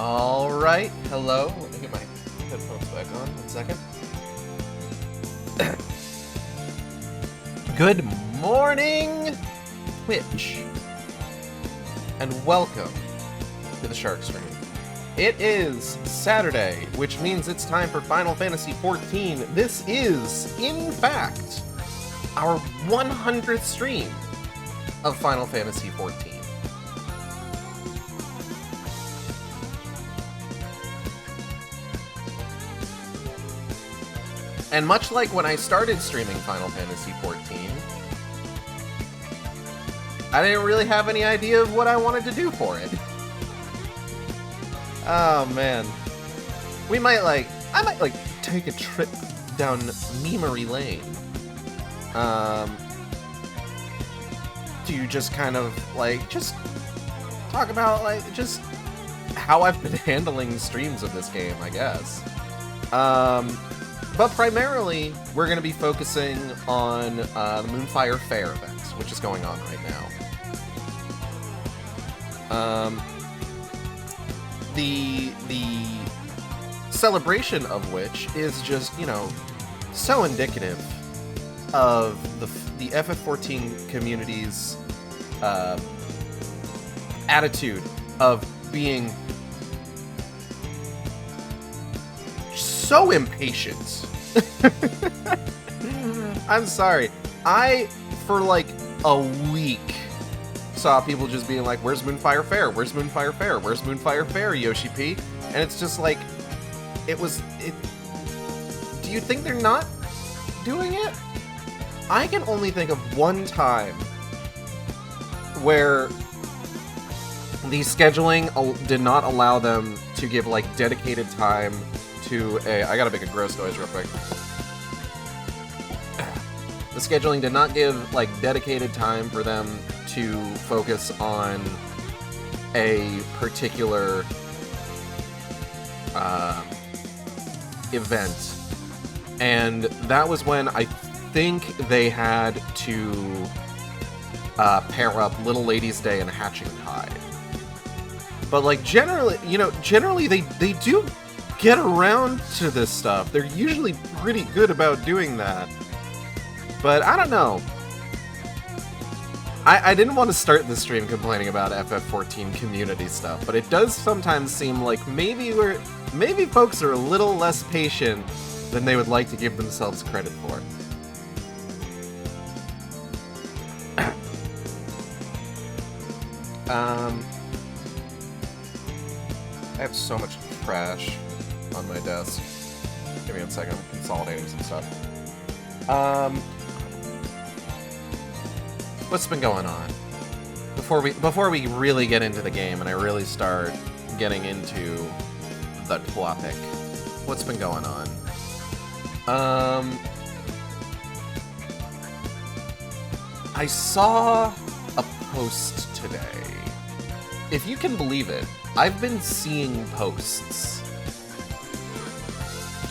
Alright, hello. Let me get my headphones back on. 1 second. Good morning, Twitch. And welcome to the Shark Stream. It is Saturday, which means it's time for Final Fantasy XIV. This is, in fact, our 100th stream of Final Fantasy XIV. And much like when I started streaming Final Fantasy XIV, I didn't really have any idea of what I wanted to do for it. Oh man. I might take a trip down memory lane. To just kind of just talk about just how I've been handling streams of this game, I guess. But primarily, we're going to be focusing on the Moonfire Faire event, which is going on right now. The celebration of which is just, so indicative of the FF14 community's attitude of being so impatient. I'm sorry. For a week, saw people just being like, where's Moonfire Faire? Where's Moonfire Faire? Where's Moonfire Faire, Yoshi P? And it's just do you think they're not doing it? I can only think of one time where the scheduling did not allow them to give dedicated time to I gotta make a gross noise real quick. The scheduling did not give dedicated time for them to focus on a particular event, and that was when I think they had to pair up Little Ladies Day and Hatching Tide. But generally they do get around to this stuff. They're usually pretty good about doing that. But I don't know. I didn't want to start the stream complaining about FF14 community stuff, but it does sometimes seem like maybe folks are a little less patient than they would like to give themselves credit for. I have so much trash on my desk. Give me 1 second, I'm consolidating some stuff. What's been going on? Before we really get into the game and I really start getting into the topic, what's been going on? I saw a post today. If you can believe it, I've been seeing posts.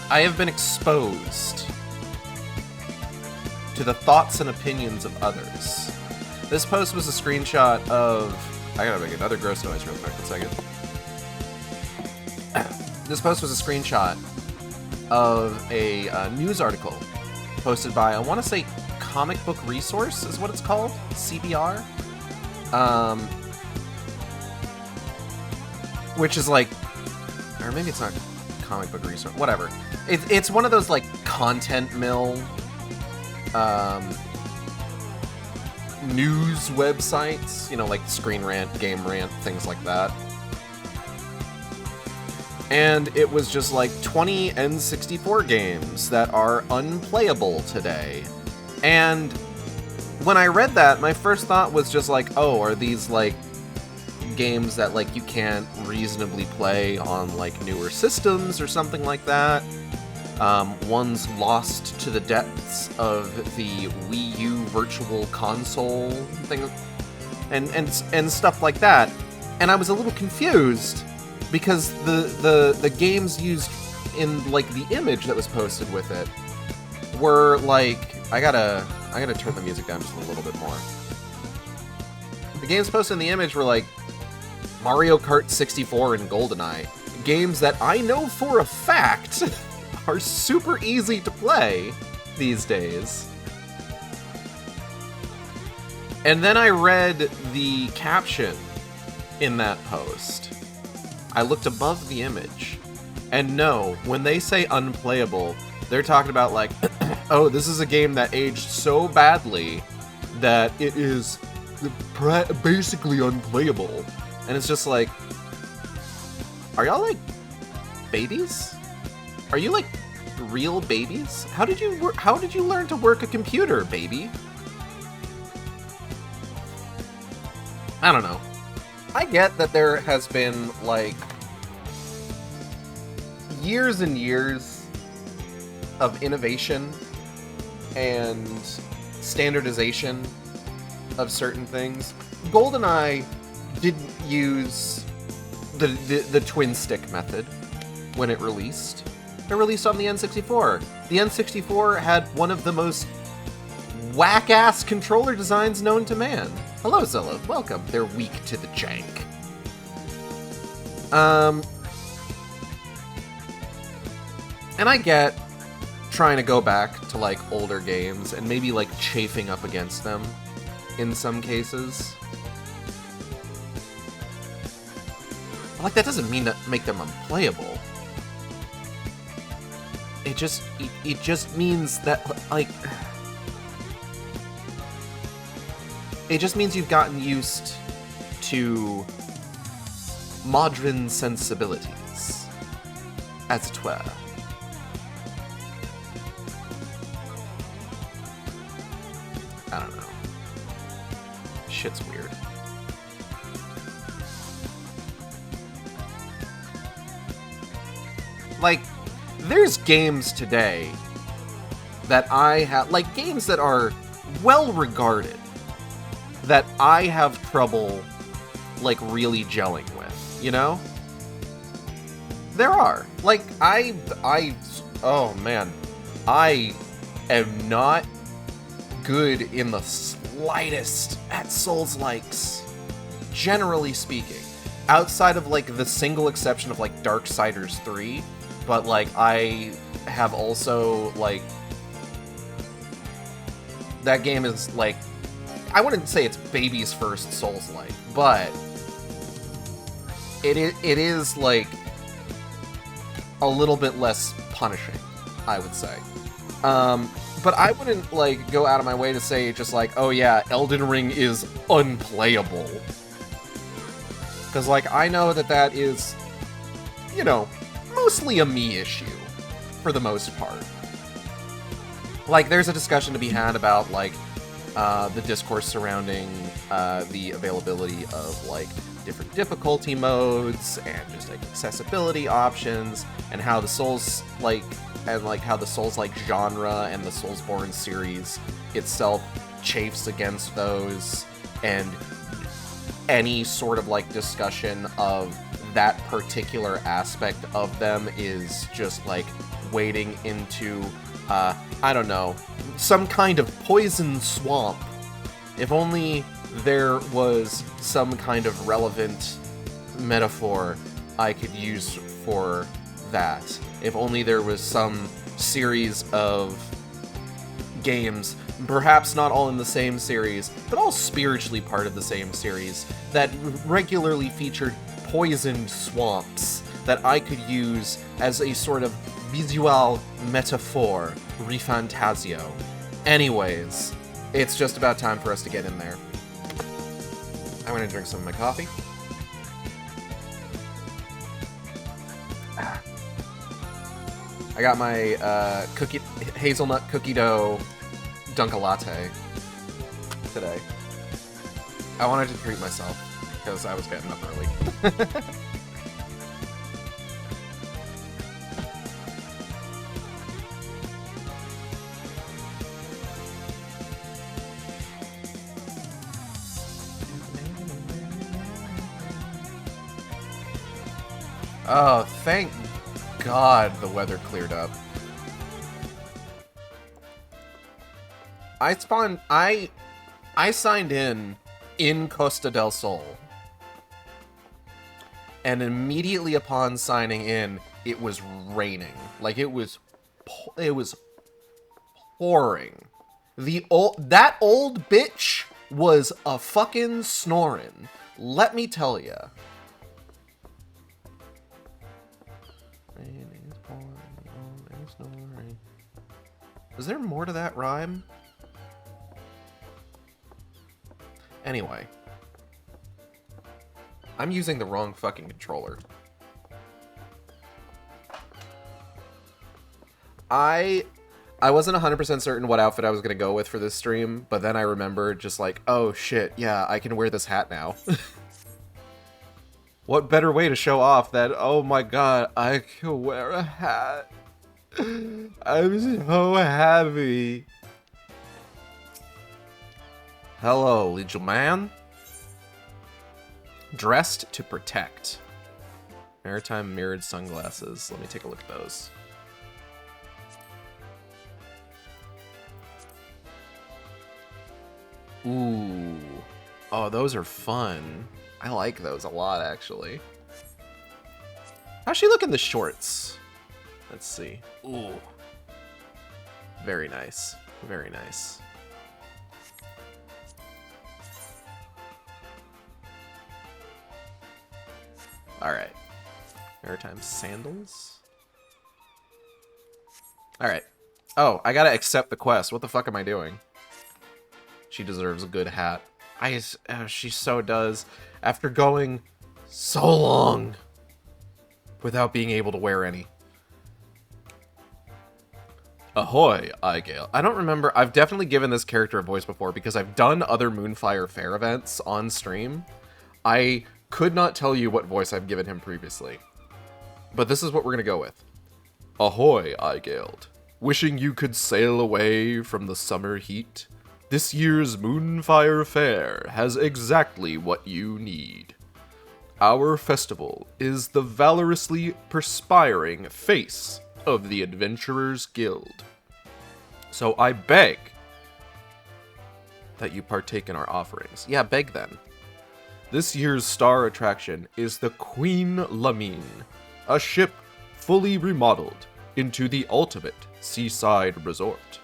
I have been exposed to the thoughts and opinions of others. This post was a screenshot of... I gotta make another gross noise real quick, 1 second. This post was a screenshot of a news article posted by, I want to say, Comic Book Resource is what it's called? CBR? Which is or maybe it's not Comic Book Resource, whatever. It's one of those content mill news websites, Screen Rant, Game Rant, things like that. And it was just 20 N64 games that are unplayable today. And when I read that, my first thought was just oh, are these games that you can't reasonably play on newer systems or something like that? One's lost to the depths of the Wii U Virtual Console thing, and stuff like that. And I was a little confused because the games used in the image that was posted with it were I gotta turn the music down just a little bit more. The games posted in the image were Mario Kart 64 and GoldenEye. games that I know for a fact are super easy to play these days. And then I read the caption in that post. I looked above the image. And no, when they say unplayable, they're talking about like, oh, this is a game that aged so badly that it is basically unplayable. And it's just like, are y'all like babies? Are you like real babies? How did you learn to work a computer, baby? I don't know. I get that there has been like years and years of innovation and standardization of certain things. GoldenEye didn't use the twin stick method when it released. It released on the N64. The N64 had one of the most whack-ass controller designs known to man. Hello, Zilla. Welcome. They're weak to the jank. And I get trying to go back to, like, older games and maybe, like, chafing up against them in some cases. But, like, that doesn't mean that make them unplayable. It just means that, like... It just means you've gotten used to modern sensibilities, as it were. I don't know. Shit's weird. Like, there's games today that I have, like, games that are well regarded, that I have trouble, like, really gelling with, you know? There are. Like, oh man, I am not good in the slightest at Souls-likes, generally speaking. Outside of, like, the single exception of, like, Darksiders 3, but, like, I have also, like, that game is, like, I wouldn't say it's baby's first Souls-like, but it is, like, a little bit less punishing, I would say. But I wouldn't, like, go out of my way to say just like, oh yeah, Elden Ring is unplayable. Because, like, I know that is, you know, mostly a me issue, for the most part. Like, there's a discussion to be had about, like, the discourse surrounding the availability of, like, different difficulty modes and just, like, accessibility options, and how the Souls-like, and, like, how the Souls-like genre and the Soulsborne series itself chafes against those, and any sort of, like, discussion of that particular aspect of them is just, like, wading into, I don't know, some kind of poison swamp. If only there was some kind of relevant metaphor I could use for that. If only there was some series of games, perhaps not all in the same series, but all spiritually part of the same series, that regularly featured poisoned swamps that I could use as a sort of visual metaphor, refantasio. Anyways, it's just about time for us to get in there. I'm gonna drink some of my coffee. I got my hazelnut cookie dough Dunkin' Latte today. I wanted to treat myself because I was getting up early. Oh, thank God the weather cleared up. I signed in Costa del Sol. and immediately upon signing in, it was raining. Like, it was pouring. That old bitch was a fucking snoring. Let me tell ya. Raining is pouring, and snoring. Is there more to that rhyme? Anyway. I'm using the wrong fucking controller. I wasn't 100% certain what outfit I was going to go with for this stream, but then I remembered just like, oh shit, yeah, I can wear this hat now. What better way to show off that, oh my god, I can wear a hat. I'm so happy. Hello, little man. Dressed to protect. Maritime mirrored sunglasses. Let me take a look at those. Ooh. Oh, those are fun. I like those a lot, actually. How's she look in the shorts? Let's see. Ooh. Very nice. Very nice. Alright. Maritime sandals? Alright. Oh, I gotta accept the quest. What the fuck am I doing? She deserves a good hat. She so does. After going so long without being able to wear any. Ahoy, Aigead. I don't remember. I've definitely given this character a voice before because I've done other Moonfire Faire events on stream. I could not tell you what voice I've given him previously. But this is what we're going to go with. Ahoy, Aigead. Wishing you could sail away from the summer heat. This year's Moonfire Faire has exactly what you need. Our festival is the valorously perspiring face of the Adventurers Guild. So I beg that you partake in our offerings. Yeah, beg then. This year's star attraction is the Queen Lamine, a ship fully remodeled into the ultimate seaside resort.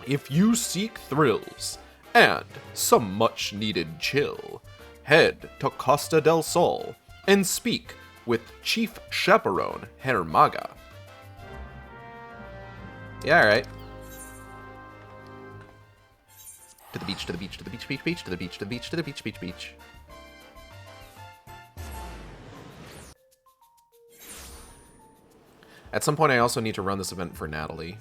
If you seek thrills and some much-needed chill, head to Costa del Sol and speak with Chief Chaperone Hermaga. Yeah, alright. To the beach, to the beach, to the beach, beach, beach, to the beach, to the beach, to the beach, beach, beach. At some point, I also need to run this event for Natalie.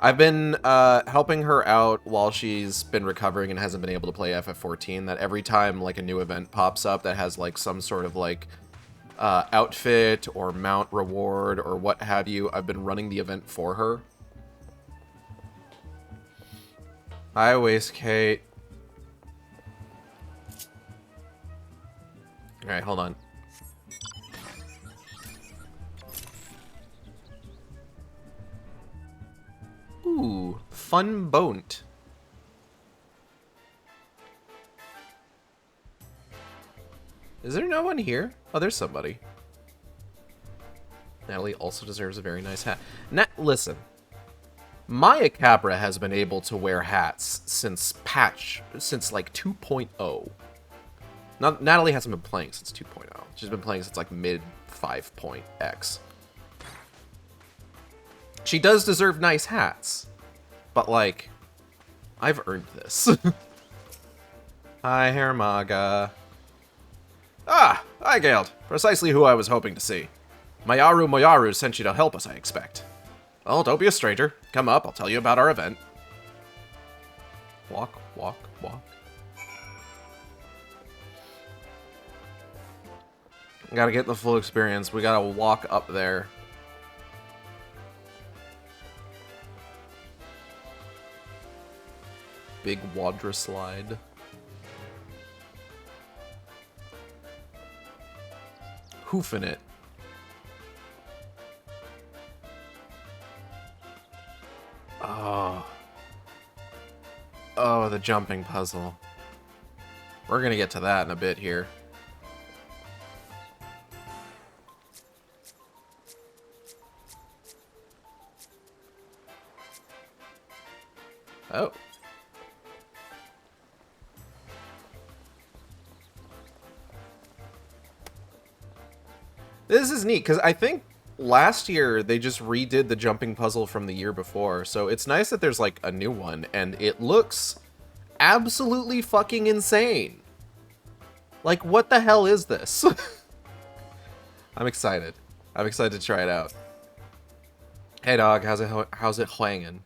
I've been helping her out while she's been recovering and hasn't been able to play FF14, that every time like a new event pops up that has like some sort of like outfit or mount reward or what have you, I've been running the event for her. Hi, Waste Kate. Alright, hold on. Ooh, fun boat. Is there no one here? Oh, there's somebody. Natalie also deserves a very nice hat. Listen. Maya Capra has been able to wear hats since like 2.0. Natalie hasn't been playing since 2.0. She's been playing since like mid 5.x. She does deserve nice hats, but like, I've earned this. Hi, Hermaga. Ah, Aigead. Precisely who I was hoping to see. Moyaru sent you to help us, I expect. Well, don't be a stranger. Come up, I'll tell you about our event. Walk, walk, walk. Gotta get the full experience. We gotta walk up there. Big water slide. Hoofing it. Oh, the jumping puzzle. We're gonna get to that in a bit here. This is neat, because I think last year they just redid the jumping puzzle from the year before, so it's nice that there's, like, a new one, and it looks absolutely fucking insane. Like, what the hell is this? I'm excited. I'm excited to try it out. Hey, dog, how's it hanging?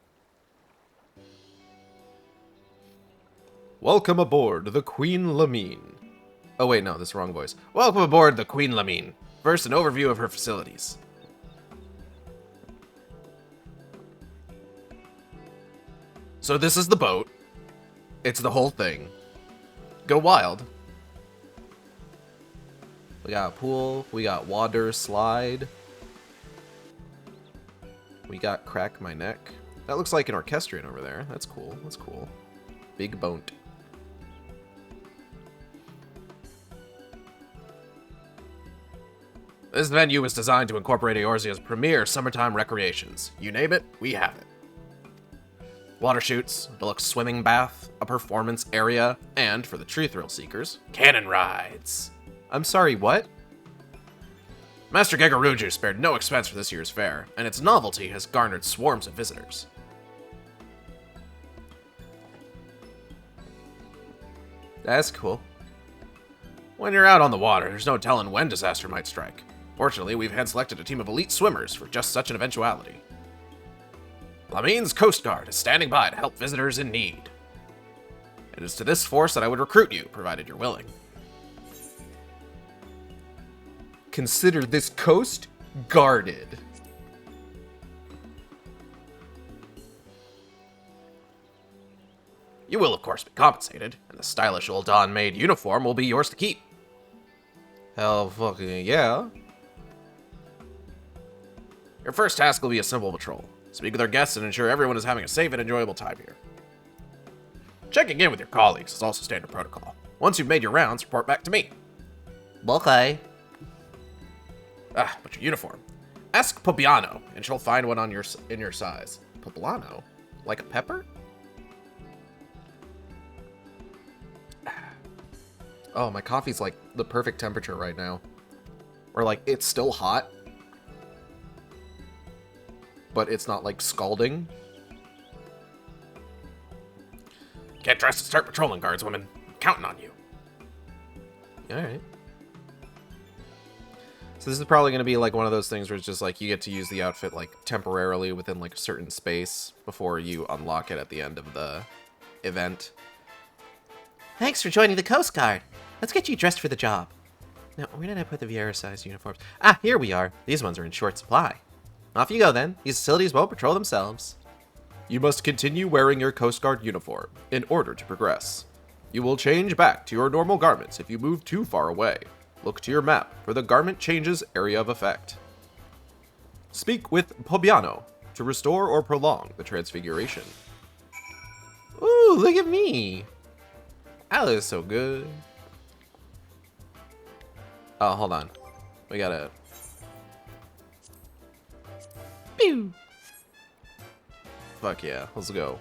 Welcome aboard the Queen Lamine. Oh, wait, no, this is the wrong voice. Welcome aboard the Queen Lamine. First, an overview of her facilities. So this is the boat. It's the whole thing. Go wild. We got a pool. We got water slide. We got crack my neck. That looks like an orchestrion over there. That's cool. That's cool. Big boat. This venue was designed to incorporate Eorzea's premier summertime recreations. You name it, we have it. Water chutes, a deluxe swimming bath, a performance area, and, for the true thrill seekers, cannon rides. I'm sorry, what? Master Gegaruju spared no expense for this year's fair, and its novelty has garnered swarms of visitors. That's cool. When you're out on the water, there's no telling when disaster might strike. Fortunately, we've hand-selected a team of elite swimmers for just such an eventuality. Lamine's Coast Guard is standing by to help visitors in need. It is to this force that I would recruit you, provided you're willing. Consider this coast guarded. You will, of course, be compensated, and the stylish old Dawn-made uniform will be yours to keep. Hell fucking yeah. Your first task will be a simple patrol. Speak with our guests and ensure everyone is having a safe and enjoyable time here. Checking in with your colleagues is also standard protocol. Once you've made your rounds, report back to me. Okay. But your uniform. Ask Pobiano, and she'll find one in your size. Poblano? Like a pepper? Oh, my coffee's like the perfect temperature right now. Or like, it's still hot. But it's not like scalding. Get dressed and start patrolling, guardswoman. I'm counting on you. Alright. So this is probably going to be like one of those things where it's just like you get to use the outfit like temporarily within like a certain space before you unlock it at the end of the event. Thanks for joining the Coast Guard. Let's get you dressed for the job. Now, where did I put the Viera-sized uniforms? Ah, here we are. These ones are in short supply. Off you go, then. These facilities won't patrol themselves. You must continue wearing your Coast Guard uniform in order to progress. You will change back to your normal garments if you move too far away. Look to your map for the garment changes area of effect. Speak with Pobiano to restore or prolong the transfiguration. Ooh, look at me. That looks so good. Oh, hold on. We gotta... Pew! Fuck yeah, let's go.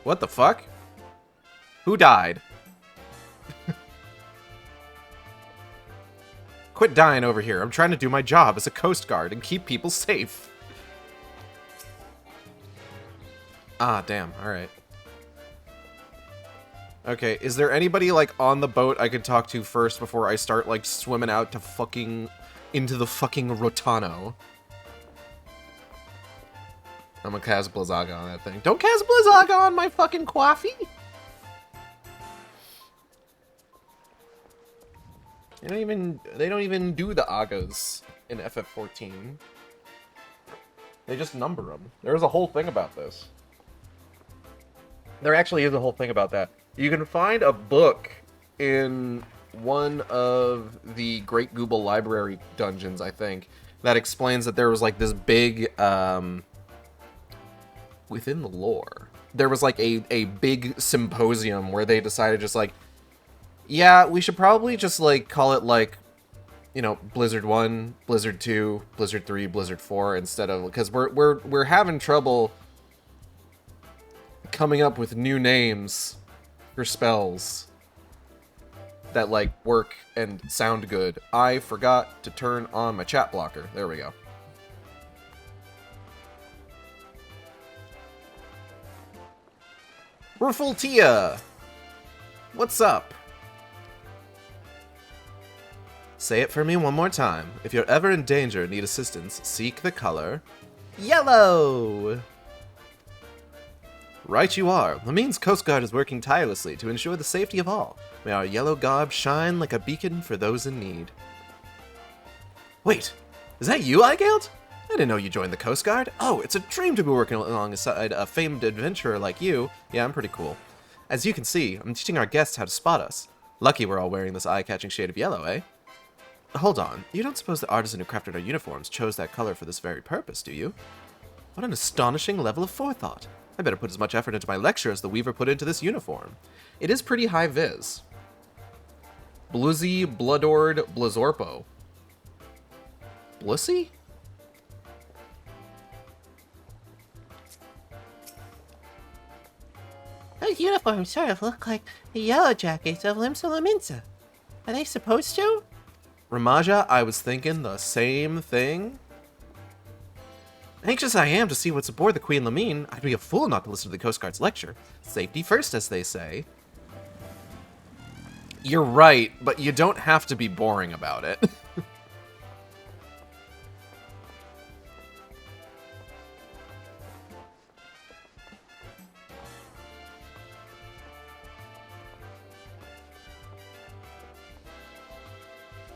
What the fuck? Who died? Quit dying over here. I'm trying to do my job as a Coast Guard and keep people safe. Ah, damn. Alright. Okay, is there anybody, like, on the boat I could talk to first before I start, like, swimming out to fucking... into the fucking Rotano? I'm gonna cast Blizzaga on that thing. Don't cast Blizzaga on my fucking coffee! They don't even do the Agas in FF14. They just number them. There's a whole thing about this. There actually is a whole thing about that. You can find a book in one of the Great Google Library dungeons, I think, that explains that there was like this big, within the lore, there was like a big symposium where they decided just like, yeah, we should probably just like call it like, you know, Blizzard 1, Blizzard 2, Blizzard 3, Blizzard 4 instead of, because we're having trouble coming up with new names for spells. that, like, work and sound good. I forgot to turn on my chat blocker. There we go. Rafultia! What's up? Say it for me one more time. If you're ever in danger and need assistance, seek the color yellow! Right you are. Lamine's Coast Guard is working tirelessly to ensure the safety of all. May our yellow garb shine like a beacon for those in need. Wait, is that you, Aigead? I didn't know you joined the Coast Guard. Oh, it's a dream to be working alongside a famed adventurer like you. Yeah, I'm pretty cool. As you can see, I'm teaching our guests how to spot us. Lucky we're all wearing this eye-catching shade of yellow, eh? Hold on, you don't suppose the artisan who crafted our uniforms chose that color for this very purpose, do you? What an astonishing level of forethought. I better put as much effort into my lecture as the weaver put into this uniform. It is pretty high vis. Bluzzy Bloodord Blazorpo. Blussy? Those uniforms sort of look like the yellow jackets of Limsa. Are they supposed to? Ramaja, I was thinking the same thing. Anxious I am to see what's aboard the Queen Lamine. I'd be a fool not to listen to the Coast Guard's lecture. Safety first, as they say. You're right, but you don't have to be boring about it.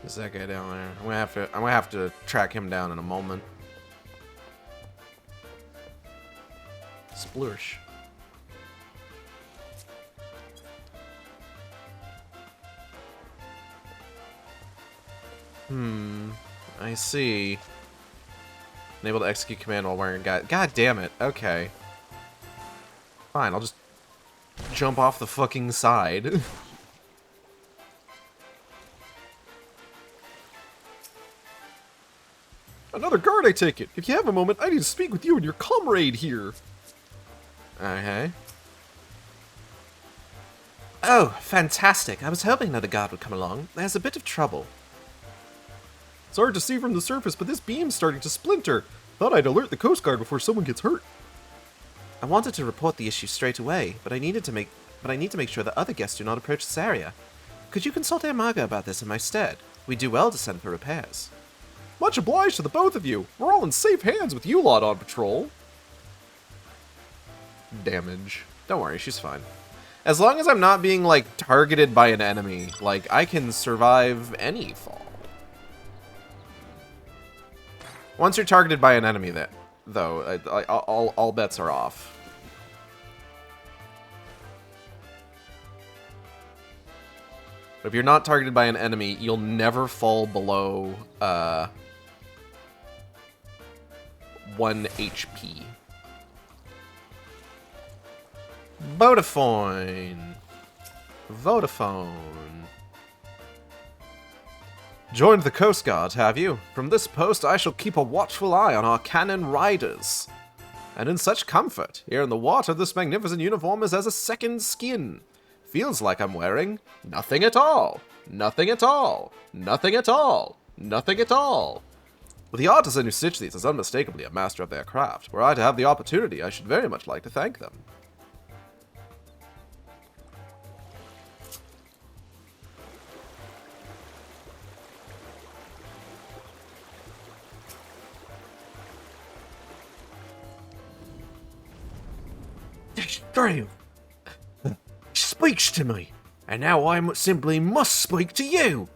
Is that guy down there? I'm gonna have to track him down in a moment. Splursh. I see. Unable to execute command while wearing God damn it. Okay. Fine, I'll just jump off the fucking side. Another guard, I take it. If you have a moment, I need to speak with you and your comrade here. Okay. Oh, fantastic. I was hoping another guard would come along. There's a bit of trouble. It's hard to see from the surface, but this beam's starting to splinter. Thought I'd alert the Coast Guard before someone gets hurt. I wanted to report the issue straight away, but I need to make sure that other guests do not approach this area. Could you consult Armaga about this in my stead? We'd do well to send for repairs. Much obliged to the both of you. We're all in safe hands with you lot on patrol. Damage. Don't worry, she's fine. As long as I'm not being, like, targeted by an enemy, like, I can survive any fall. Once you're targeted by an enemy, though, all bets are off. But if you're not targeted by an enemy, you'll never fall below, 1 HP. Vodafone. Joined the Coast Guard, have you? From this post, I shall keep a watchful eye on our cannon riders. And in such comfort, here in the water, this magnificent uniform is as a second skin. Feels like I'm wearing nothing at all. Nothing at all. Nothing at all. Nothing at all. The artisan who stitched these is unmistakably a master of their craft. Were I to have the opportunity, I should very much like to thank them. This dream speaks to me, and now I simply must speak to you.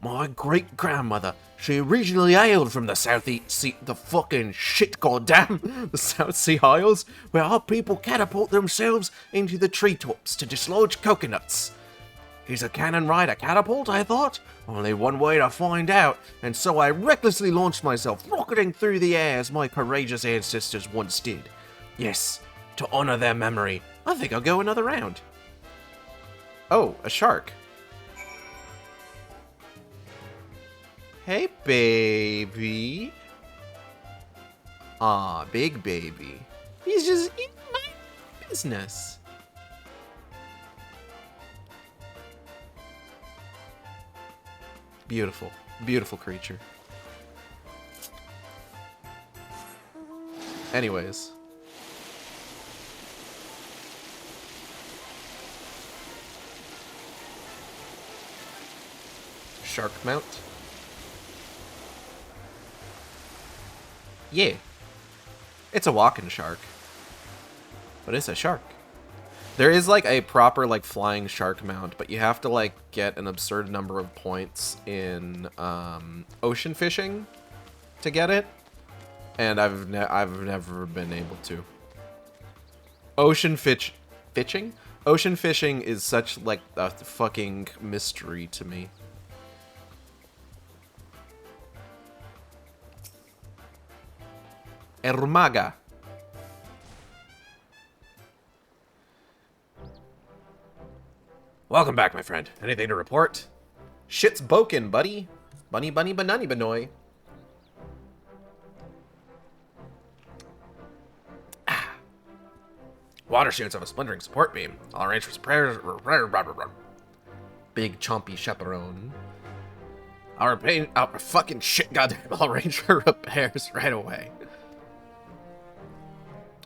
My great-grandmother, she originally hailed from the South Sea, the fucking shit, goddamn, the South Sea Isles, where our people catapult themselves into the treetops to dislodge coconuts. Is a cannon ride a catapult, I thought? Only one way to find out, and so I recklessly launched myself, rocketing through the air as my courageous ancestors once did. Yes, to honor their memory, I think I'll go another round. Oh, a shark. Hey, baby. Aw, big baby. He's just in my business. Beautiful. Beautiful creature. Anyways. Shark mount. Yeah. It's a walking shark. But it's a shark. There is, like, a proper, like, flying shark mount, but you have to, like, get an absurd number of points in, ocean fishing to get it. And I've never been able to. Ocean fishing? Ocean fishing is such, like, a fucking mystery to me. Ermaga. Welcome back, my friend. Anything to report? Shit's bokin', buddy. Bunny bunny banani banoy. Water shoots have a splintering support beam. I'll arrange for some prayers. Big chompy chaperone. I'll fucking shit, goddamn. I'll arrange for repairs right away.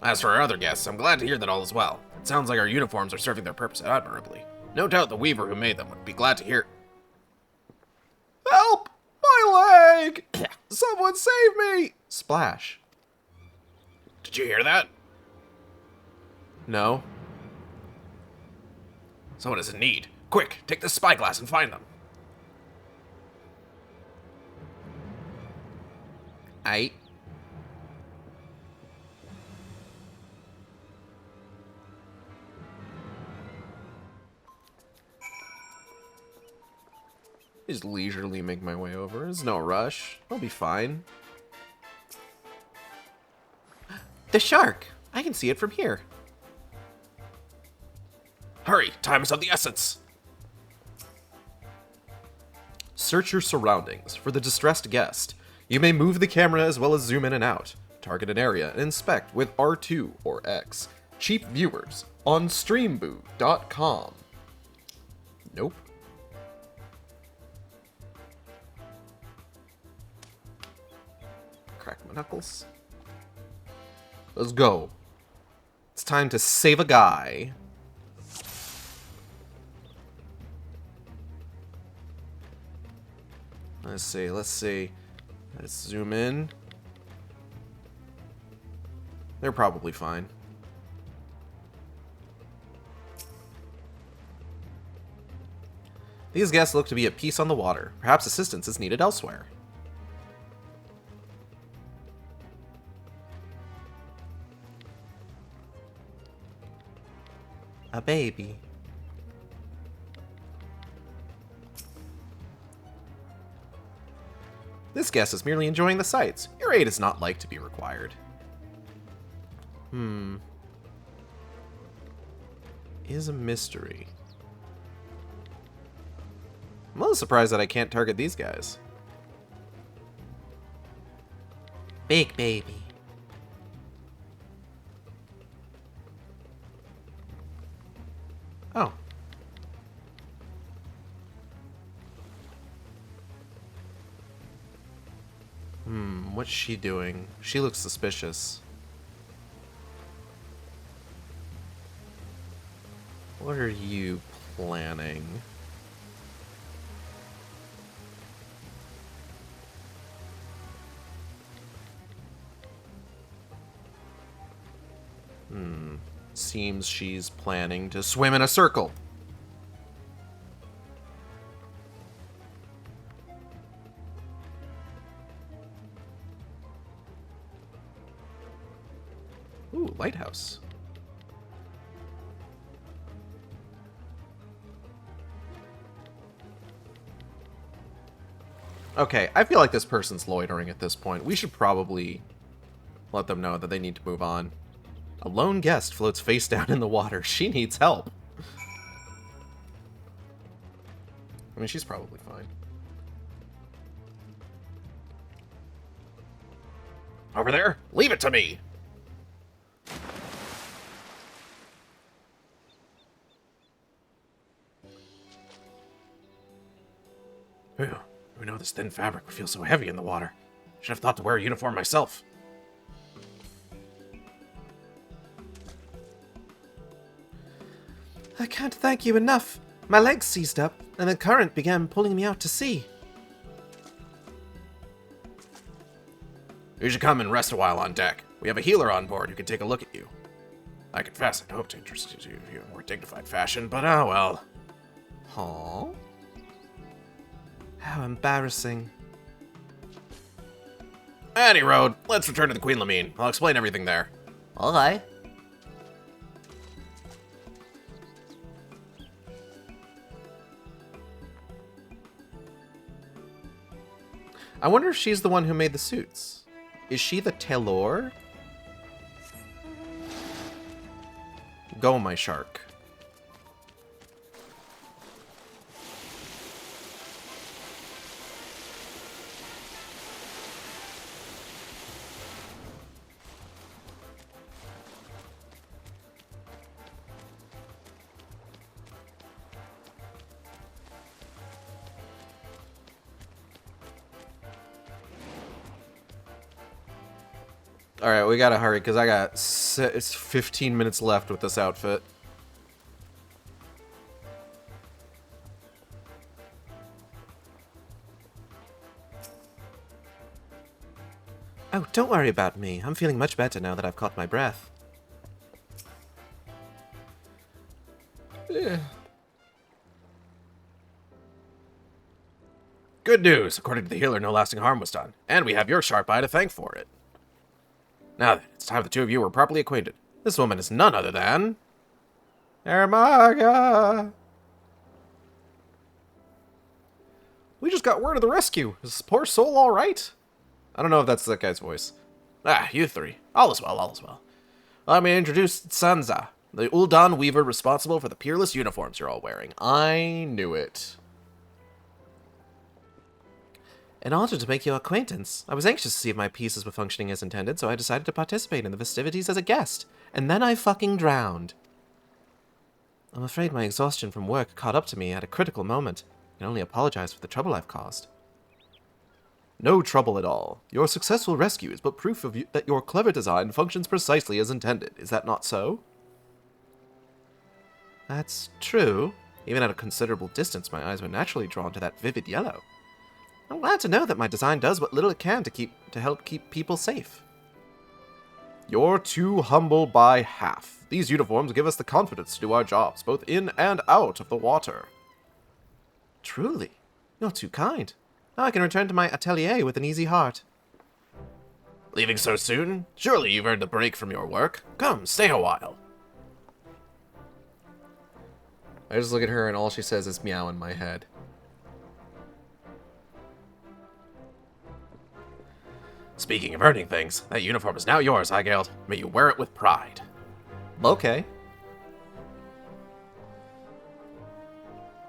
As for our other guests, I'm glad to hear that all is well. It sounds like our uniforms are serving their purpose admirably. No doubt the weaver who made them would be glad to hear. Help! My leg! Someone save me! Splash. Did you hear that? No. Someone is in need. Quick, take this spyglass and find them. Aight. Just leisurely make my way over. There's no rush. I'll be fine. The shark! I can see it from here. Hurry, time is of the essence. Search your surroundings for the distressed guest. You may move the camera as well as zoom in and out. Target an area and inspect with R2 or X. Cheap viewers on streamboo.com. Nope. Crack my knuckles. Let's go. It's time to save a guy. Let's see. Let's zoom in. They're probably fine. These guests look to be at peace on the water. Perhaps assistance is needed elsewhere. A baby. This guest is merely enjoying the sights. Your aid is not like to be required. Is a mystery. I'm a little surprised that I can't target these guys. Big baby. Oh. What's she doing? She looks suspicious. What are you planning? Seems she's planning to swim in a circle. Ooh, lighthouse. Okay, I feel like this person's loitering at this point. We should probably let them know that they need to move on. A lone guest floats face down in the water. She needs help. I mean, she's probably fine. Over there? Leave it to me! this thin fabric would feel so heavy in the water. Should have thought to wear a uniform myself. I can't thank you enough. My legs seized up, and the current began pulling me out to sea. You should come and rest a while on deck. We have a healer on board who can take a look at you. I confess, I'd hoped to introduce you in a more dignified fashion, but oh well. Huh? How embarrassing. Any road, let's return to the Queen Lamine. I'll explain everything there. Okay. I wonder if she's the one who made the suits. Is she the tailor? Go, my shark. Alright, we gotta hurry, because I got it's 15 minutes left with this outfit. Oh, don't worry about me. I'm feeling much better now that I've caught my breath. Yeah. Good news. According to the healer, no lasting harm was done. And we have your sharp eye to thank for it. Now then, it's time the two of you were properly acquainted. This woman is none other than... Ermaga! We just got word of the rescue. Is this poor soul alright? I don't know if that's that guy's voice. Ah, you three. All is well, all is well. Let me introduce Sansa, the Uldan weaver responsible for the peerless uniforms you're all wearing. I knew it. An honor to make your acquaintance. I was anxious to see if my pieces were functioning as intended, so I decided to participate in the festivities as a guest. And then I fucking drowned. I'm afraid my exhaustion from work caught up to me at a critical moment. I can only apologize for the trouble I've caused. No trouble at all. Your successful rescue is but proof of that your clever design functions precisely as intended. Is that not so? That's true. Even at a considerable distance, my eyes were naturally drawn to that vivid yellow. I'm glad to know that my design does what little it can to help keep people safe. You're too humble by half. These uniforms give us the confidence to do our jobs, both in and out of the water. Truly, you're too kind. Now I can return to my atelier with an easy heart. Leaving so soon? Surely you've earned a break from your work. Come, stay a while. I just look at her and all she says is meow in my head. Speaking of earning things, that uniform is now yours, Aigead. May you wear it with pride. Okay.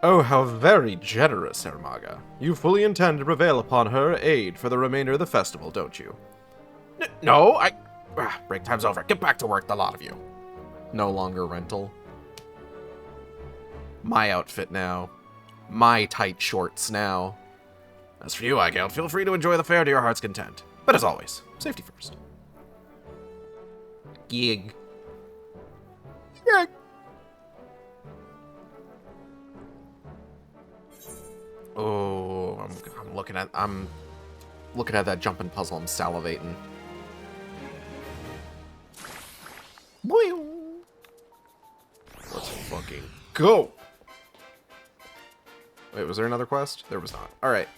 Oh, how very generous, Ermaga. You fully intend to prevail upon her aid for the remainder of the festival, don't you? No, break time's over. Get back to work, the lot of you. No longer rental. My outfit now. My tight shorts now. As for you, Aigead, feel free to enjoy the fair to your heart's content. But as always, safety first. Gig. Yeah. Oh, I'm looking at that jumping puzzle. I'm salivating. Let's fucking go. Wait, was there another quest? There was not. All right.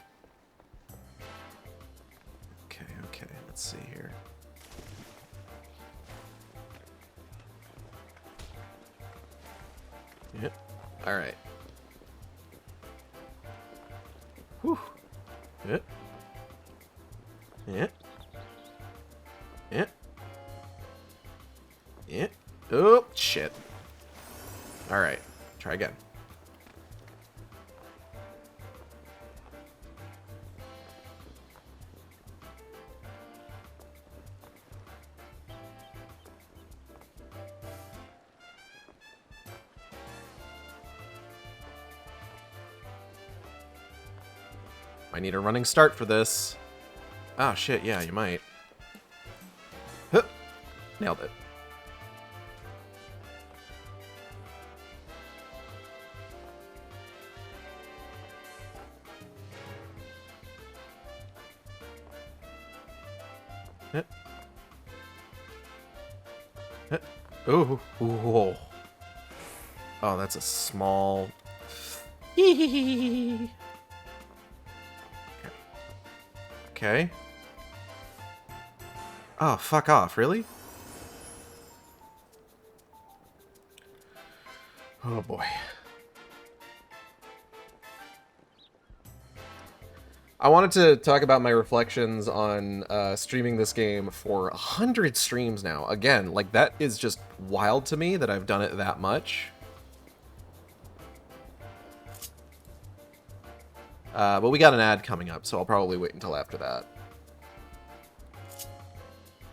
Okay. Let's see here. Yep. All right. Whew. Yep. Yep. Yep. Yep. Oh, shit. All right. Try again. I need a running start for this. Oh, shit, yeah, you might. Huh. Nailed it. Huh. Huh. Ooh. Ooh. Oh, that's a small... Okay. Okay. Oh, fuck off, really? Oh boy. I wanted to talk about my reflections on streaming this game for 100 streams now. Again, like, that is just wild to me that I've done it that much. But we got an ad coming up, so I'll probably wait until after that.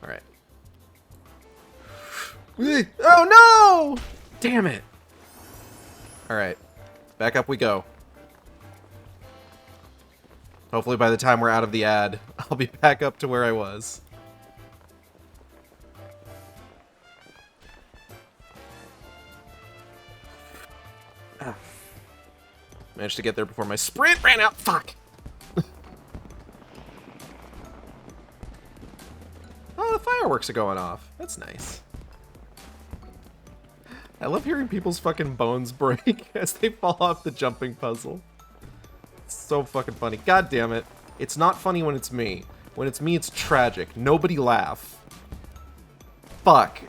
Alright. Oh no! Damn it! Alright. Back up we go. Hopefully by the time we're out of the ad, I'll be back up to where I was. Ah. Managed to get there before my sprint ran out. Fuck! Oh, the fireworks are going off. That's nice. I love hearing people's fucking bones break as they fall off the jumping puzzle. It's so fucking funny. God damn it. It's not funny when it's me. When it's me, it's tragic. Nobody laugh. Fuck.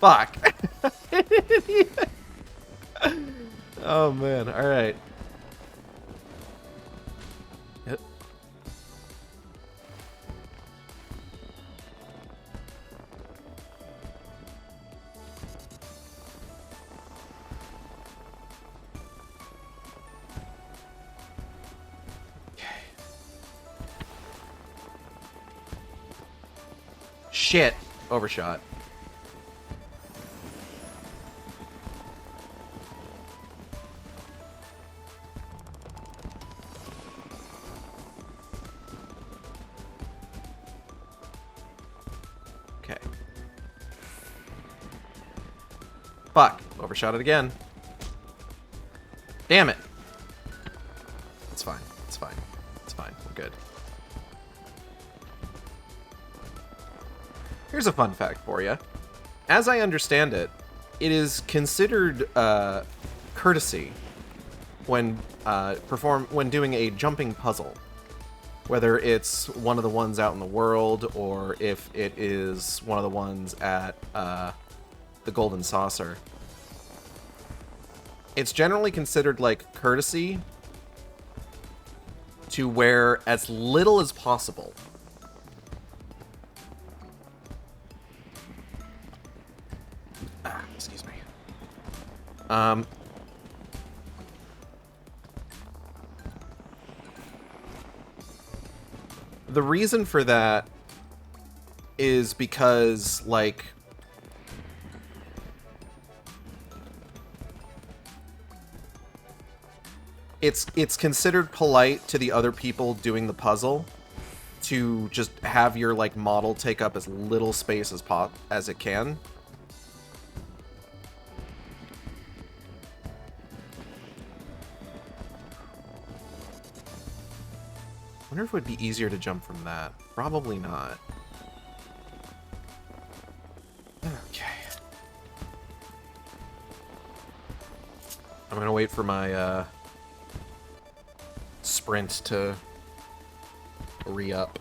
Fuck. Oh man, alright. Yep. Shit. Overshot. Okay. Fuck. Overshot it again. Damn it. It's fine. It's fine. It's fine. We're good. Here's a fun fact for you. As I understand it, it is considered courtesy when doing a jumping puzzle, whether it's one of the ones out in the world or if it is one of the ones at the Golden Saucer. It's generally considered like courtesy to wear as little as possible. Excuse me. The reason for that is because, like, it's considered polite to the other people doing the puzzle to just have your, like, model take up as little space as it can. I wonder if it would be easier to jump from that. Probably not. Okay. I'm gonna wait for my sprint to re-up.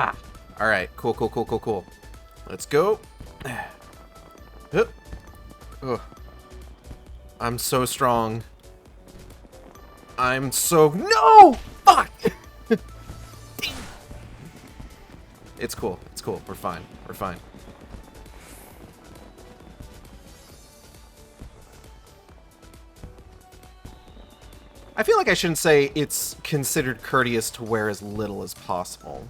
Ah. Alright, cool. Let's go. Ugh. I'm so strong. I'm so... No! Fuck! It's cool. We're fine. I feel like I shouldn't say it's considered courteous to wear as little as possible.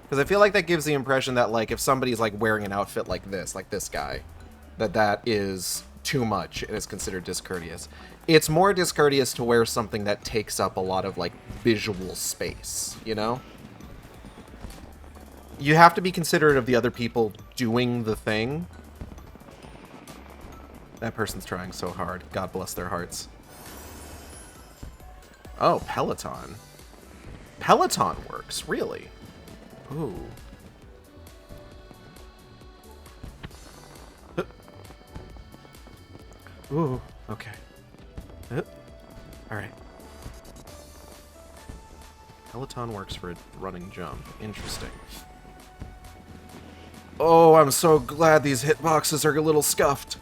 Because I feel like that gives the impression that, like, if somebody's, like, wearing an outfit like this guy, that is too much and is considered discourteous. It's more discourteous to wear something that takes up a lot of, like, visual space, you know? You have to be considerate of the other people doing the thing. That person's trying so hard. God bless their hearts. Oh, Peloton. Peloton works, really? Ooh. Ooh, okay. Alright. Peloton works for a running jump. Interesting. Oh, I'm so glad these hitboxes are a little scuffed.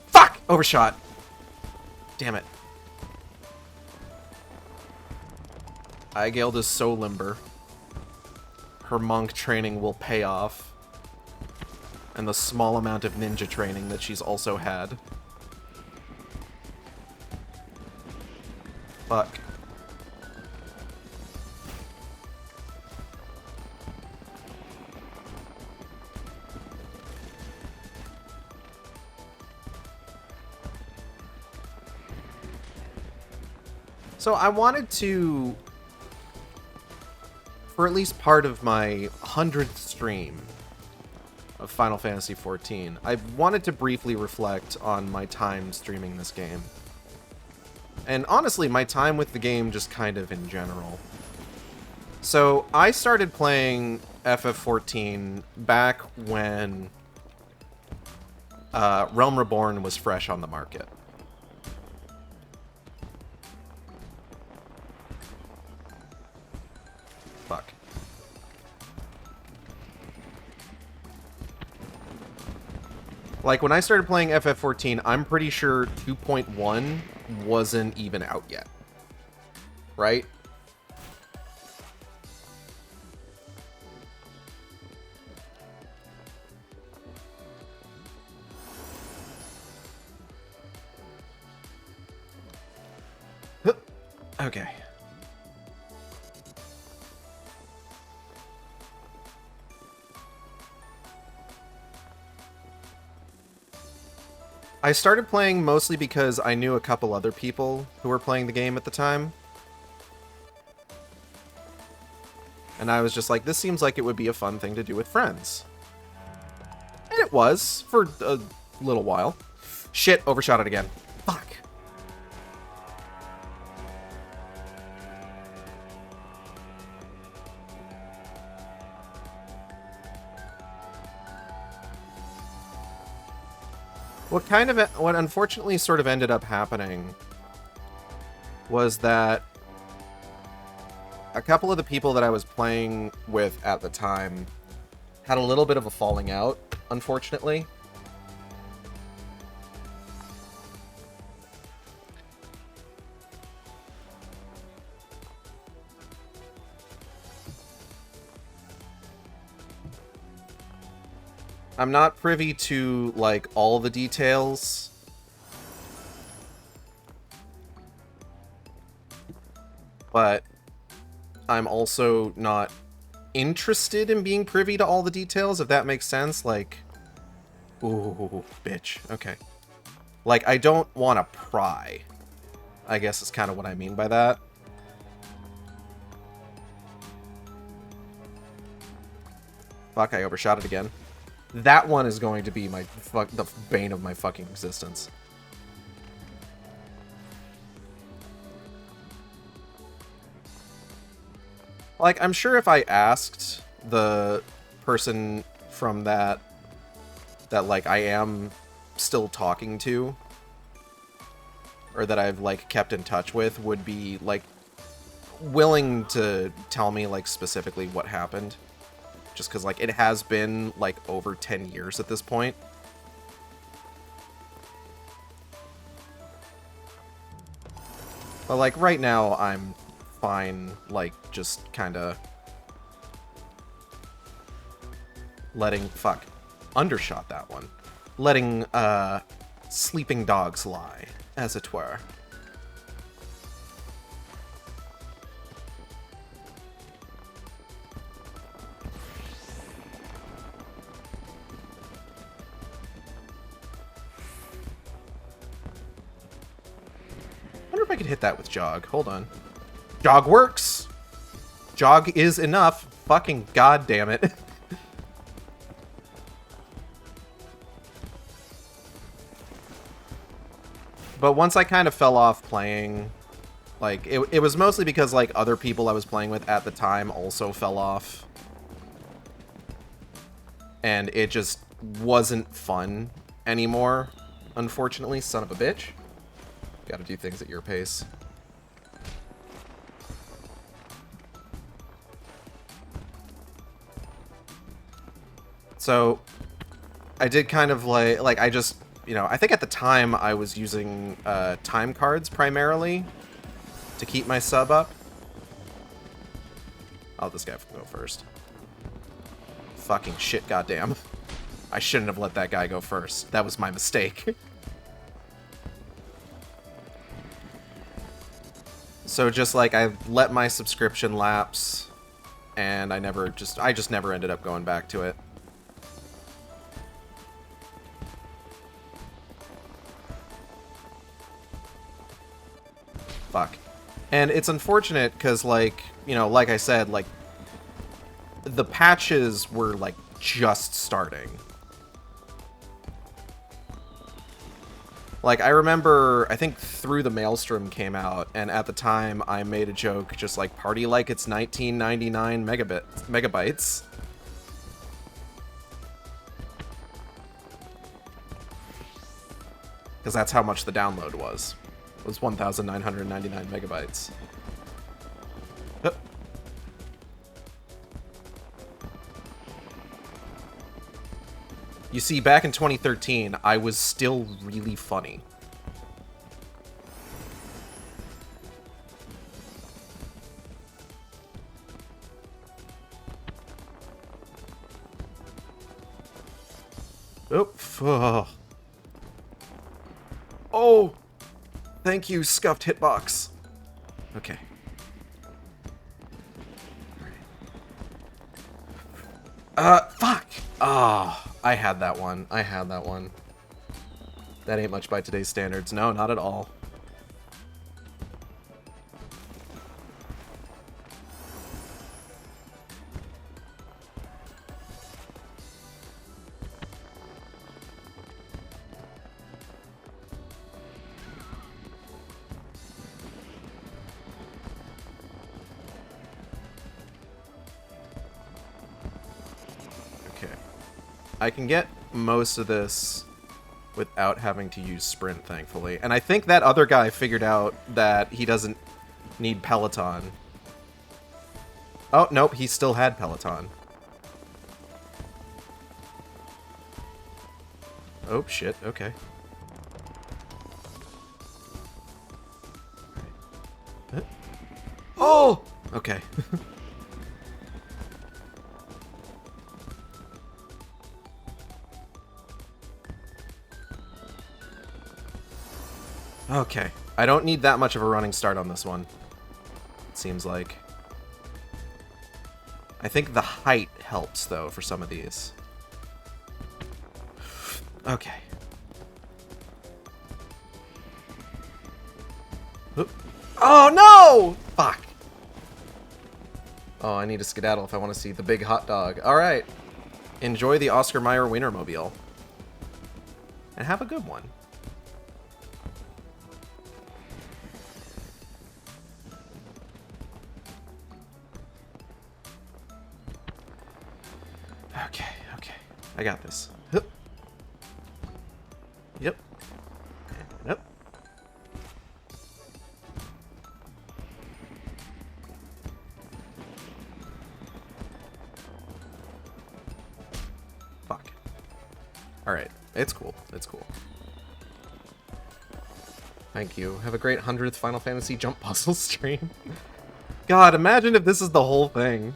Fuck! Overshot. Damn it. Aigead is so limber. Her monk training will pay off. And the small amount of ninja training that she's also had. Fuck. So I wanted to, for at least part of my 100th stream of Final Fantasy XIV, I wanted to briefly reflect on my time streaming this game. And honestly, my time with the game just kind of in general. So I started playing FF14 back when Realm Reborn was fresh on the market. Fuck. Like, when I started playing FF14, I'm pretty sure 2.1 wasn't even out yet. Right? Okay. I started playing mostly because I knew a couple other people who were playing the game at the time. And I was just like, this seems like it would be a fun thing to do with friends. And it was, for a little while. Shit, overshot it again. Fuck. What unfortunately sort of ended up happening was that a couple of the people that I was playing with at the time had a little bit of a falling out, unfortunately. I'm not privy to, like, all the details. But I'm also not interested in being privy to all the details, if that makes sense. Like, ooh, bitch. Okay. Like, I don't want to pry, I guess is kind of what I mean by that. Fuck, I overshot it again. That one is going to be the bane of my fucking existence. Like, I'm sure if I asked the person from that like I am still talking to, or that I've like kept in touch with, would be like willing to tell me like specifically what happened. Just because, like, it has been, like, over 10 years at this point. But, like, right now, I'm fine, like, just kind of letting... Fuck. Undershot that one. Letting sleeping dogs lie, as it were. I wonder if I could hit that with jog. Hold on. Jog works! Jog is enough. Fucking goddamn it. But once I kind of fell off playing, like, it was mostly because, like, other people I was playing with at the time also fell off. And it just wasn't fun anymore, unfortunately. Son of a bitch. Gotta do things at your pace. So, I did kind of like I just, you know, I think at the time I was using time cards primarily to keep my sub up. I'll let this guy go first. Fucking shit, goddamn. I shouldn't have let that guy go first. That was my mistake. So just like I let my subscription lapse, and I just never ended up going back to it. Fuck. And it's unfortunate because, like, you know, like I said, like, the patches were, like, just starting. Like, I remember, I think Through the Maelstrom came out, and at the time I made a joke just like, party like it's 1999 megabytes. Because that's how much the download was. It was 1,999 megabytes. Oh. You see, back in 2013, I was still really funny. Oh. Oh! Thank you, scuffed hitbox. Okay. Fuck! Ah, I had that one. I had that one. That ain't much by today's standards. No, not at all. I can get most of this without having to use sprint, thankfully. And I think that other guy figured out that he doesn't need Peloton. Oh, nope, he still had Peloton. Oh, shit, okay. Oh! Okay. Okay. I don't need that much of a running start on this one. It seems like. I think the height helps, though, for some of these. Okay. Oop. Oh, no! Fuck. Oh, I need to skedaddle if I want to see the big hot dog. Alright. Enjoy the Oscar Mayer Wienermobile. And have a good one. Okay. I got this. Hup. Yep. Yep. Fuck. Alright. It's cool. It's cool. Thank you. Have a great 100th Final Fantasy jump puzzle stream. God, imagine if this is the whole thing.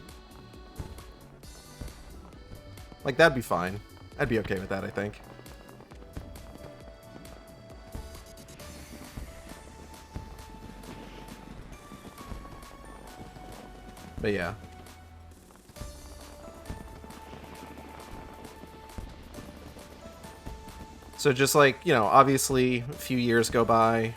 Like, that'd be fine. I'd be okay with that, I think. But yeah. So just like, you know, obviously a few years go by.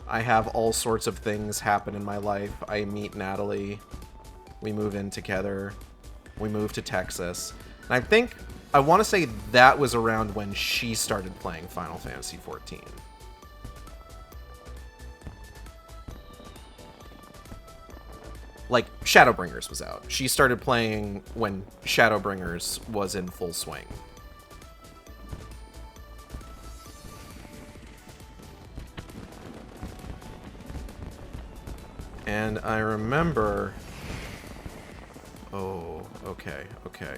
I have all sorts of things happen in my life. I meet Natalie. We move in together. We move to Texas. And I think, I want to say that was around when she started playing Final Fantasy XIV. Like, Shadowbringers was out. She started playing when Shadowbringers was in full swing. And I remember... Oh, okay, okay.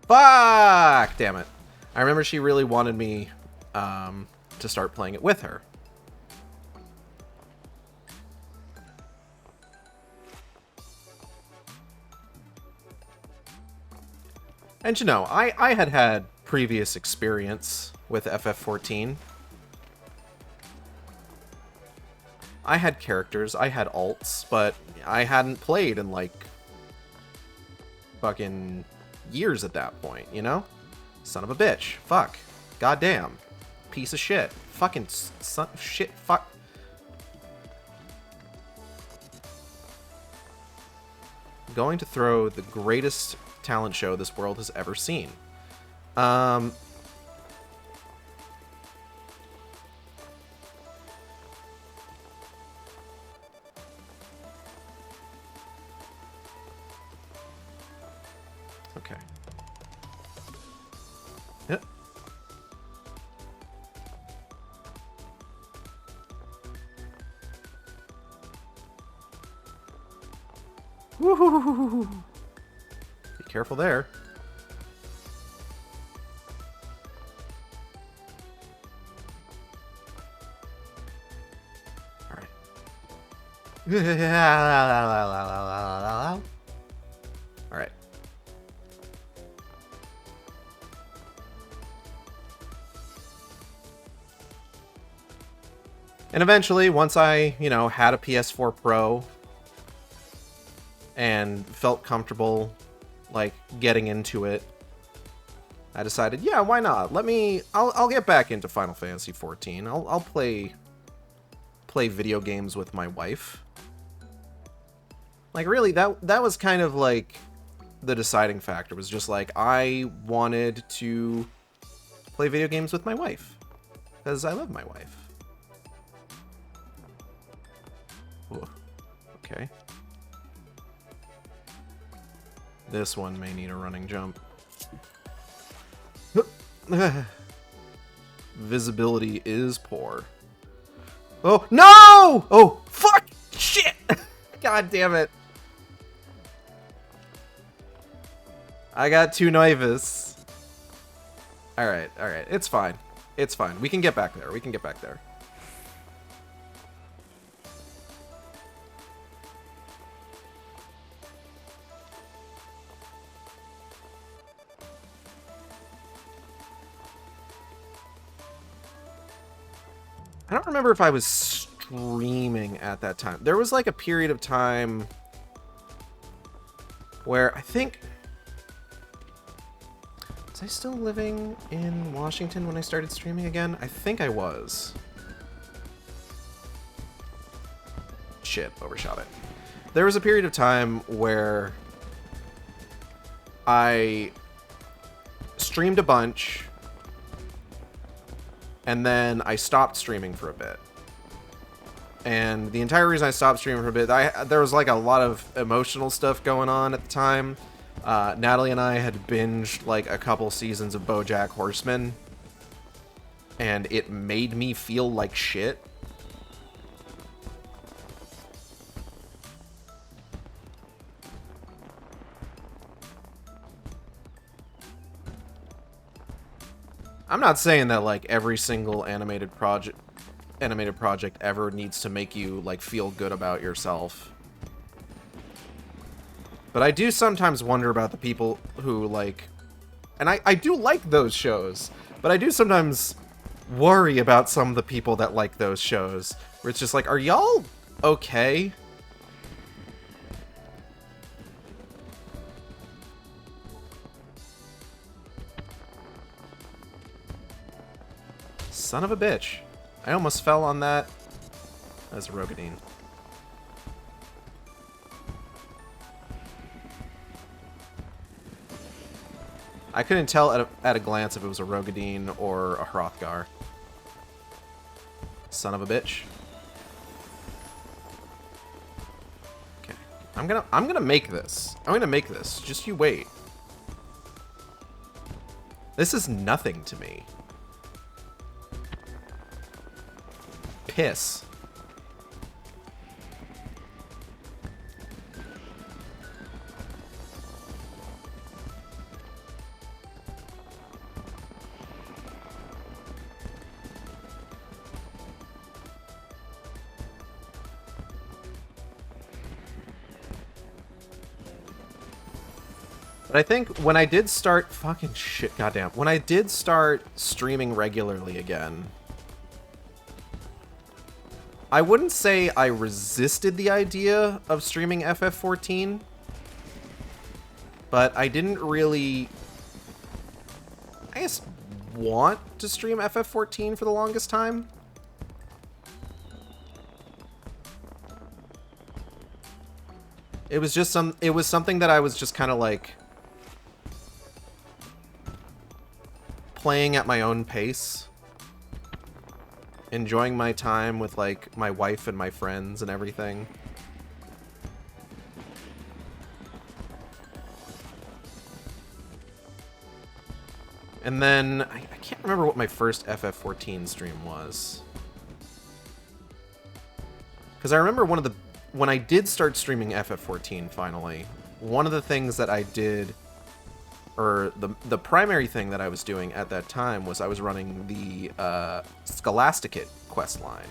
Fuck! Damn it. I remember she really wanted me to start playing it with her. And you know, I had had previous experience with FF14. I had characters, I had alts, but I hadn't played in like fucking years at that point, you know? Son of a bitch. Fuck. Goddamn. Piece of shit. Fucking son shit. Fuck. I'm going to throw the greatest talent show this world has ever seen. Okay. Yep. Woo-hoo-hoo-hoo-hoo. Be careful there. All right. All right. And eventually, once I, you know, had a PS4 Pro and felt comfortable, like, getting into it, I decided, yeah, why not? I'll get back into Final Fantasy XIV. I'll play video games with my wife. Like, really, that was kind of, like, the deciding factor. Was just, like, I wanted to play video games with my wife. Because I love my wife. Ooh. Okay. This one may need a running jump. Visibility is poor. Oh, no! Oh, fuck! Shit! God damn it. I got too nervous. Alright, alright. It's fine. It's fine. We can get back there. We can get back there. I don't remember if I was streaming at that time. There was like a period of time where I think... Was I still living in Washington when I started streaming again? I think I was. Shit, overshot it. There was a period of time where I streamed a bunch, and then I stopped streaming for a bit. And the entire reason I stopped streaming for a bit, there was like a lot of emotional stuff going on at the time. Natalie and I had binged like a couple seasons of BoJack Horseman, and it made me feel like shit. I'm not saying that like every single animated project animated project ever needs to make you, like, feel good about yourself. But I do sometimes wonder about the people who, like... And I do like those shows, but I do sometimes worry about some of the people that like those shows, where it's just like, are y'all okay? Son of a bitch. I almost fell on that. That's a Rogadine. I couldn't tell at a glance if it was a Rogadine or a Hrothgar. Son of a bitch. Okay. I'm gonna make this. I'm gonna make this. Just you wait. This is nothing to me. Piss. But I think when I did start... Fucking shit, goddamn. When I did start streaming regularly again, I wouldn't say I resisted the idea of streaming FF14, but I didn't really, I guess, want to stream FF14 for the longest time. It was just it was something that I was just kind of like playing at my own pace, enjoying my time with like my wife and my friends and everything. And then I can't remember what my first FF14 stream was, because I remember when I did start streaming FF14 finally, one of the things that I did, or the primary thing that I was doing at that time, was I was running the Scholasticate quest line.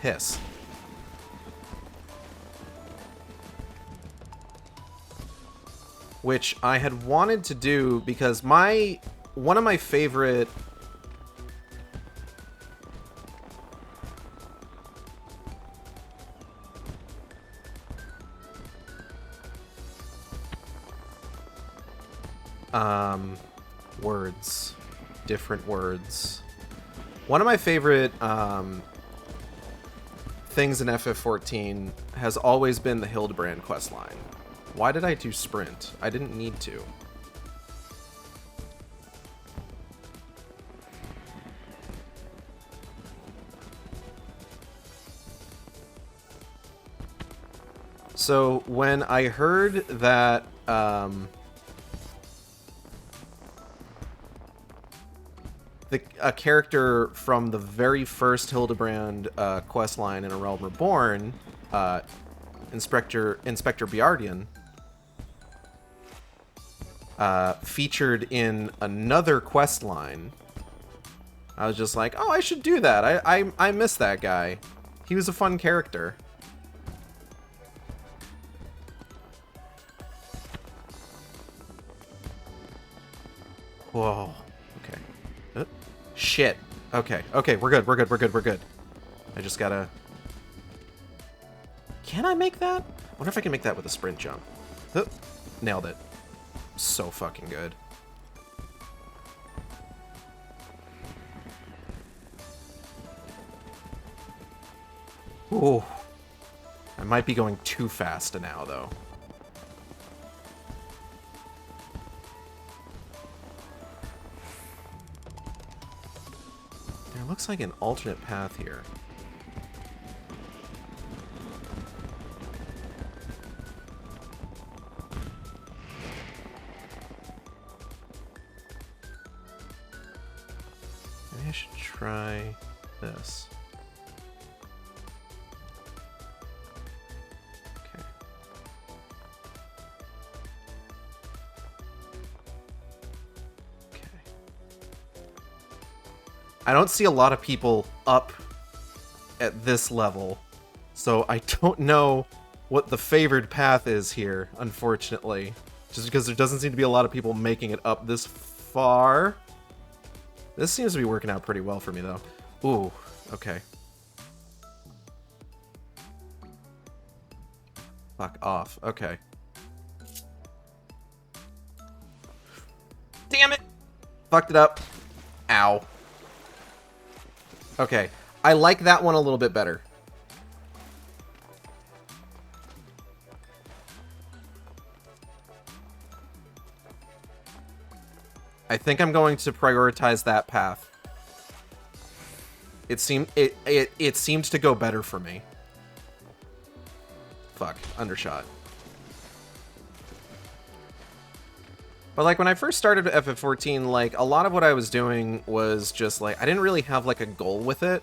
Piss. Which I had wanted to do because one of my favorite words. Different words. One of my favorite things in FF14 has always been the Hildebrand questline. Why did I do sprint? I didn't need to. So when I heard that a character from the very first Hildebrand questline in A Realm Reborn, Inspector Bjardian, featured in another questline, I was just like, oh, I should do that. I miss that guy. He was a fun character. Whoa. Okay. Shit. Okay. Okay, we're good. We're good. We're good. We're good. I just gotta... Can I make that? I wonder if I can make that with a sprint jump. Nailed it. So fucking good. Ooh. I might be going too fast now, though. There looks like an alternate path here. Maybe I should try this. Okay. I don't see a lot of people up at this level, so I don't know what the favored path is here, unfortunately. Just because there doesn't seem to be a lot of people making it up this far. This seems to be working out pretty well for me, though. Ooh, okay. Fuck off. Okay. Damn it! Fucked it up. Ow. Okay. I like that one a little bit better. I think I'm going to prioritize that path. It seemed to go better for me. Fuck, undershot. But like when I first started FF14, like a lot of what I was doing was just like I didn't really have like a goal with it.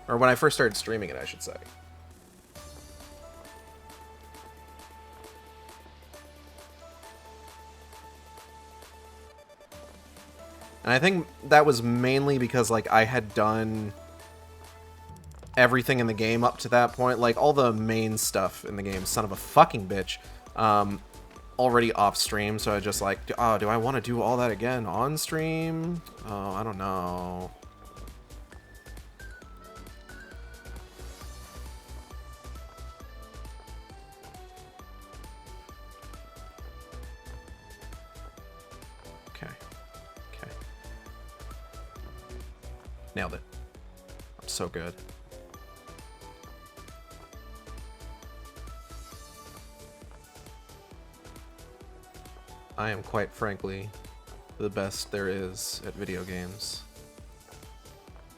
Or when I first started streaming it, I should say. And I think that was mainly because, like, I had done everything in the game up to that point. Like, all the main stuff in the game, son of a fucking bitch, already off stream. So I just like, oh, do I want to do all that again on stream? Oh, I don't know. Nailed it. I'm so good. I am quite frankly the best there is at video games.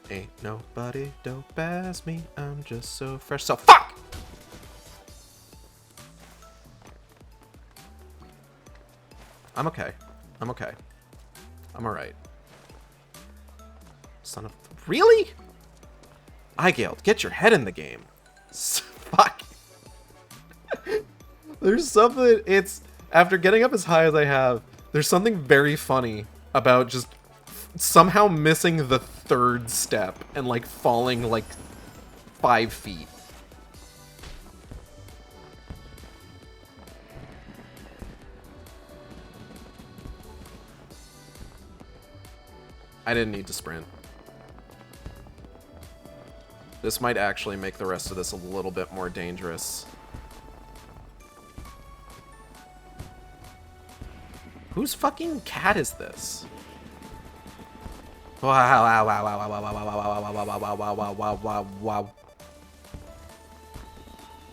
Ain't nobody dope as me. I'm just so fresh. So fuck! I'm okay. I'm okay. I'm alright. Son of... Really? Aigead, get your head in the game. Fuck. There's something... It's... After getting up as high as I have, there's something very funny about just somehow missing the third step and, like, falling, like, 5 feet. I didn't need to sprint. This might actually make the rest of this a little bit more dangerous. Whose fucking cat is this? Wow, wow, wow, wow, wow, wow, wow, wow, wow, wow, wow, wow, wow, wow, wow.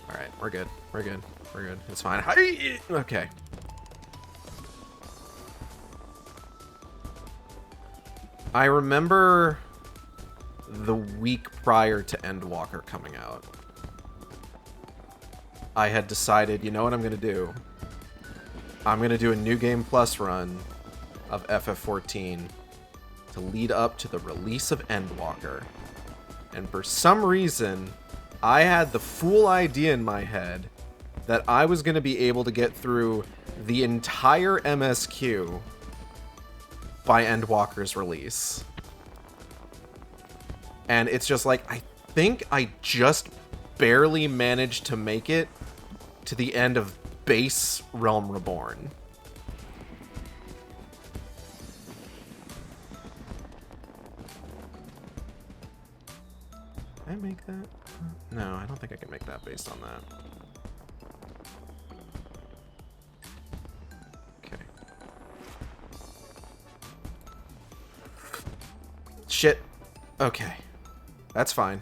Alright, we're good. We're good. We're good. It's fine. Okay. I remember the week prior to Endwalker coming out, I had decided, you know what I'm going to do? I'm going to do a New Game Plus run of FF14 to lead up to the release of Endwalker. And for some reason, I had the full idea in my head that I was going to be able to get through the entire MSQ by Endwalker's release. And it's just like, I think I just barely managed to make it to the end of base Realm Reborn. Can I make that? No, I don't think I can make that based on that. Okay. Shit. Okay. That's fine.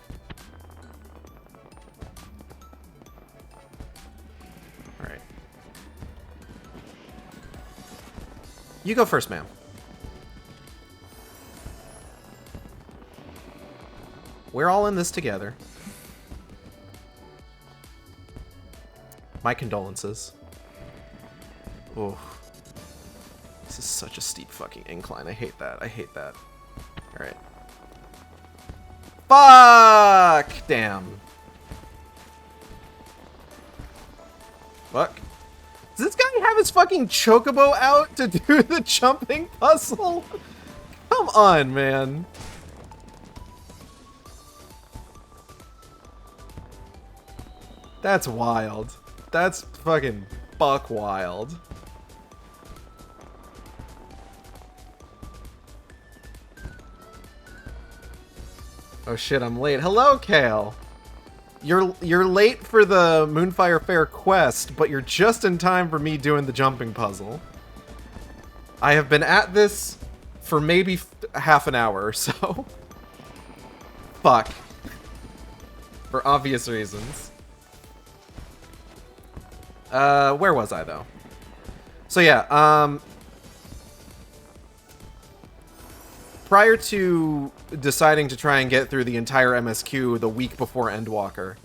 Alright. You go first, ma'am. We're all in this together. My condolences. Oh. This is such a steep fucking incline. I hate that. I hate that. Alright. Fuck! Damn. Fuck. Does this guy have his fucking chocobo out to do the jumping puzzle? Come on, man. That's wild. That's fucking buck wild. Oh shit, I'm late. Hello, Kale. You're late for the Moonfire Faire quest, but you're just in time for me doing the jumping puzzle. I have been at this for maybe half an hour or so. Fuck. For obvious reasons. Where was I, though? So yeah, prior to deciding to try and get through the entire MSQ the week before Endwalker,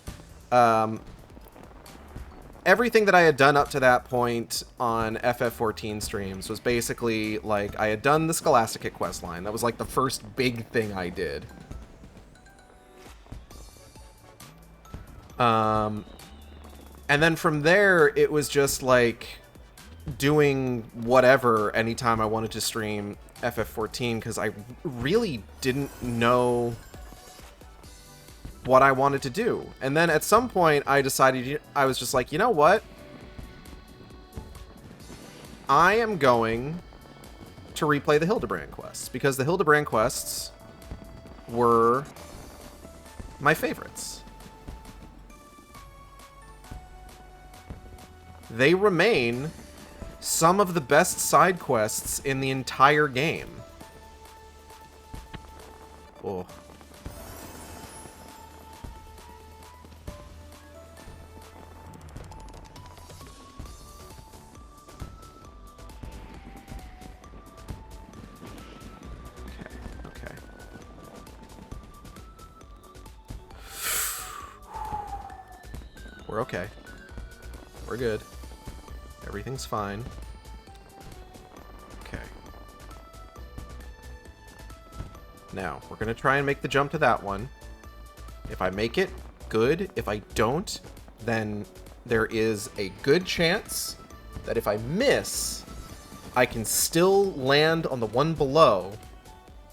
everything that I had done up to that point on FF14 streams was basically, like, I had done the Scholasticate questline. That was, like, the first big thing I did. And then from there, it was just, like, doing whatever anytime I wanted to stream FF14, because I really didn't know what I wanted to do. And then at some point, I decided, I was just like, you know what? I am going to replay the Hildebrand quests, because the Hildebrand quests were my favorites. They remain some of the best side quests in the entire game. Oh. Okay. We're okay. We're good. Everything's fine. Okay. Now, we're gonna try and make the jump to that one. If I make it, good. If I don't, then there is a good chance that if I miss, I can still land on the one below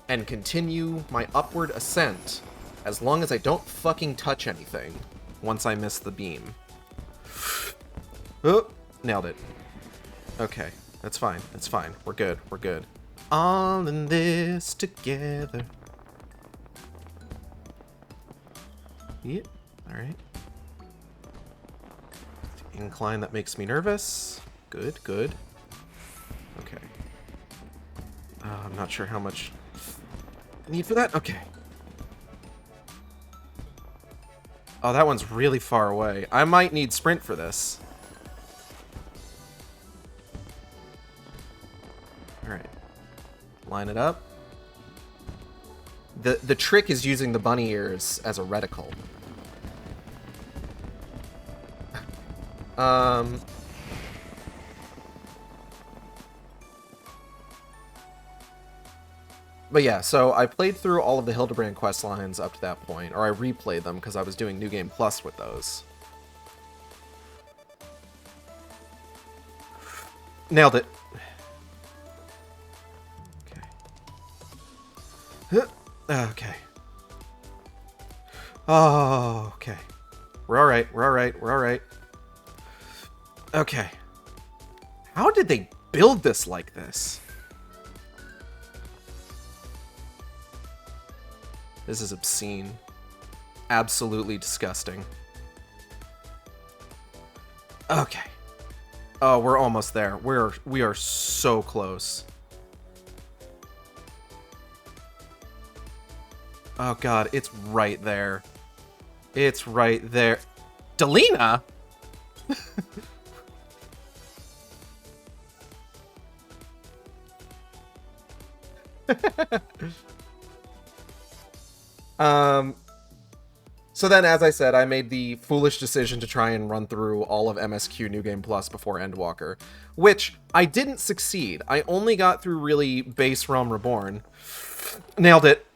and continue my upward ascent as long as I don't fucking touch anything once I miss the beam. Oh, nailed it. Okay, that's fine. That's fine. We're good. We're good. All in this together. Yep. Alright. Incline that makes me nervous. Good, good. Okay. I'm not sure how much need for that. Okay. Oh, that one's really far away. I might need sprint for this. Alright. Line it up. The trick is using the bunny ears as a reticle. But yeah, so I played through all of the Hildebrand quest lines up to that point, or I replayed them because I was doing New Game Plus with those. Nailed it. Okay. Okay. Oh, okay. We're alright, we're alright, we're alright. Okay. How did they build this like this? This is obscene. Absolutely disgusting. Okay. Oh, we're almost there. We are so close. Oh god, it's right there. It's right there. Delina? So then, as I said, I made the foolish decision to try and run through all of MSQ New Game Plus before Endwalker, which I didn't succeed. I only got through really base Realm Reborn. Nailed it.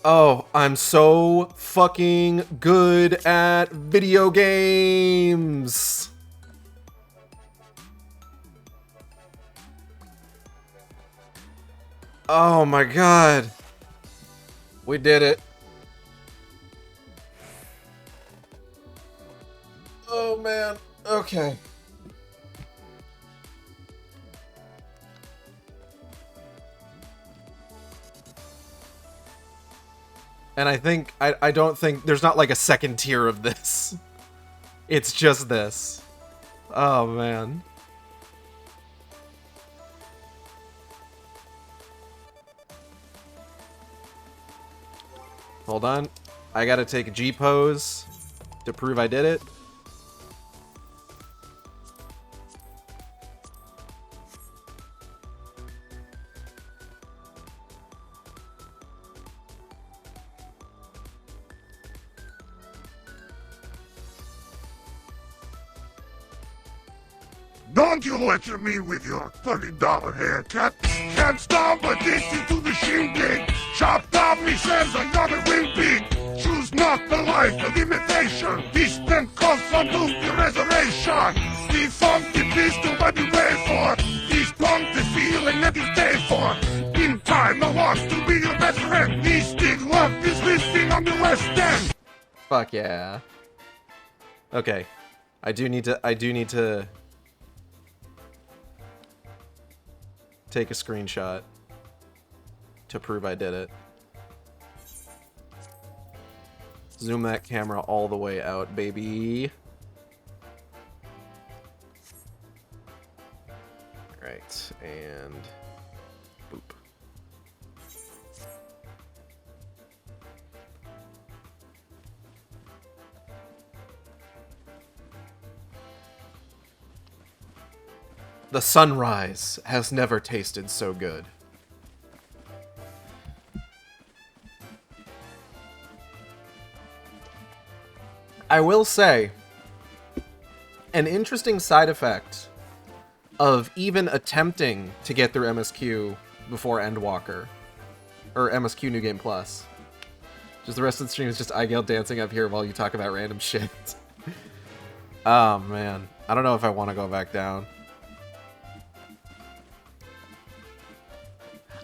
Oh, I'm so fucking good at video games. Oh my god. We did it. Oh man. Okay. And I don't think there's not like a second tier of this. It's just this. Oh man. Hold on. I gotta take a G pose to prove I did it. Don't you lecture me with your $30 haircut. Can't stop addicted to the shindig. Chopped off me says another wing pig. Choose not the life of imitation. Distant costs unto the reservation. The funky pistol what you pay for. This punk the feeling that you stay for. In time I want to be your best friend. This big love is listing on the West End. Fuck yeah. Okay. I do need to take a screenshot to prove I did it. Zoom that camera all the way out, baby. Alright, and boop. The sunrise has never tasted so good. I will say, an interesting side effect of even attempting to get through MSQ before Endwalker, or MSQ New Game Plus. Just the rest of the stream is just Aigead dancing up here while you talk about random shit. Oh man, I don't know if I want to go back down.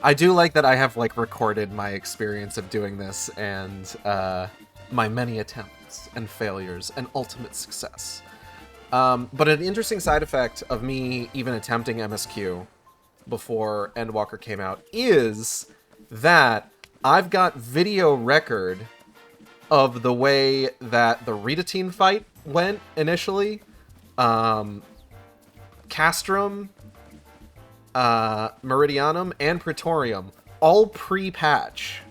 I do like that I have, like, recorded my experience of doing this and my many attempts and failures and ultimate success. But an interesting side effect of me even attempting MSQ before Endwalker came out is that I've got video record of the way that the Redatine fight went initially. Castrum, Meridianum, and Praetorium, all pre-patch.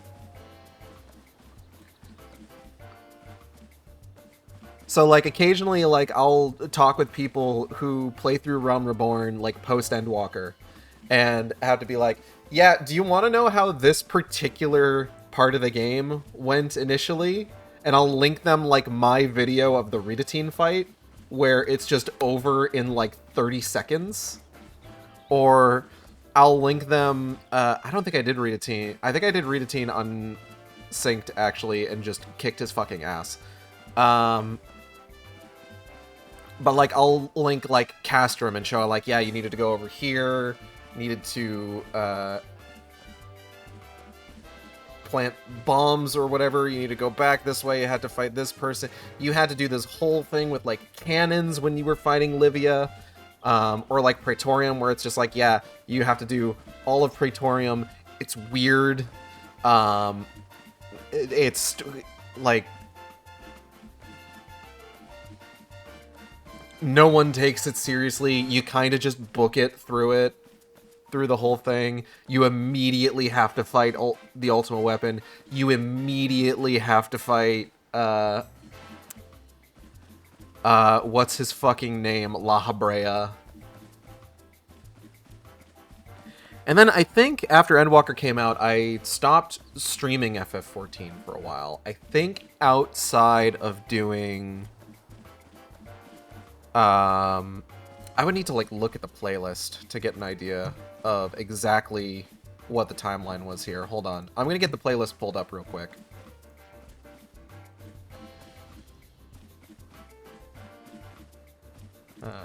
So, like, occasionally, like, I'll talk with people who play through Realm Reborn, like, post-Endwalker, and have to be like, yeah, do you want to know how this particular part of the game went initially? And I'll link them, like, my video of the Redatine fight, where it's just over in, like, 30 seconds. Or I'll link them, I don't think I did Redatine. I think I did Redatine unsynced, actually, and just kicked his fucking ass. But, like, I'll link, like, Castrum and show, like, yeah, you needed to go over here, needed to, plant bombs or whatever, you need to go back this way, you had to fight this person, you had to do this whole thing with, like, cannons when you were fighting Livia, or, like, Praetorium, where it's just like, yeah, you have to do all of Praetorium, it's weird, it's, like, no one takes it seriously. You kind of just book it through the whole thing. You immediately have to fight the ultimate weapon. You immediately have to fight, what's his fucking name? La Habrea. And then I think after Endwalker came out, I stopped streaming FF14 for a while. I think outside of doing... I would need to, like, look at the playlist to get an idea of exactly what the timeline was here. Hold on. I'm gonna get the playlist pulled up real quick.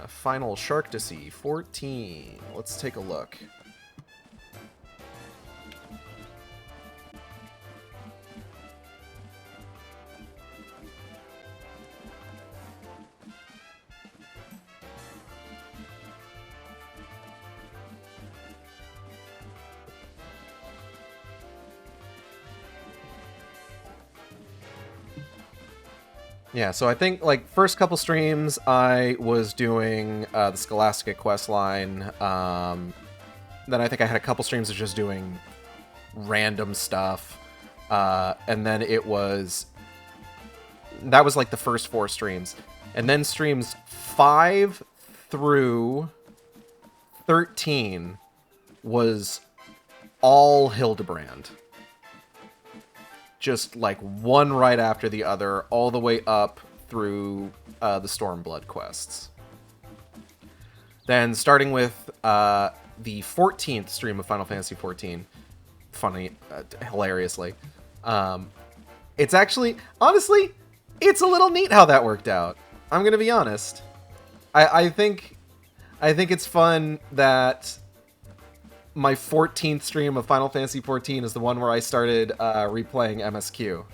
Final Sharktasy 14. Let's take a look. Yeah, so I think, like, first couple streams, I was doing the Scholastic questline. Then I think I had a couple streams of just doing random stuff. And then that was, like, the first 4 streams. And then streams 5 through 13 was all Hildebrand. Just like one right after the other, all the way up through the Stormblood quests. Then starting with the 14th stream of Final Fantasy XIV, hilariously, it's actually, honestly, it's a little neat how that worked out. I'm gonna be honest. I think it's fun that my 14th stream of Final Fantasy XIV is the one where I started replaying MSQ.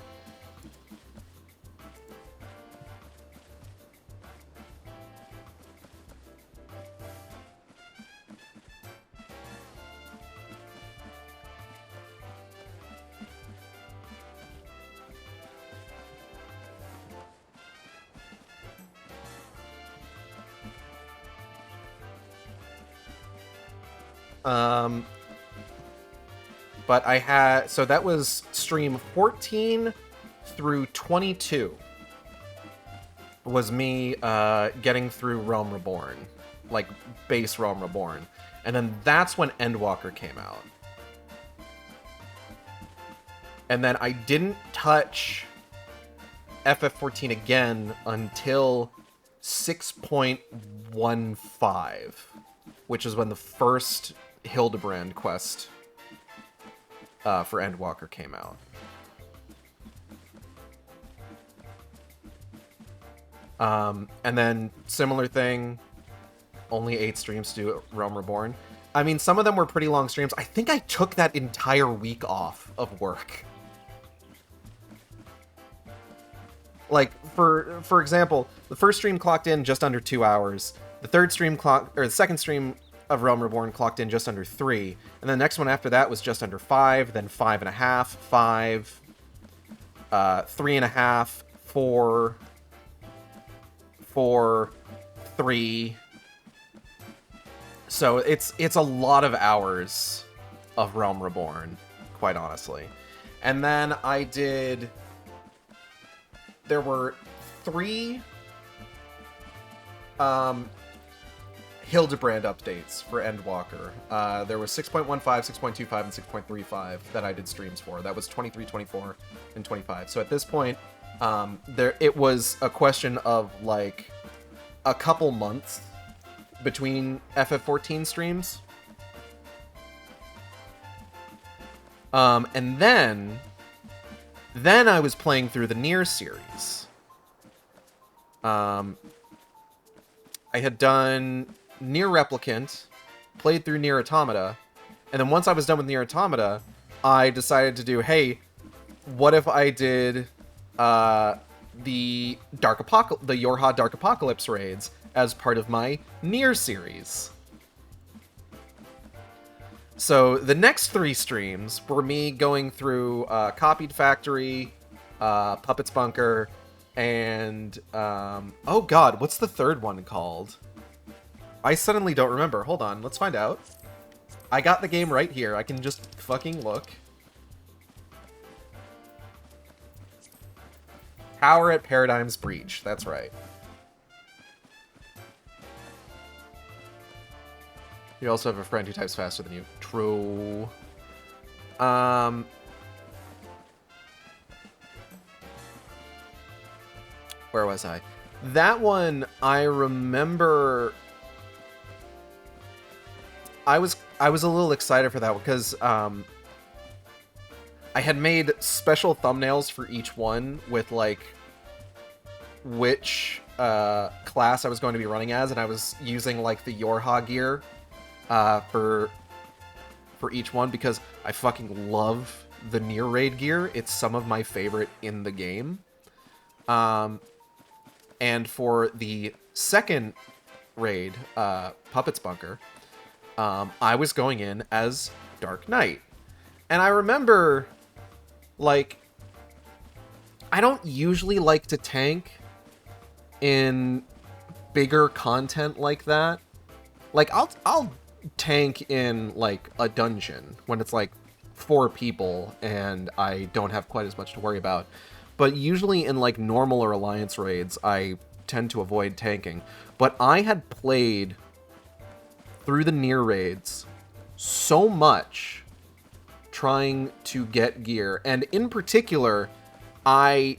But I had, so that was stream 14 through 22 was me getting through Realm Reborn, like base Realm Reborn. And then that's when Endwalker came out. And then I didn't touch FF14 again until 6.15, which is when the first Hildebrand quest for Endwalker came out. And then similar thing, only 8 streams to do Realm Reborn. I mean, some of them were pretty long streams. I think I took that entire week off of work. Like, for example, the first stream clocked in just under 2 hours. The second stream of Realm Reborn clocked in just under 3, and the next one after that was just under 5, then 5.5, 5, 3.5, 4, 4, 3. So it's a lot of hours of Realm Reborn, quite honestly. And then there were 3 Hildebrand updates for Endwalker. There was 6.15, 6.25, and 6.35 that I did streams for. That was 23, 24, and 25. So at this point, it was a question of like a couple months between FF14 streams. And then I was playing through the Nier series. I had done Nier Replicant, played through Nier Automata, and then once I was done with Nier Automata, I decided to do, hey, what if I did the Yorha Dark Apocalypse raids as part of my Nier series? So the next 3 streams were me going through Copied Factory, Puppet's Bunker, and oh god, what's the third one called? I suddenly don't remember. Hold on, let's find out. I got the game right here. I can just fucking look. Power at Paradigm's Breach. That's right. You also have a friend who types faster than you. True. Where was I? That one, I remember... I was a little excited for that one because I had made special thumbnails for each one with like which class I was going to be running as, and I was using like the Yorha gear for each one because I fucking love the Nier raid gear. It's some of my favorite in the game. And for the second raid, Puppet's Bunker, I was going in as Dark Knight. And I remember, like, I don't usually like to tank in bigger content like that. Like, I'll tank in, like, a dungeon when it's, like, 4 people and I don't have quite as much to worry about. But usually in, like, normal or alliance raids, I tend to avoid tanking. But I had played through the near raids so much trying to get gear, and in particular, I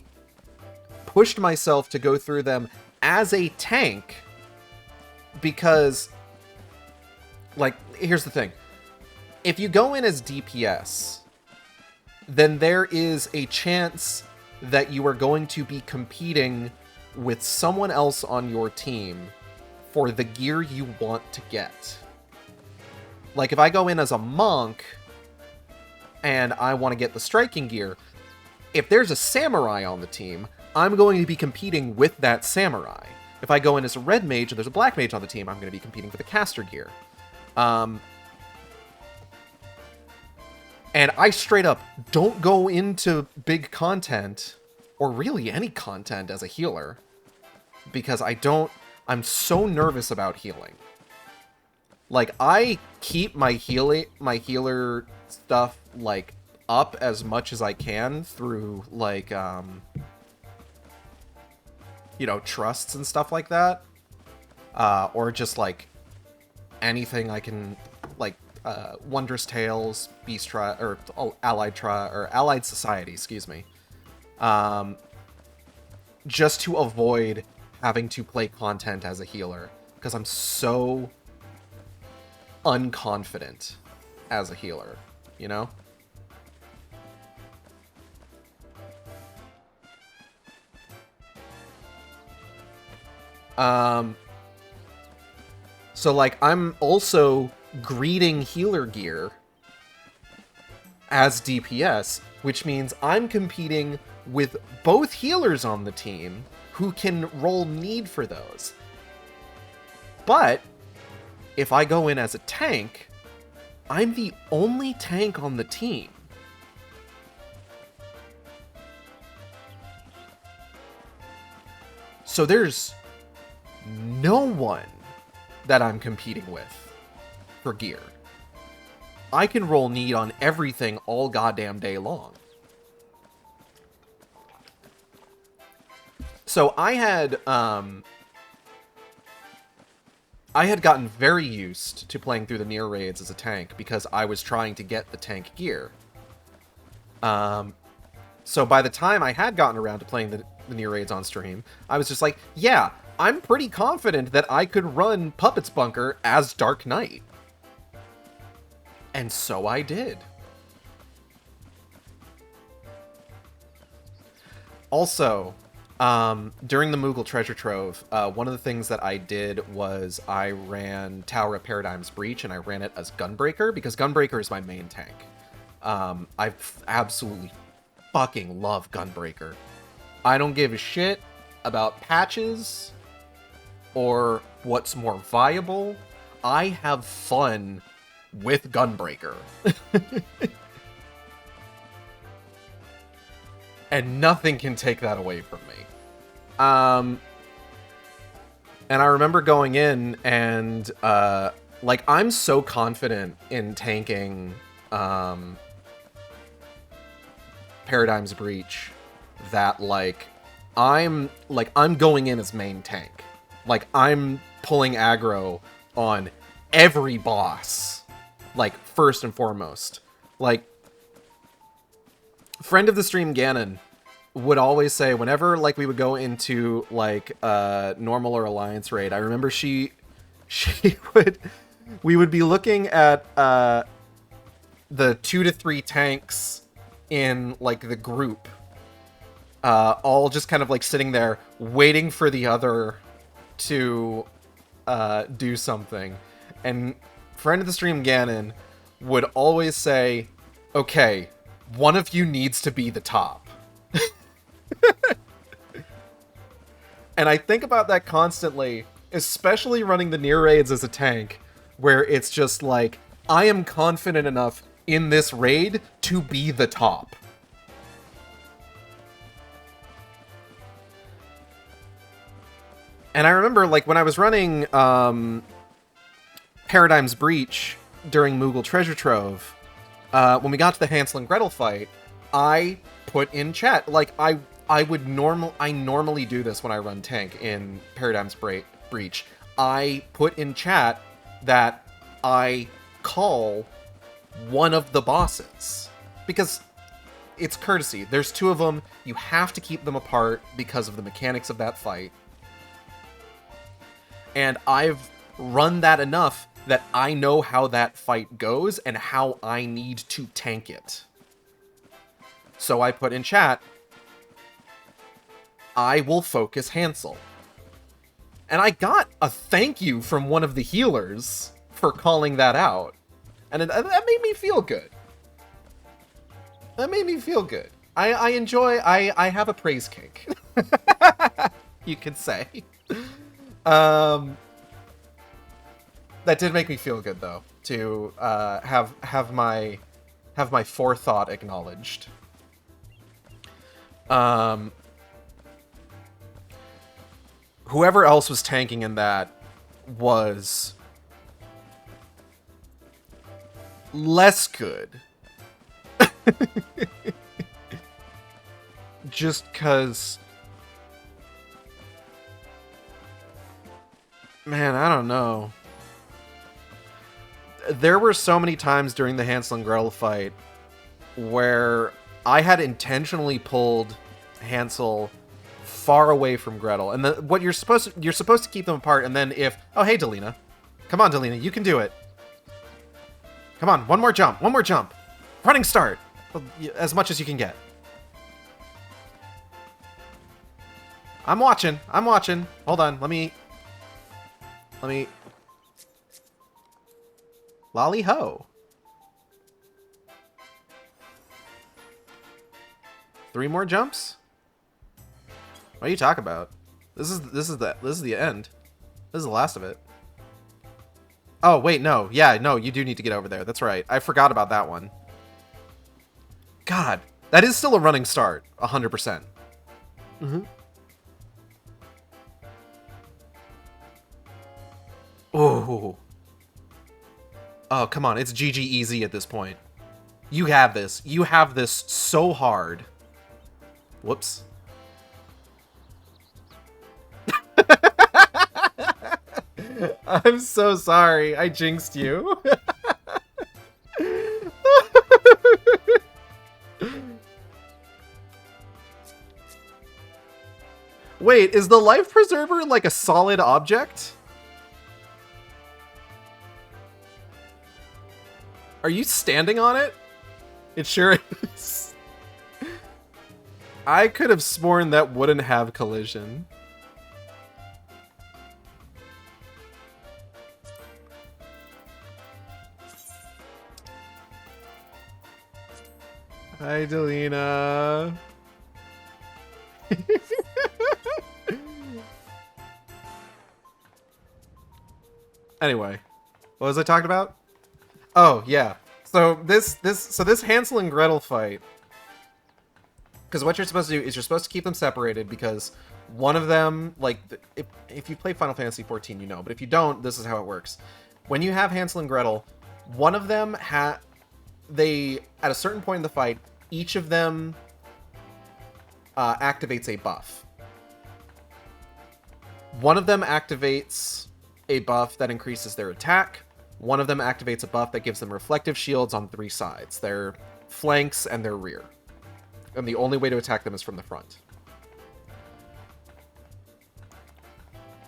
pushed myself to go through them as a tank because, like, here's the thing. If you go in as DPS, then there is a chance that you are going to be competing with someone else on your team for the gear you want to get. Like, if I go in as a monk and I want to get the striking gear, if there's a samurai on the team, I'm going to be competing with that samurai. If I go in as a red mage and there's a black mage on the team, I'm going to be competing for the caster gear. And I straight up don't go into big content, or really any content as a healer, because I'm so nervous about healing. Like, I keep my healer stuff, like, up as much as I can through, like, you know, trusts and stuff like that. Or just, like, anything I can, like, Wondrous Tales, Beast Trial, or Allied Society, excuse me. Just to avoid having to play content as a healer, because I'm so unconfident as a healer, you know? So, like, I'm also greeting healer gear as DPS, which means I'm competing with both healers on the team who can roll need for those. But if I go in as a tank, I'm the only tank on the team. So there's no one that I'm competing with for gear. I can roll need on everything all goddamn day long. So I had gotten very used to playing through the near raids as a tank because I was trying to get the tank gear. So by the time I had gotten around to playing the near raids on stream, I was just like, yeah, I'm pretty confident that I could run Puppet's Bunker as Dark Knight. And so I did. Also, during the Moogle Treasure Trove, one of the things that I did was I ran Tower of Paradigm's Breach, and I ran it as Gunbreaker, because Gunbreaker is my main tank. I absolutely fucking love Gunbreaker. I don't give a shit about patches or what's more viable. I have fun with Gunbreaker. And nothing can take that away from me. And I remember going in and, like, I'm so confident in tanking, Paradigm's Breach that, like, I'm going in as main tank. Like, I'm pulling aggro on every boss, like, first and foremost. Like, friend of the stream Ganon would always say, whenever, like, we would go into, like, normal or alliance raid, I remember we would be looking at the 2 to 3 tanks in, like, the group, all just kind of, like, sitting there waiting for the other to do something. And friend of the stream Ganon would always say, okay, one of you needs to be the top. And I think about that constantly, especially running the near raids as a tank, where it's just like, I am confident enough in this raid to be the top. And I remember, like, when I was running Paradigm's Breach during Moogle Treasure Trove, when we got to the Hansel and Gretel fight, I put in chat, like, I normally do this when I run tank in Paradigm's Breach. I put in chat that I call one of the bosses. Because it's courtesy. There's two of them. You have to keep them apart because of the mechanics of that fight. And I've run that enough that I know how that fight goes and how I need to tank it. So I put in chat, I will focus Hansel. And I got a thank you from one of the healers for calling that out. And that made me feel good. That made me feel good. I enjoy, I have a praise kink. You could say. That did make me feel good, though, to have my forethought acknowledged. Whoever else was tanking in that was less good. Just 'cause, man, I don't know. There were so many times during the Hansel and Gretel fight where I had intentionally pulled Hansel far away from Gretel, and what you're supposed to keep them apart. And then oh hey Delina, come on Delina, you can do it. Come on, one more jump, running start, as much as you can get. I'm watching. Hold on, let me. Lolly ho. 3 more jumps? What are you talking about? This is the end. This is the last of it. Oh wait, no. Yeah, no, you do need to get over there. That's right. I forgot about that one. God, that is still a running start. 100%. Mm-hmm. Oh. Oh, come on. It's GG easy at this point. You have this. You have this so hard. Whoops. I'm so sorry. I jinxed you. Wait, is the life preserver like a solid object? Are you standing on it? It sure is. I could have sworn that wouldn't have collision. Hi, Delina. Anyway, what was I talking about? Oh, yeah. So this Hansel and Gretel fight, because what you're supposed to do is you're supposed to keep them separated, because one of them, like, if you play Final Fantasy XIV, you know, but if you don't, this is how it works. When you have Hansel and Gretel, one of them at a certain point in the fight, each of them activates a buff. One of them activates a buff that increases their attack. One of them activates a buff that gives them reflective shields on 3 sides, their flanks and their rear. And the only way to attack them is from the front.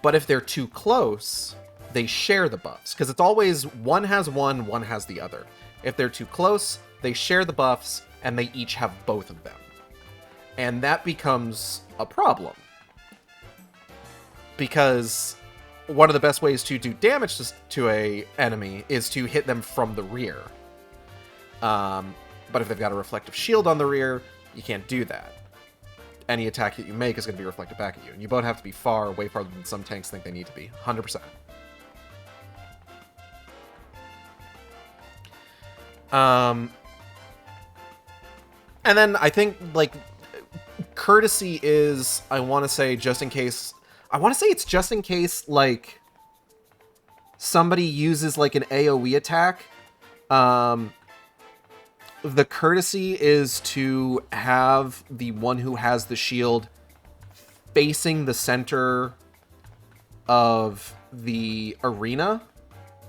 But if they're too close, they share the buffs, because it's always one has one has the other. If they're too close, they share the buffs, and they each have both of them. And that becomes a problem. Because one of the best ways to do damage to a enemy is to hit them from the rear. But if they've got a reflective shield on the rear, you can't do that. Any attack that you make is going to be reflected back at you. And you both have to be far, way farther than some tanks think they need to be. 100%. And then I think, like, courtesy is, I want to say, just in case, I want to say it's just in case, like, somebody uses, like, an AoE attack. The courtesy is to have the one who has the shield facing the center of the arena,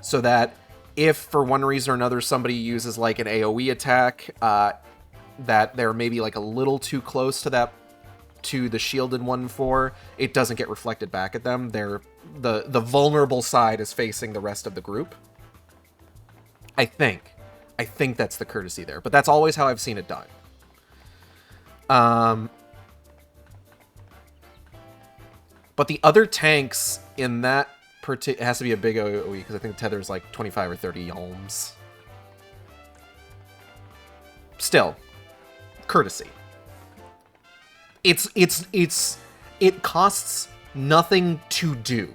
so that if for one reason or another somebody uses like an AoE attack, that they're maybe like a little too close to the shielded 1-4, it doesn't get reflected back at them. The vulnerable side is facing the rest of the group. I think that's the courtesy there, but that's always how I've seen it done. But the other tanks in that it has to be a big AoE, because I think the tether is like 25 or 30 ohms. Still, courtesy. It costs nothing to do.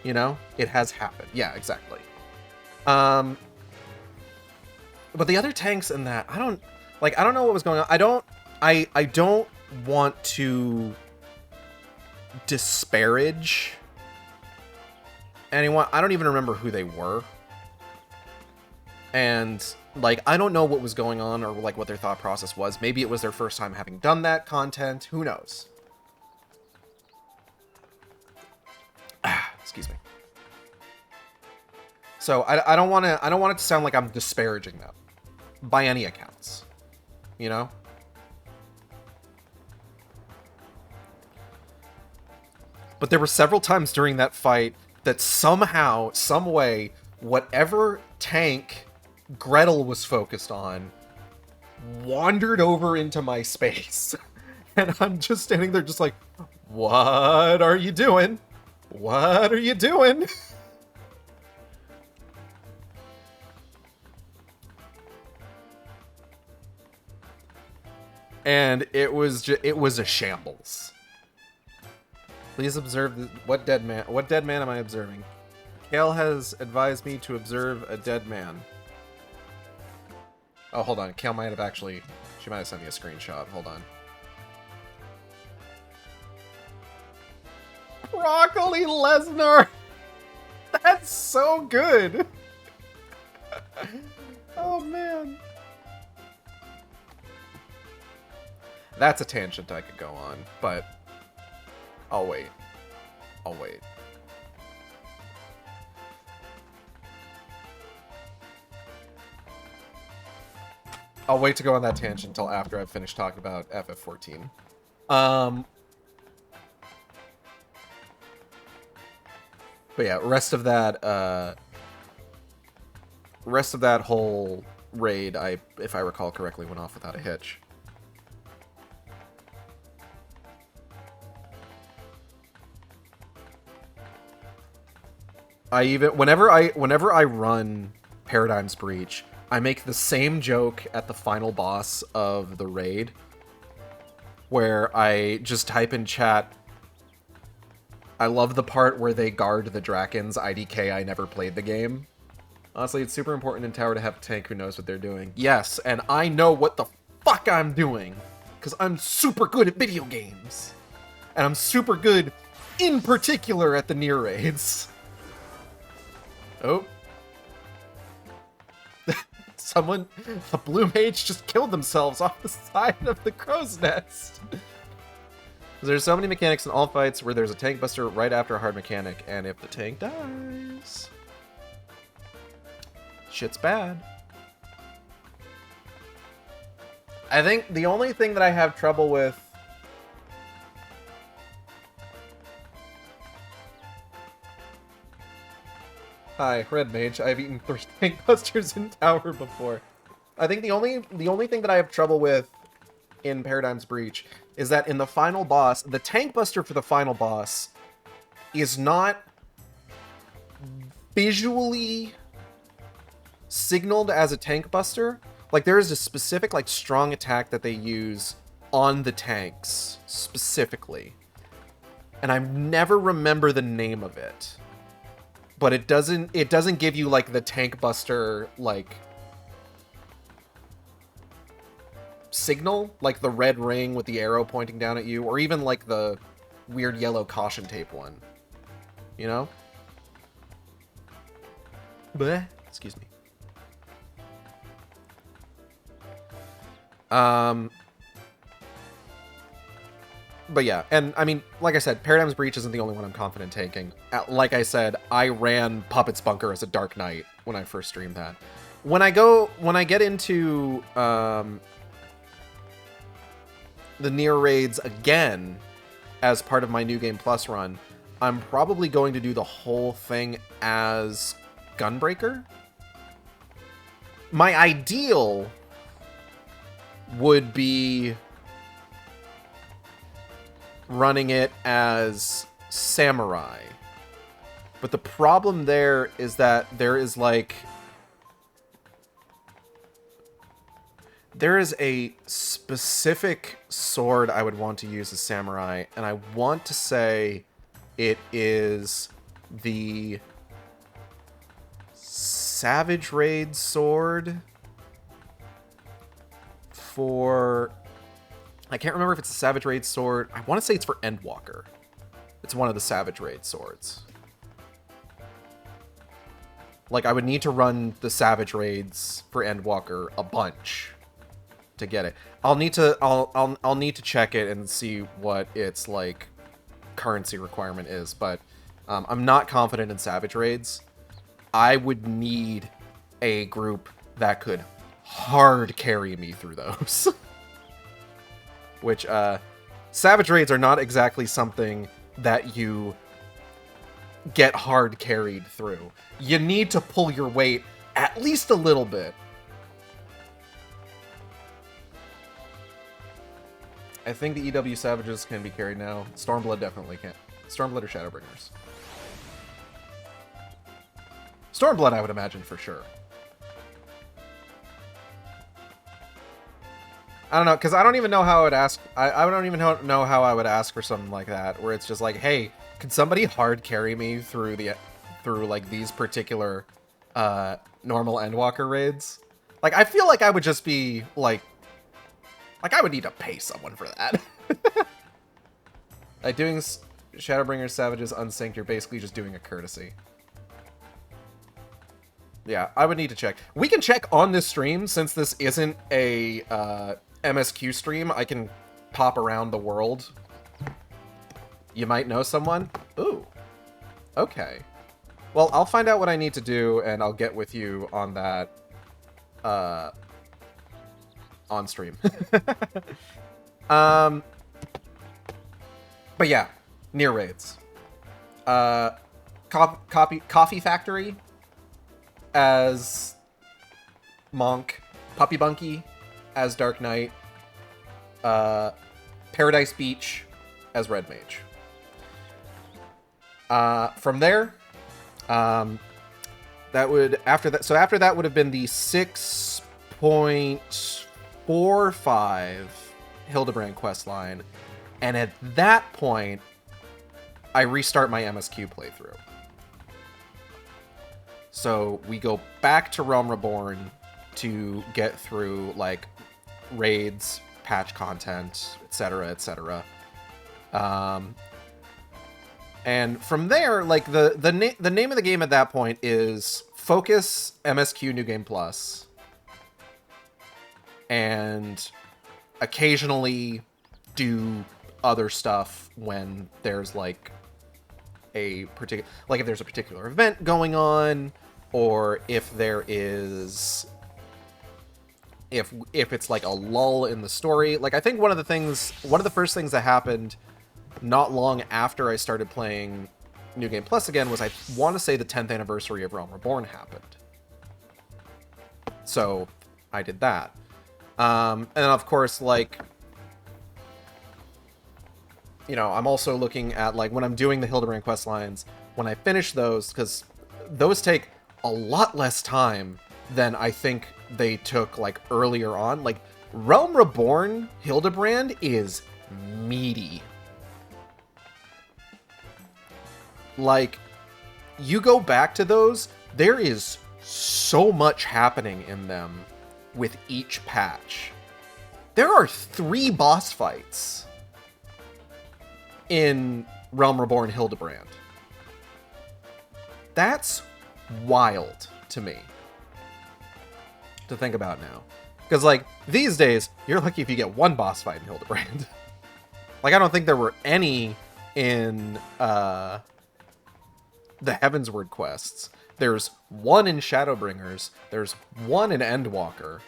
You know? It has happened. Yeah, exactly. But the other tanks in that, I don't know what was going on. I don't want to disparage anyone. I don't even remember who they were. And, like, I don't know what was going on or, like, what their thought process was. Maybe it was their first time having done that content. Who knows? Excuse me. So, I don't want it to sound like I'm disparaging them. By any accounts. You know? But there were several times during that fight that somehow, some way, whatever tank Gretel was focused on wandered over into my space. And I'm just standing there just like, what are you doing? What are you doing? And it was a shambles. Please observe what dead man. What dead man am I observing? Kale has advised me to observe a dead man. Oh, hold on. Kale might have actually... She might have sent me a screenshot. Hold on. Broccoli Lesnar! That's so good! Oh, man. That's a tangent I could go on, but... I'll wait. I'll wait. I'll wait to go on that tangent until after I've finished talking about FF14. But yeah, rest of that whole raid, if I recall correctly, went off without a hitch. Whenever I run Paradigm's Breach, I make the same joke at the final boss of the raid, where I just type in chat, I love the part where they guard the Drakens, IDK, I never played the game. Honestly, it's super important in Tower to have a tank who knows what they're doing. Yes, and I know what the fuck I'm doing, because I'm super good at video games. And I'm super good, in particular, at the near raids. Oh. A blue mage just killed themselves off the side of the crow's nest. There's so many mechanics in all fights where there's a tank buster right after a hard mechanic, and if the tank dies, shit's bad. I think the only thing that I have trouble with Hi, Red Mage. I've eaten 3 tank busters in Tower before. I think the only thing that I have trouble with in Paradigm's Breach is that in the final boss, the tank buster for the final boss is not visually signaled as a tank buster. Like, there is a specific, like, strong attack that they use on the tanks, specifically. And I never remember the name of it. But it doesn't give you, like, the tank buster, like, signal, like the red ring with the arrow pointing down at you, or even like the weird yellow caution tape one. You know? Bleh. Excuse me. But yeah, and I mean, like I said, Paradigm's Breach isn't the only one I'm confident taking. Like I said, I ran Puppet's Bunker as a Dark Knight when I first streamed that. When I get into the Nier raids again as part of my New Game Plus run, I'm probably going to do the whole thing as Gunbreaker. My ideal would be running it as Samurai. But the problem there is that there is a specific sword I would want to use as Samurai, and I want to say it is the Savage Raid sword for... I can't remember if it's a Savage Raid sword. I want to say it's for Endwalker. It's one of the Savage Raid swords. Like, I would need to run the Savage Raids for Endwalker a bunch to get it. I'll need to check it and see what its like currency requirement is, but I'm not confident in Savage Raids. I would need a group that could hard carry me through those. Which, Savage Raids are not exactly something that you get hard carried through. You need to pull your weight at least a little bit. I think the EW Savages can be carried now. Stormblood definitely can. Stormblood or Shadowbringers? Stormblood, I would imagine, for sure. I don't know, because I don't even know how I would ask. I don't even know how I would ask for something like that, where it's just like, hey, could somebody hard carry me through like these particular normal Endwalker raids? Like, I feel like I would just be like I would need to pay someone for that. Like doing Shadowbringers Savages unsynced, you're basically just doing a courtesy. Yeah, I would need to check. We can check on this stream, since this isn't a MSQ stream. I can pop around the world. You might know someone? Ooh. Okay. Well, I'll find out what I need to do, and I'll get with you on that on stream. But yeah, Nier raids. Coffee Factory as Monk, Puppy Bunky as Dark Knight, Paradise Beach as Red Mage. From there, that would after that would have been the 6.45 Hildebrand quest line, and at that point, I restart my MSQ playthrough. So we go back to Realm Reborn to get through like raids, patch content, etc., etc. And from there, like the name of the game at that point is focus MSQ New Game Plus, and occasionally do other stuff when there's like a particular, like if there's a particular event going on, or if there is, if it's like a lull in the story. Like I think one of the first things that happened not long after I started playing New Game Plus again was, I want to say, the 10th anniversary of Realm Reborn happened. So I did that. And then of course, like, you know, I'm also looking at, like, when I'm doing the Hildebrand quest lines, when I finish those, because those take a lot less time than I think they took, like, earlier on. Like, Realm Reborn Hildebrand is meaty. Like, you go back to those, there is so much happening in them with each patch. There are 3 boss fights in Realm Reborn Hildebrand. That's wild to me to think about now. Because, like, these days, you're lucky if you get 1 boss fight in Hildebrand. Like, I don't think there were any in the Heavensward quests. There's 1 in Shadowbringers. There's 1 in Endwalker.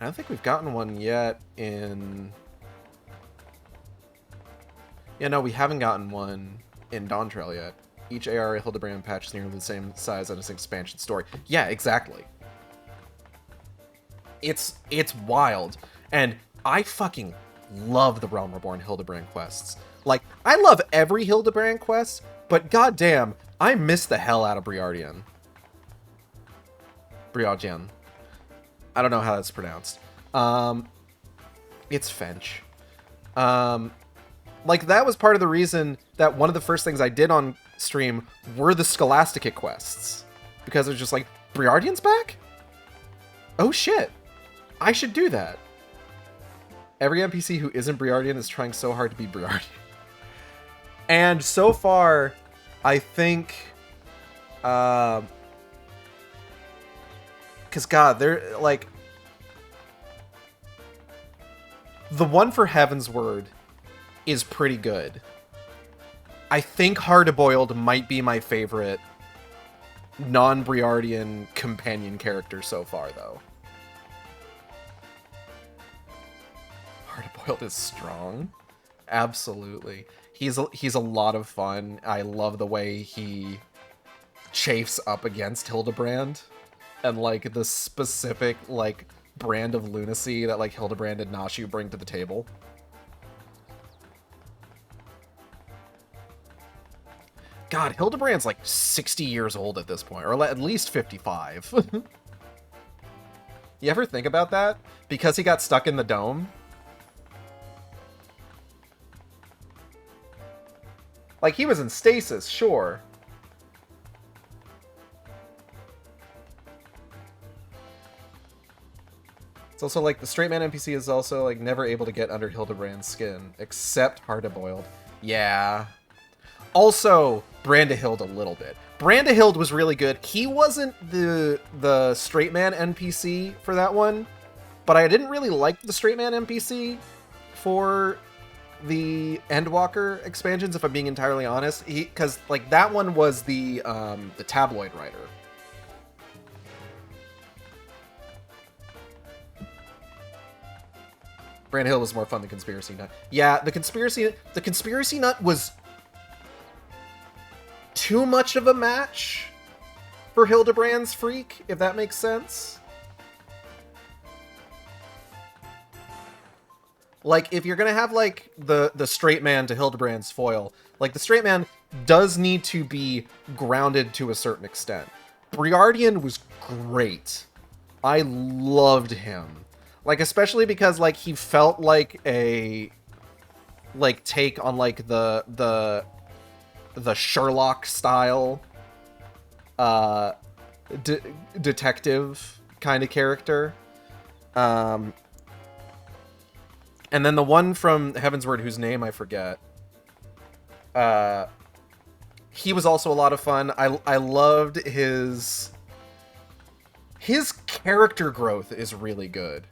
I don't think we've gotten 1 yet in... Yeah, no, we haven't gotten 1 in Dawntrail yet. Each ARA Hildebrand patch is nearly the same size as its expansion story. Yeah, exactly. It's wild. And I fucking love the Realm Reborn Hildebrand quests. Like, I love every Hildebrand quest, but goddamn, I miss the hell out of Briardian. Briardian. I don't know how that's pronounced. It's French. Like, that was part of the reason that one of the first things I did on stream were the Scholasticate quests. Because it was just like, Briardian's back? Oh shit. I should do that. Every NPC who isn't Briardian is trying so hard to be Briardian. And so far, I think... Because, God, they're, like... The one for Heavensward is pretty good. I think Hard-Boiled might be my favorite non-Briardian companion character so far, though. Hard-Boiled is strong. Absolutely. He's a lot of fun. I love the way he chafes up against Hildebrand. And, like, the specific, like, brand of lunacy that, like, Hildebrand and Nashu bring to the table. God, Hildebrand's, like, 60 years old at this point. Or at least 55. You ever think about that? Because he got stuck in the dome? Like, he was in stasis, sure. It's also like the straight man NPC is also like never able to get under Hildebrand's skin, except Hard-Boiled. Yeah. Also, Brandahild a little bit. Brandahild was really good. He wasn't the straight man NPC for that one, but I didn't really like the straight man NPC for the Endwalker expansions, if I'm being entirely honest. Because like that one was the tabloid writer. Brandahild was more fun than Conspiracy Nut. Yeah, the Conspiracy Nut was too much of a match for Hildebrand's Freak, if that makes sense. Like, if you're gonna have, like, the straight man to Hildebrand's foil, like, the straight man does need to be grounded to a certain extent. Briardian was great. I loved him. Like, especially because, like, he felt like a, like, take on, like, the Sherlock style detective kind of character. And then the one from Heavensward whose name I forget. He was also a lot of fun. I loved his character growth is really good.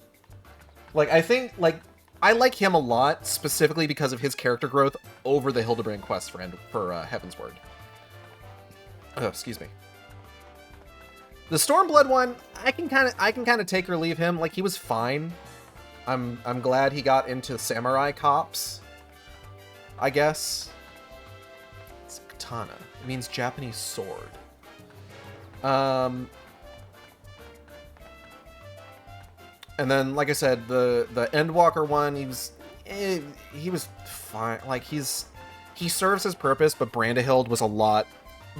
Like, I think, like, I like him a lot, specifically because of his character growth over the Hildebrand quest for Heavensward. Oh, excuse me. The Stormblood one, I can kind of take or leave him. Like, he was fine. I'm glad he got into samurai cops, I guess. It's katana. It means Japanese sword. And then, like I said, the Endwalker one, he was fine. Like, he serves his purpose, but Brandahild was a lot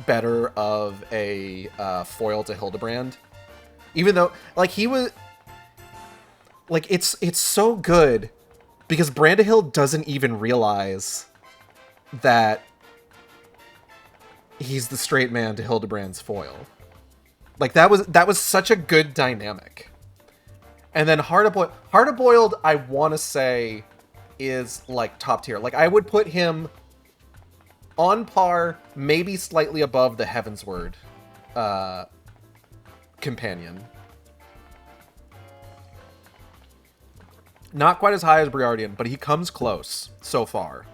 better of a foil to Hildebrand. Even though, like, he was... Like, it's so good because Brandahild doesn't even realize that he's the straight man to Hildebrand's foil. Like, that was such a good dynamic. And then Heart of Boiled, I want to say, is like top tier. Like I would put him on par, maybe slightly above the Heavensward companion. Not quite as high as Briardian, but he comes close so far.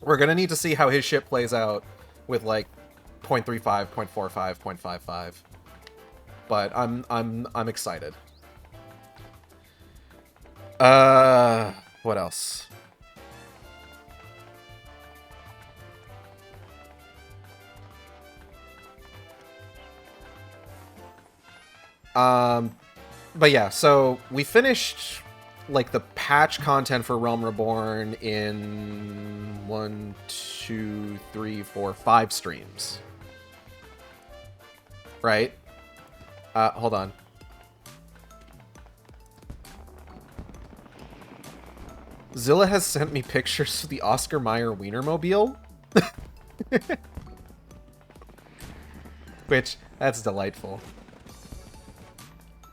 We're gonna need to see how his ship plays out with like 0.35, 0.45, 0.55. But I'm excited. What else? But yeah, so we finished like the patch content for Realm Reborn in 1, 2, 3, 4, 5 streams. Right? Hold on. Zilla has sent me pictures of the Oscar Mayer Wienermobile. Which, that's delightful.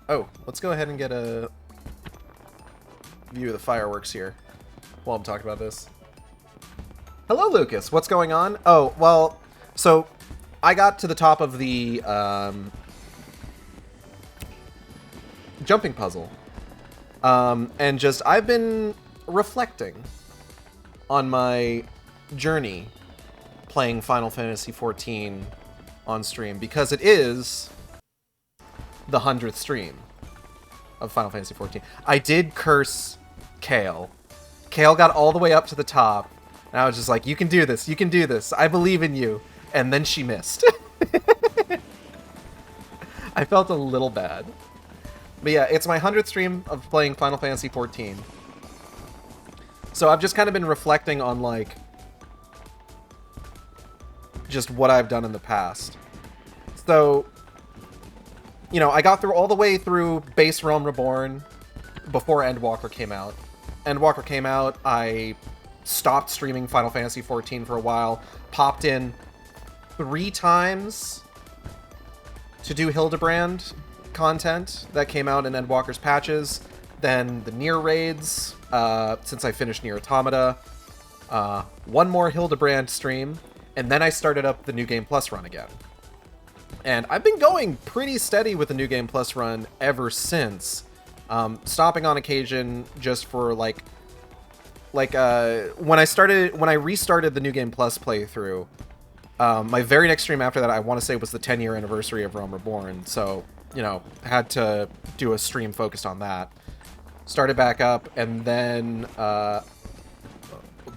Oh, let's go ahead and get a view of the fireworks here while I'm talking about this. Hello, Lucas. What's going on? Oh, well, so I got to the top of the jumping puzzle. And just, I've been reflecting on my journey playing Final Fantasy XIV on stream, because it is the 100th stream of Final Fantasy XIV. I did curse Kale. Kale got all the way up to the top, and I was just like, you can do this, you can do this, I believe in you. And then she missed. I felt a little bad. But yeah, it's my 100th stream of playing Final Fantasy XIV. So I've just kind of been reflecting on, like, just what I've done in the past. So, you know, I got through all the way through base Realm Reborn before Endwalker came out. Endwalker came out, I stopped streaming Final Fantasy XIV for a while, popped in 3 times to do Hildebrand content that came out in Endwalker's patches, then the Nier raids, since I finished Nier Automata, one more Hildebrand stream, and then I started up the New Game Plus run again. And I've been going pretty steady with the New Game Plus run ever since, stopping on occasion just for when I restarted the New Game Plus playthrough, my very next stream after that, I want to say, was the 10-year anniversary of Realm Reborn, so, you know, had to do a stream focused on that. Started back up, and then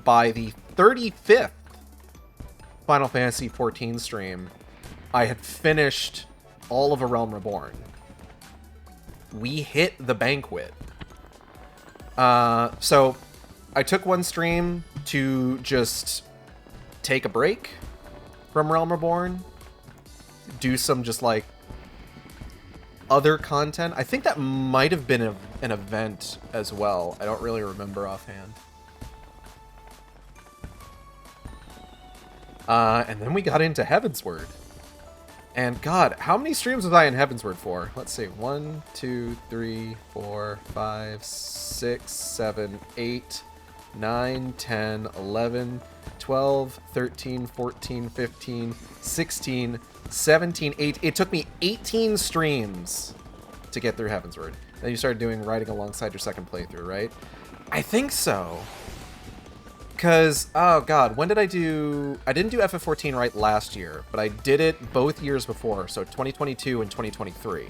by the 35th Final Fantasy XIV stream, I had finished all of A Realm Reborn. We hit the banquet. So I took one stream to just take a break from Realm Reborn, do some just like other content. I think that might have been an event as well. I don't really remember offhand. And then we got into Heavensward. And God, how many streams was I in Heavensward for? Let's see. 1, 2, 3, 4, 5, 6, 7, 8, 9, 10, 11, 12, 13, 14, 15, 16, 17, 8. It took me 18 streams to get through Heavensward. Then you started doing writing alongside your second playthrough, right? I think so. Because, oh God, when did I do... I didn't do FF14 right last year, but I did it both years before, so 2022 and 2023.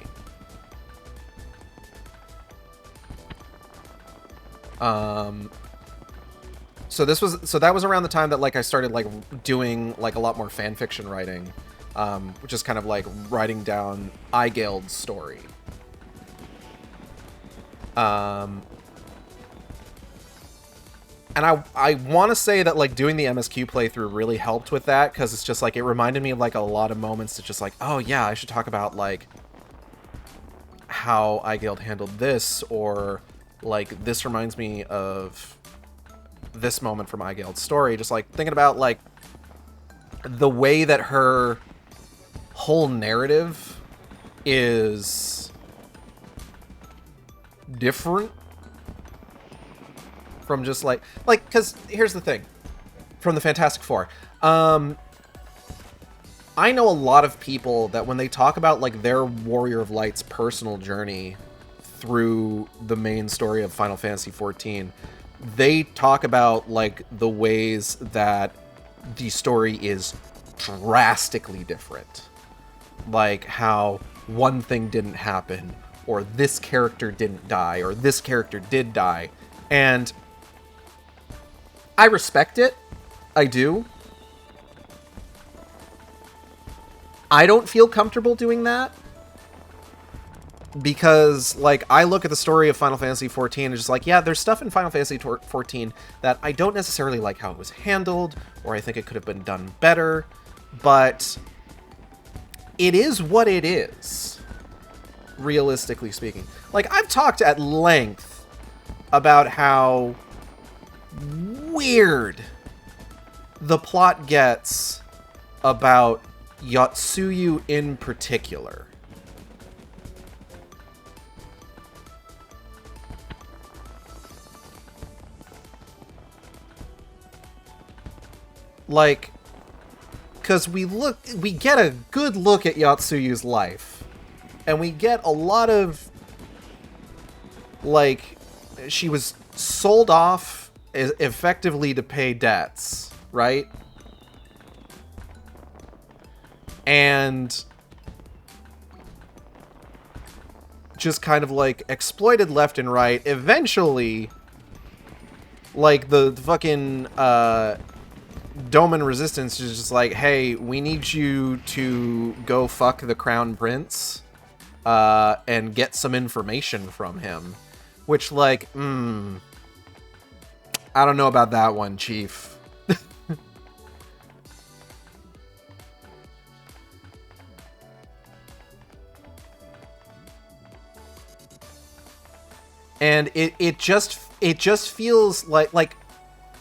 So that was around the time that, like, I started, like, doing, like, a lot more fan fiction writing, which is kind of like writing down Aigead's story. And I want to say that, like, doing the MSQ playthrough really helped with that, because it's just, like, it reminded me of, like, a lot of moments that just, like, oh, yeah, I should talk about, like, how Aigead handled this, or, like, this reminds me of this moment from Aigead's story. Just, like, thinking about, like, the way that her whole narrative is different from just like, because here's the thing. From the Fantastic Four. I know a lot of people that when they talk about, like, their Warrior of Light's personal journey through the main story of Final Fantasy XIV, they talk about, like, the ways that the story is drastically different. Like, how one thing didn't happen, or this character didn't die, or this character did die. And I respect it. I do. I don't feel comfortable doing that. Because, like, I look at the story of Final Fantasy XIV and just like, yeah, there's stuff in Final Fantasy XIV that I don't necessarily like how it was handled, or I think it could have been done better, but it is what it is, realistically speaking. Like, I've talked at length about how weird the plot gets about Yotsuyu in particular. Like, because we get a good look at Yatsuyu's life, and we get a lot of, like, she was sold off effectively to pay debts, right? And just kind of, like, exploited left and right. Eventually, like, the fucking, Doman Resistance is just like, hey, we need you to go fuck the Crown Prince, and get some information from him. Which, like, I don't know about that one, Chief. And it just feels like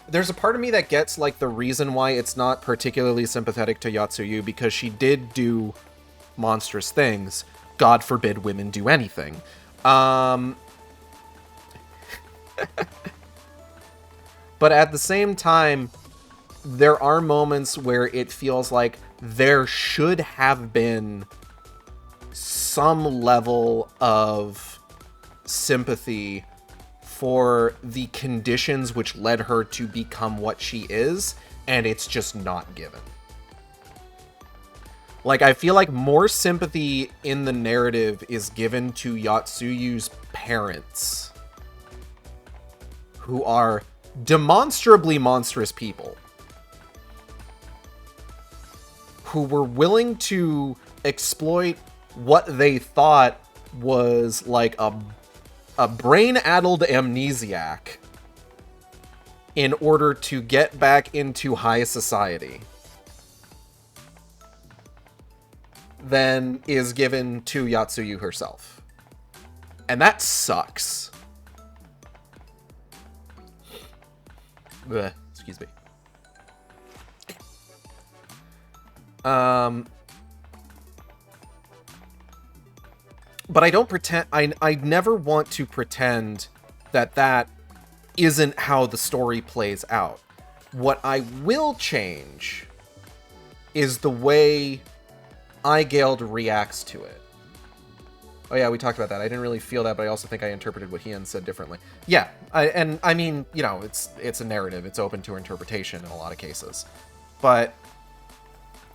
there's a part of me that gets, like, the reason why it's not particularly sympathetic to Yotsuyu, because she did do monstrous things. God forbid women do anything. But at the same time, there are moments where it feels like there should have been some level of sympathy for the conditions which led her to become what she is, and it's just not given. Like, I feel like more sympathy in the narrative is given to Yatsuyu's parents, who are demonstrably monstrous people, who were willing to exploit what they thought was, like, a brain-addled amnesiac in order to get back into high society, then is given to Yotsuyu herself. And that sucks. Blech, excuse me. But I don't pretend, I never want to pretend that that isn't how the story plays out. What I will change is the way Aigead reacts to it. Oh yeah, we talked about that. I didn't really feel that, but I also think I interpreted what Hien said differently. Yeah, I mean, you know, it's a narrative. It's open to interpretation in a lot of cases. But,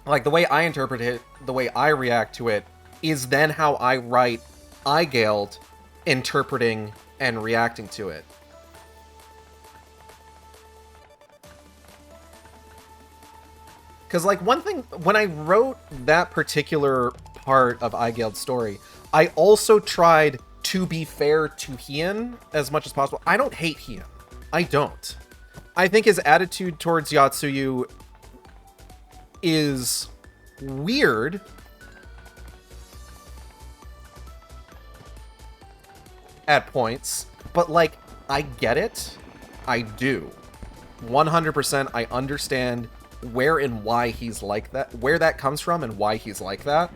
like, the way I interpret it, the way I react to it, is then how I write Aigead interpreting and reacting to it. Because, like, one thing, when I wrote that particular part of Aigead's story, I also tried to be fair to Hien as much as possible. I don't hate Hien. I don't. I think his attitude towards Yotsuyu is weird. At points, but, like, I get it. I do. 100% I understand where and why he's like that, where that comes from and why he's like that.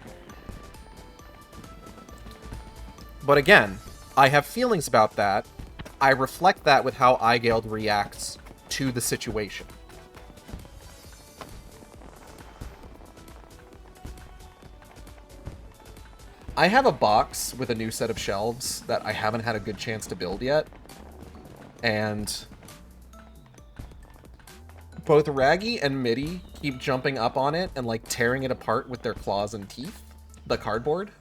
But again, I have feelings about that. I reflect that with how Aigead reacts to the situation. I have a box with a new set of shelves that I haven't had a good chance to build yet. And both Raggy and Mitty keep jumping up on it and, like, tearing it apart with their claws and teeth. The cardboard.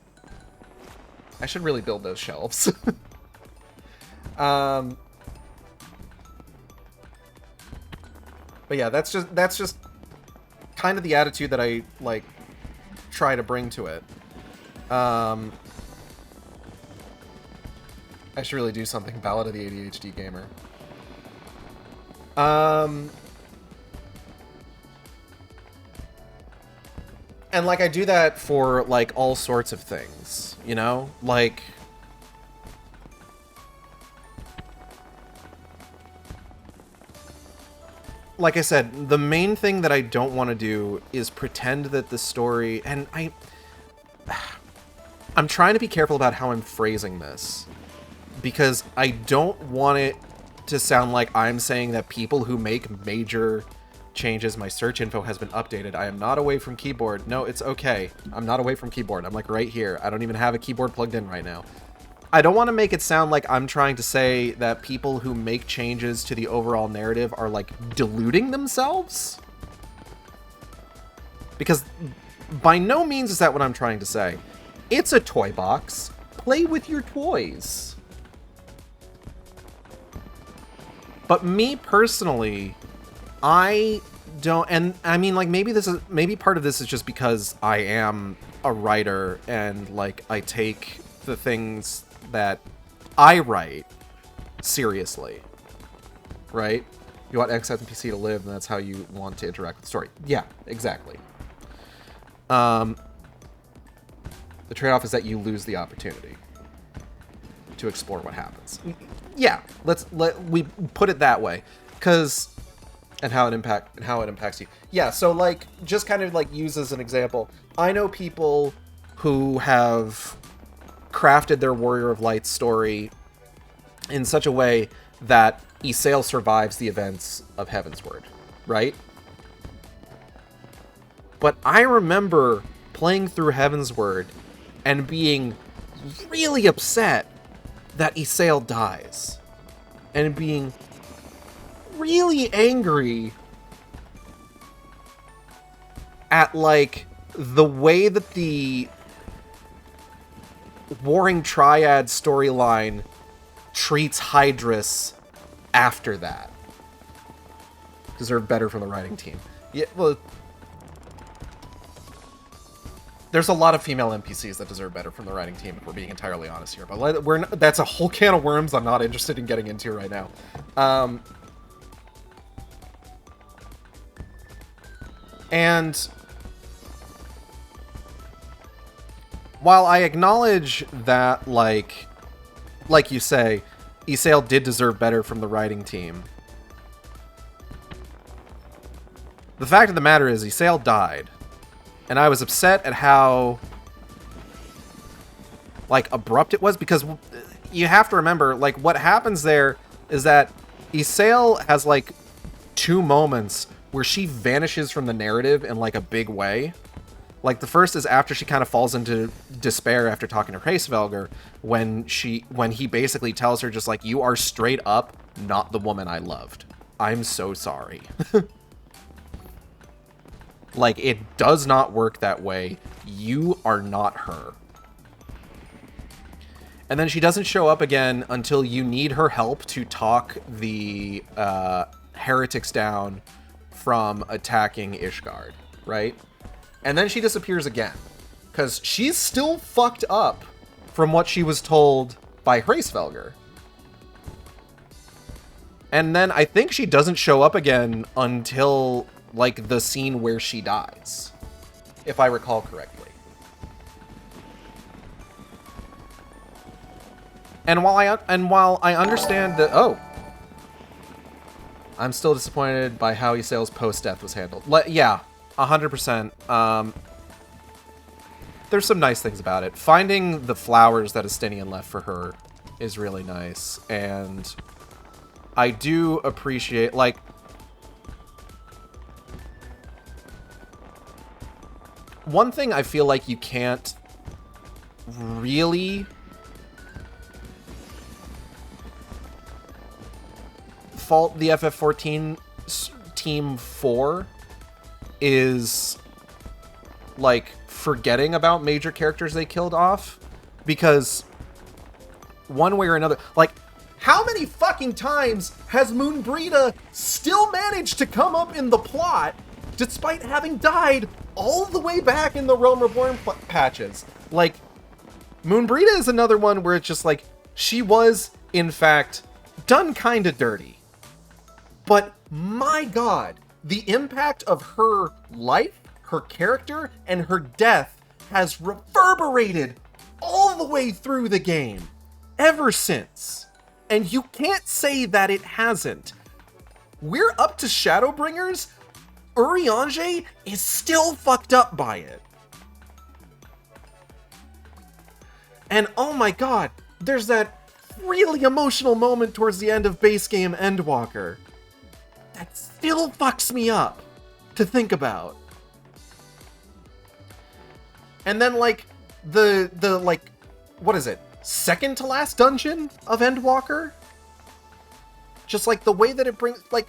I should really build those shelves. But yeah, that's just kind of the attitude that I, like, try to bring to it. I should really do something. Ballad of the ADHD Gamer. And, like, I do that for, like, all sorts of things, you know? Like, I said, the main thing that I don't want to do is pretend that the story... And I'm trying to be careful about how I'm phrasing this, because I don't want it to sound like I'm saying that people who make major changes, my search info has been updated. I am not away from keyboard. No, it's okay. I'm not away from keyboard. I'm, like, right here. I don't even have a keyboard plugged in right now. I don't want to make it sound like I'm trying to say that people who make changes to the overall narrative are, like, deluding themselves. Because by no means is that what I'm trying to say. It's a toy box. Play with your toys. But me personally, I don't, and I mean, like, maybe part of this is just because I am a writer and, like, I take the things that I write seriously, right? You want XIV and PC to live, and that's how you want to interact with the story. Yeah, exactly. The trade-off is that you lose the opportunity to explore what happens. Yeah, we put it that way, because and how it impacts you. Yeah, so, like, just kind of, like, use as an example. I know people who have crafted their Warrior of Light story in such a way that Ysayle survives the events of Heavensward, right? But I remember playing through Heavensward and being really upset that Ysayle dies. And being really angry at, like, the way that the Warring Triad storyline treats Hydrus after that. Deserve better from the writing team. Yeah, well, there's a lot of female NPCs that deserve better from the writing team, if we're being entirely honest here. But that's a whole can of worms I'm not interested in getting into right now. And while I acknowledge that, like you say, Ysayle did deserve better from the writing team, the fact of the matter is Ysayle died. And I was upset at how, like, abrupt it was, because you have to remember, like, what happens there is that Ysayle has, like, 2 moments where she vanishes from the narrative in, like, a big way. Like, the first is after she kind of falls into despair after talking to Hraesvelgr, when he basically tells her, just like, you are straight up not the woman I loved. I'm so sorry. Like, it does not work that way. You are not her. And then she doesn't show up again until you need her help to talk the heretics down from attacking Ishgard, right? And then she disappears again, because she's still fucked up from what she was told by Hraesvelgr. And then I think she doesn't show up again until, like, the scene where she dies, if I recall correctly. And while I understand that, I'm still disappointed by how Ysayle's post-death was handled. Yeah, 100%. There's some nice things about it. Finding the flowers that Estinian left for her is really nice. And I do appreciate, like, one thing I feel like you can't really fault the FF14 team for is, like, forgetting about major characters they killed off, because one way or another, like, how many fucking times has Moonbrita still managed to come up in the plot despite having died all the way back in the Realm Reborn patches? Like, Moonbrita is another one where it's just like, she was, in fact, done kinda dirty. But my god, the impact of her life, her character, and her death has reverberated all the way through the game, ever since. And you can't say that it hasn't. We're up to Shadowbringers. Urianger is still fucked up by it. And oh my god, there's that really emotional moment towards the end of base game Endwalker that still fucks me up to think about. And then, like, the like, what is it? Second to last dungeon of Endwalker? Just, like, the way that it brings, like,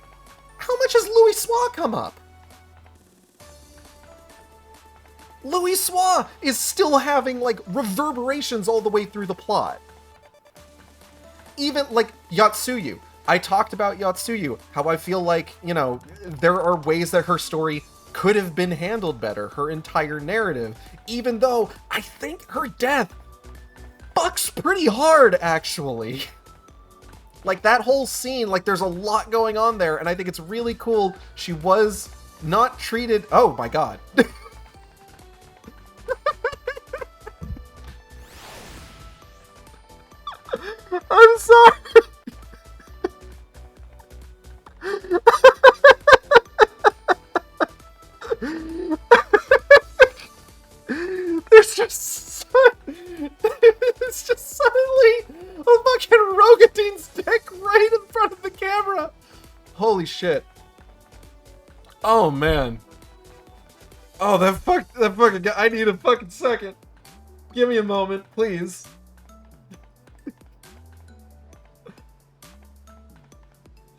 how much has Louis Soir come up? Louis Soir is still having, like, reverberations all the way through the plot. Even, like, Yotsuyu. I talked about Yotsuyu, how I feel like, you know, there are ways that her story could have been handled better, her entire narrative, even though I think her death fucks pretty hard, actually. Like, that whole scene, like, there's a lot going on there, and I think it's really cool she was not treated... Oh, my god. I'm sorry. It's just suddenly a fucking Rogadine's dick right in front of the camera. Holy shit. Oh man. Oh, that fucking guy. I need a fucking second. Give me a moment, please.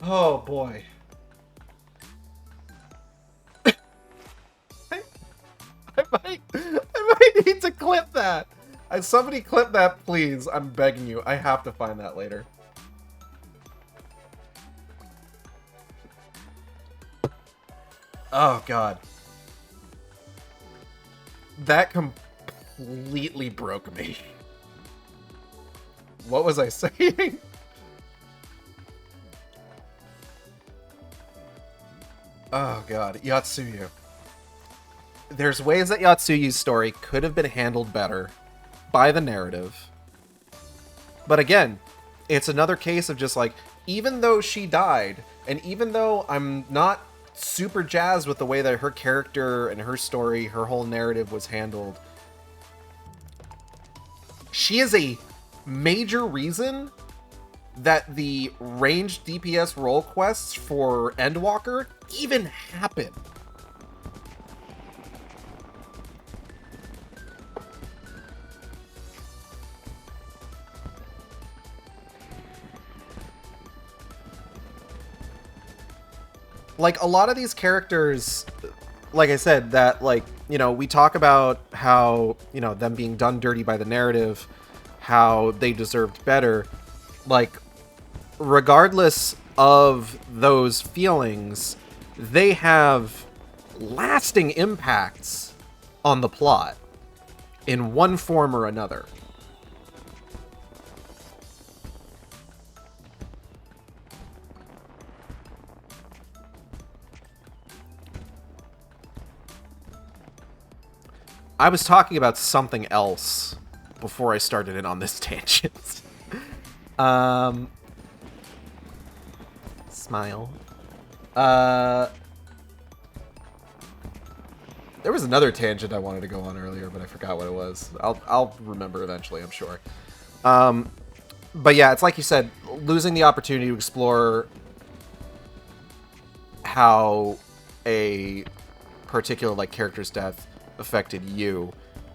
Oh boy. I might need to clip that. Somebody clip that, please. I'm begging you. I have to find that later. Oh, God. That completely broke me. What was I saying? Oh, God. Yotsuyu. There's ways that Yotsuyu's story could have been handled better by the narrative. But again, it's another case of just like, even though she died, and even though I'm not super jazzed with the way that her character and her story, her whole narrative was handled, she is a major reason that the ranged DPS role quests for Endwalker even happen. Like, a lot of these characters, like I said, that, like, you know, we talk about how, you know, them being done dirty by the narrative, how they deserved better. Like, regardless of those feelings, they have lasting impacts on the plot in one form or another. I was talking about something else before I started in on this tangent. Smile. There was another tangent I wanted to go on earlier, but I forgot what it was. I'll remember eventually, I'm sure. But yeah, it's like you said, losing the opportunity to explore how a particular like character's death affected you,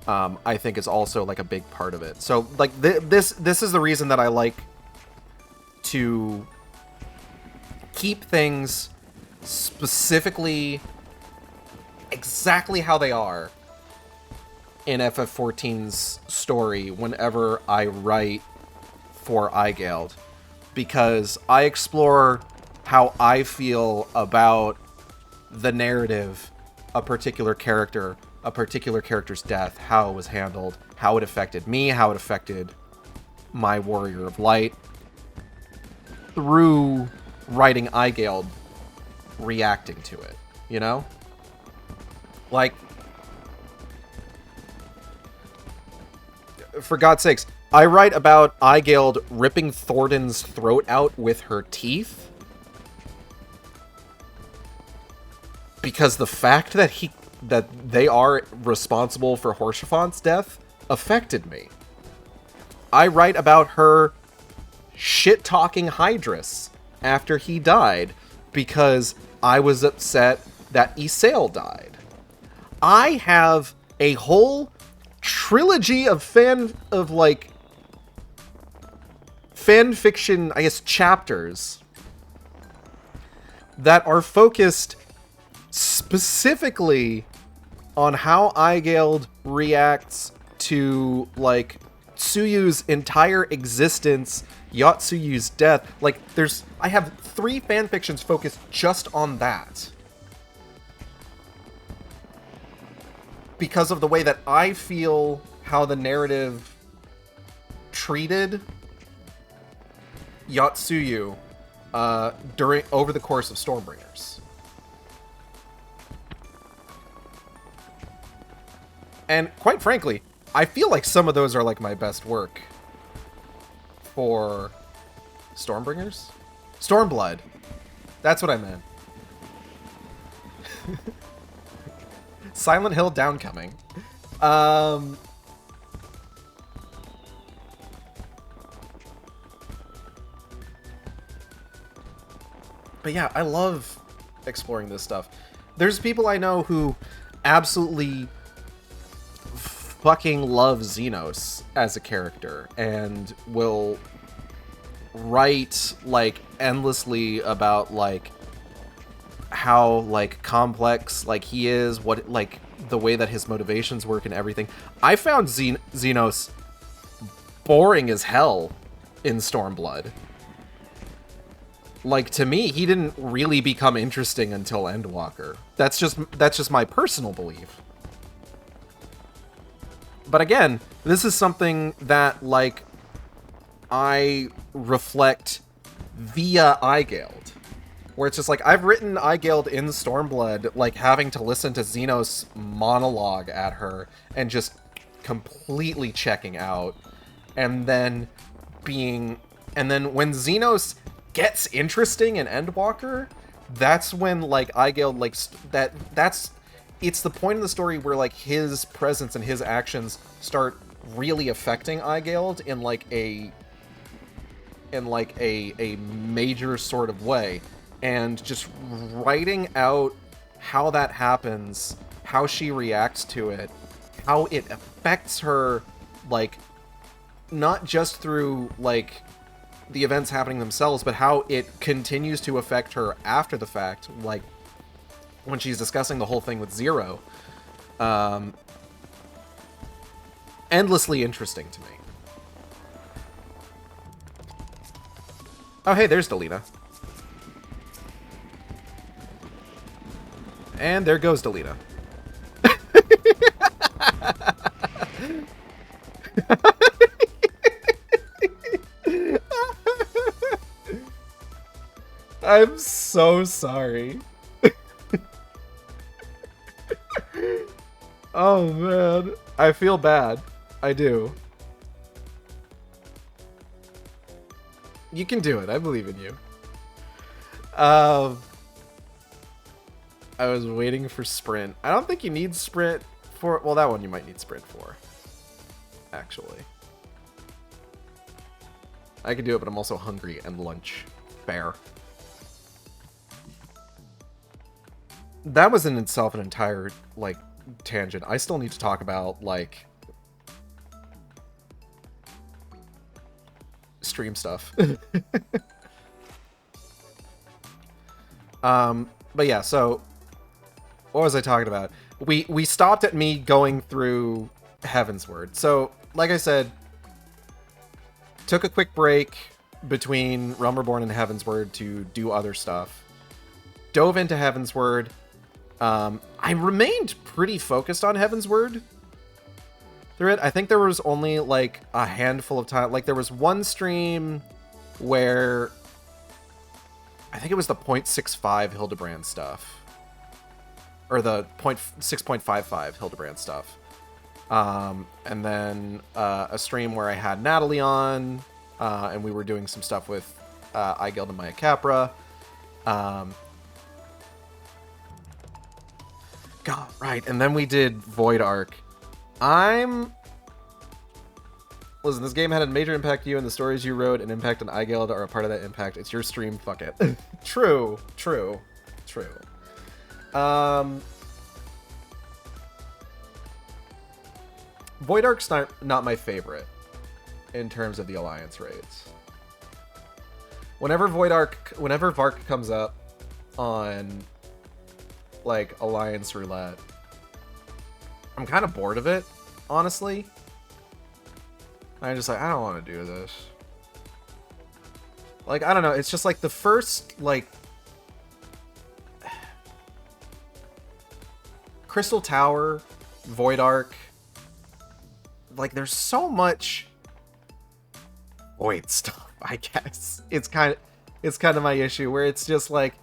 I think is also like a big part of it. So like this is the reason that I like to keep things specifically exactly how they are in FF14's story whenever I write for Aigead, because I explore how I feel about the narrative, a particular character's death, how it was handled, how it affected me, how it affected my Warrior of Light, through writing Aigead reacting to it, you know? Like, for God's sakes, I write about Aigead ripping Thornton's throat out with her teeth because the fact that they are responsible for Haurchefant's death affected me. I write about her shit-talking Hydrus after he died because I was upset that Isael died. I have a whole trilogy of fan fiction, I guess, chapters that are focused specifically on how Aigead reacts to, like, Tsuyu's entire existence, Yatsuyu's death. Like, I have 3 fanfictions focused just on that. Because of the way that I feel how the narrative treated Yatsuyu over the course of Stormbringers. And quite frankly, I feel like some of those are like my best work for Stormbringers? Stormblood. That's what I meant. Silent Hill Downcoming. But yeah, I love exploring this stuff. There's people I know who absolutely fucking love Xenos as a character and will write like endlessly about like how like complex like he is, what like the way that his motivations work and everything. I found Xenos boring as hell in Stormblood. Like, to me, he didn't really become interesting until Endwalker. That's just my personal belief. But again, this is something that, like, I reflect via Aigead. Where it's just like, I've written Aigead in Stormblood, like, having to listen to Xenos monologue at her and just completely checking out. And then when Xenos gets interesting in Endwalker, that's when, like, Aigead, like, it's the point in the story where, like, his presence and his actions start really affecting Aigead in a major sort of way. And just writing out how that happens, how she reacts to it, how it affects her, like, not just through, like, the events happening themselves, but how it continues to affect her after the fact, like, when she's discussing the whole thing with Zero. Endlessly interesting to me. Oh, hey, there's Delina. And there goes Delina. I'm so sorry. Oh, man. I feel bad. I do. You can do it. I believe in you. I was waiting for sprint. I don't think you need sprint for... Well, that one you might need sprint for. Actually. I can do it, but I'm also hungry and lunch. Fair. That was in itself an entire, like, tangent. I still need to talk about, like, stream stuff. But yeah, so what was I talking about? We stopped at me going through Heavensward. So, like I said, took a quick break between Realm Reborn and Heavensward to do other stuff. Dove into Heavensward. I remained pretty focused on Heavensward through it. I think there was only like a handful of time. Like there was one stream where I think it was the 0.65 Hildebrand stuff. Or the 6.55 Hildebrand stuff. And then a stream where I had Natalie on, and we were doing some stuff with Aigead and Maya Capra. God, right. And then we did Void Arc. Listen, this game had a major impact to you, and the stories you wrote and impact on Aigead are a part of that impact. It's your stream, fuck it. True. Void Arc's not my favorite in terms of the Alliance raids. Whenever Vark comes up on like Alliance Roulette, I'm kind of bored of it, honestly. I'm just like, I don't want to do this. Like, I don't know, it's just like the first, like, Crystal Tower, Void Arc, like, there's so much Void stuff, I guess. It's kind of my issue, where it's just like,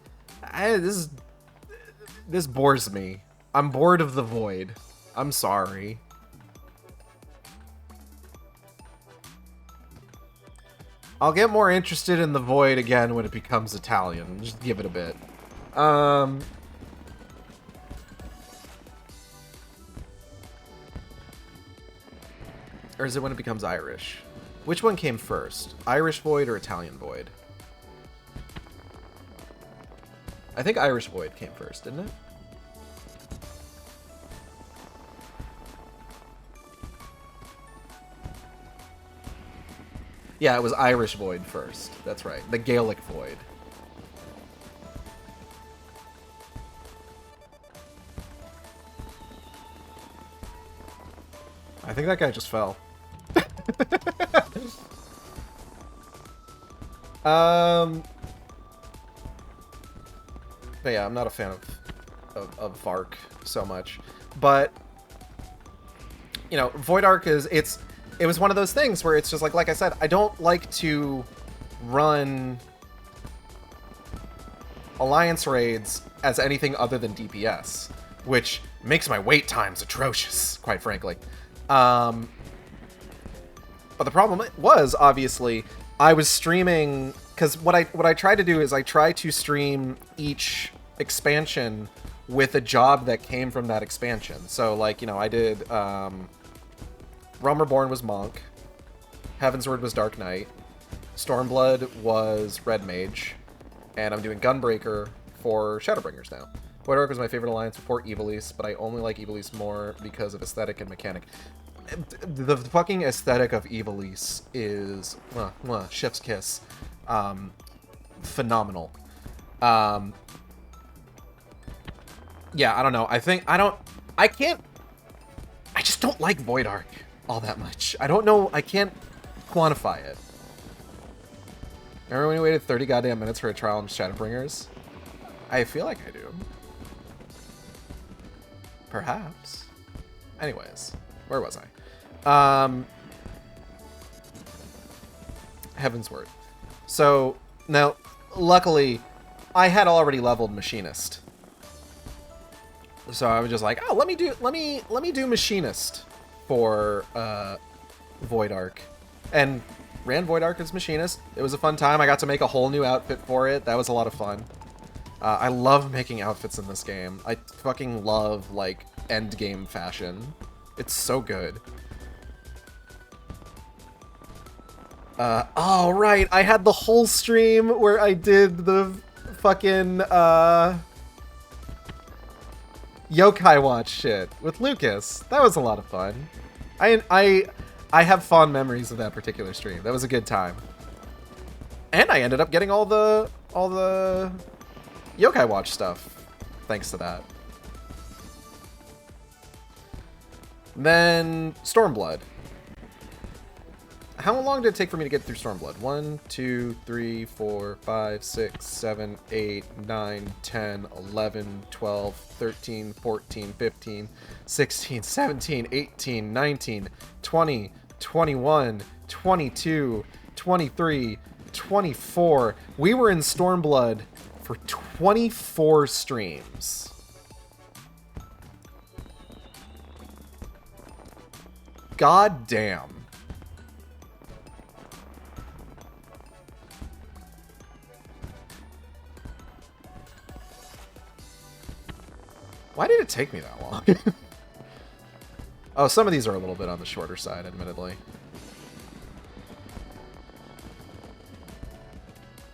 this bores me. I'm bored of the Void. I'm sorry. I'll get more interested in the Void again when it becomes Italian. Just give it a bit. Or is it when it becomes Irish? Which one came first? Irish Void or Italian Void? I think Irish Void came first, didn't it? Yeah, it was Irish Void first. That's right. The Gaelic Void. I think that guy just fell. But yeah, I'm not a fan of Vark so much. But, you know, Void Arc it was one of those things where it's just like I said, I don't like to run Alliance raids as anything other than DPS, which makes my wait times atrocious, quite frankly. But the problem was, obviously, I was streaming, because what I try to do is I try to stream each expansion with a job that came from that expansion. So, like, you know, I did, Realm Reborn was Monk, Heavensward was Dark Knight, Stormblood was Red Mage, and I'm doing Gunbreaker for Shadowbringers now. Void Arc was my favorite alliance before Evilise, but I only like Evilise more because of aesthetic and mechanic. The fucking aesthetic of Evilise is chef's kiss. Phenomenal. Yeah, I don't know. I just don't like Void Arc all that much. I don't know. I can't quantify it. Remember when we waited 30 goddamn minutes for a trial in Shadowbringers? I feel like I do. Perhaps. Anyways, where was I? Heavensward. So now, luckily, I had already leveled Machinist. So I was just like, oh, let me do Machinist for Void Arc, and ran Void Arc as Machinist. It was a fun time. I got to make a whole new outfit for it. That was a lot of fun. I love making outfits in this game. I fucking love, like, end game fashion. It's so good. Oh, right. I had the whole stream where I did the fucking, Yokai Watch shit with Lucas. That was a lot of fun. I have fond memories of that particular stream. That was a good time. And I ended up getting all the Yokai Watch stuff thanks to that. Then Stormblood. How long did it take for me to get through Stormblood? 1, 2, 3, 4, 5, 6, 7, 8, 9, 10, 11, 12, 13, 14, 15, 16, 17, 18, 19, 20, 21, 22, 23, 24. We were in Stormblood for 24 streams. God damn. Why did it take me that long? Oh, some of these are a little bit on the shorter side, admittedly.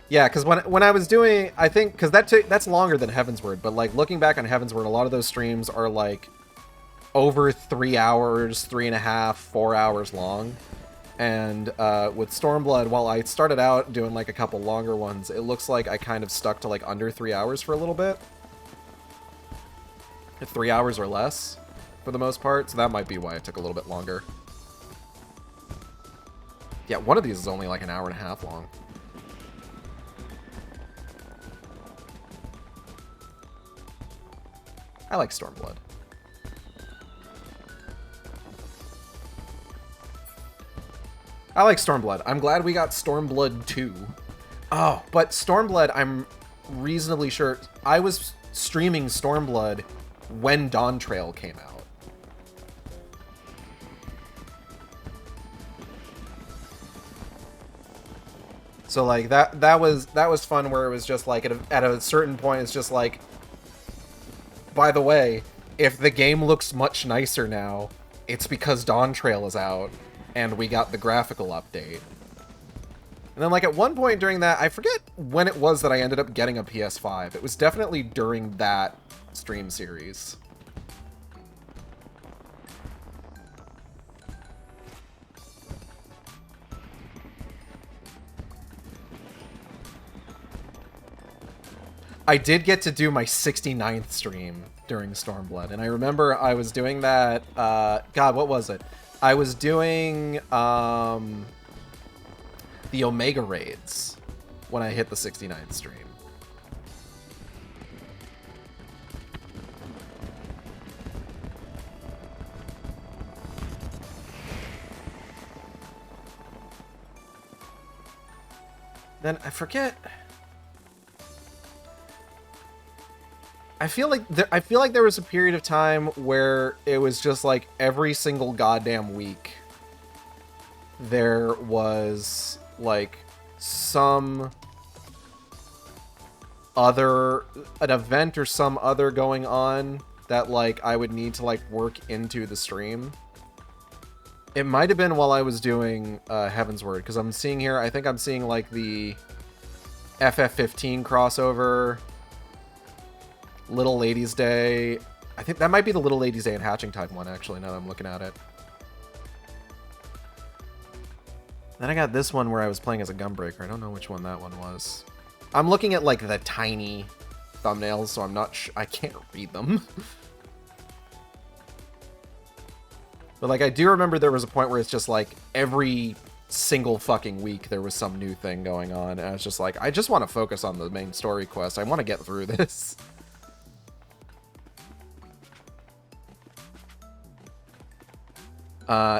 Yeah, because when I was doing, I think, because that's longer than Heavensward, but like looking back on Heavensward, a lot of those streams are like over 3 hours, 3.5, 4 hours long. And with Stormblood, while I started out doing like a couple longer ones, it looks like I kind of stuck to like under 3 hours for a little bit. 3 hours or less for the most part, so that might be why it took a little bit longer. Yeah, one of these is only like an hour and a half long. I like Stormblood. I like Stormblood. I'm glad we got Stormblood 2. Oh, but Stormblood, I'm reasonably sure... I was streaming Stormblood when Dawn Trail came out. So like that was fun, where it was just like at a certain point it's just like, by the way, if the game looks much nicer now, it's because Dawn Trail is out and we got the graphical update. And then like at one point during that, I forget when it was that I ended up getting a PS5. It was definitely during that stream series. I did get to do my 69th stream during Stormblood, and I remember I was doing that, God, what was it? I was doing, the Omega raids when I hit the 69th stream. Then I forget... I feel like there was a period of time where it was just like every single goddamn week there was like an event or some other going on that like I would need to like work into the stream. It might have been while I was doing Heavensward, because I'm seeing here, I think I'm seeing like the FF15 crossover, Little Ladies Day. I think that might be the Little Ladies Day and Hatching Time one, actually, now that I'm looking at it. Then I got this one where I was playing as a Gunbreaker. I don't know which one that one was. I'm looking at, like, the tiny thumbnails, so I'm not I can't read them. But, like, I do remember there was a point where it's just, like, every single fucking week there was some new thing going on, and I was just like, I just want to focus on the main story quest. I want to get through this.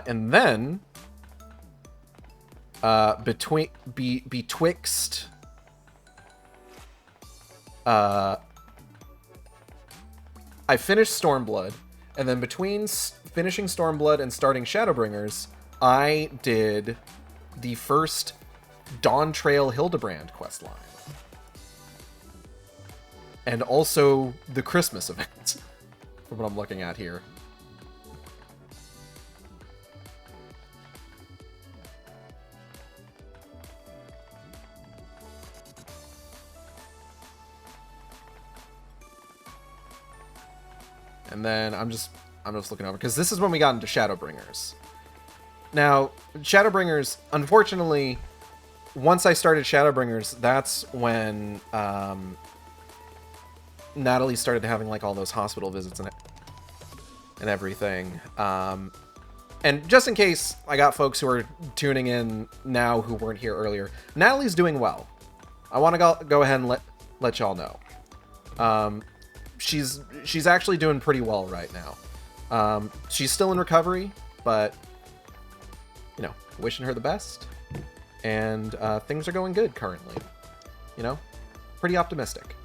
And then, betwixt, I finished Stormblood, and then between finishing Stormblood and starting Shadowbringers, I did the first Dawn Trail Hildebrand questline. And also the Christmas event, from what I'm looking at here. And then I'm just looking over, because this is when we got into Shadowbringers. Now, Shadowbringers, unfortunately, once I started Shadowbringers, that's when Natalie started having like all those hospital visits and everything. And just in case I got folks who are tuning in now who weren't here earlier, Natalie's doing well. I want to go ahead and let y'all know. She's actually doing pretty well right now. She's still in recovery, but you know, wishing her the best. And things are going good currently. You know, pretty optimistic.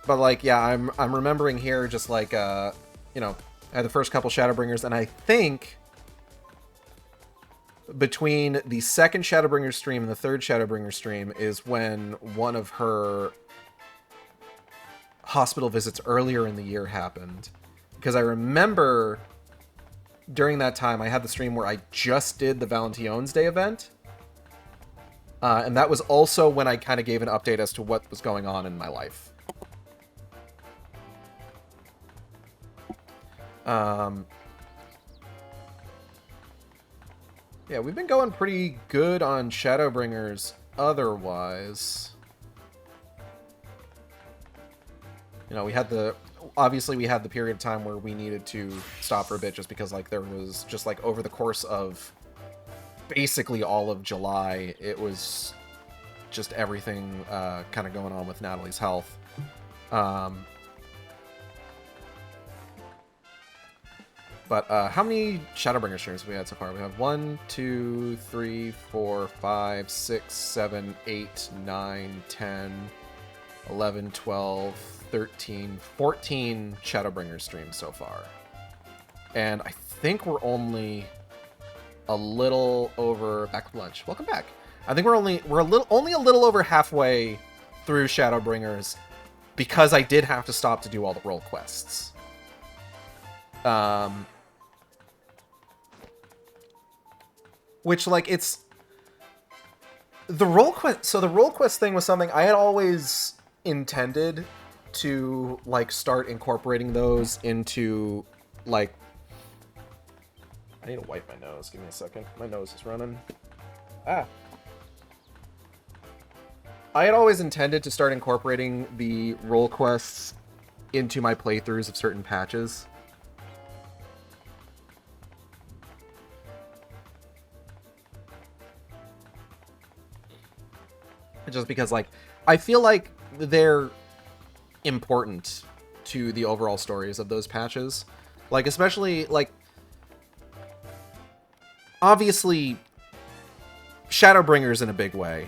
But like, yeah, I'm remembering here just like, you know, I had the first couple Shadowbringers, and I think between the second Shadowbringer stream and the third Shadowbringer stream is when one of her hospital visits earlier in the year happened. Because I remember during that time I had the stream where I just did the Valentine's Day event. And that was also when I kind of gave an update as to what was going on in my life. Yeah, we've been going pretty good on Shadowbringers otherwise. You know, obviously we had the period of time where we needed to stop for a bit just because like there was just like over the course of basically all of July, it was just everything kind of going on with Natalie's health. But how many Shadowbringer streams have we had so far? We have 1, 2, 3, 4, 5, 6, 7, 8, 9, 10, 11, 12, 13, 14 Shadowbringer streams so far. And I think we're only a little over... Back from lunch. Welcome back. I think we're only a little over halfway through Shadowbringers because I did have to stop to do all the role quests. Which, like, it's... The role quest... So the role quest thing was something I had always intended to, like, start incorporating those into, like... I need to wipe my nose. Give me a second. My nose is running. Ah. I had always intended to start incorporating the role quests into my playthroughs of certain patches. Just because, like, I feel like they're important to the overall stories of those patches. Like, especially, like, obviously, Shadowbringers in a big way.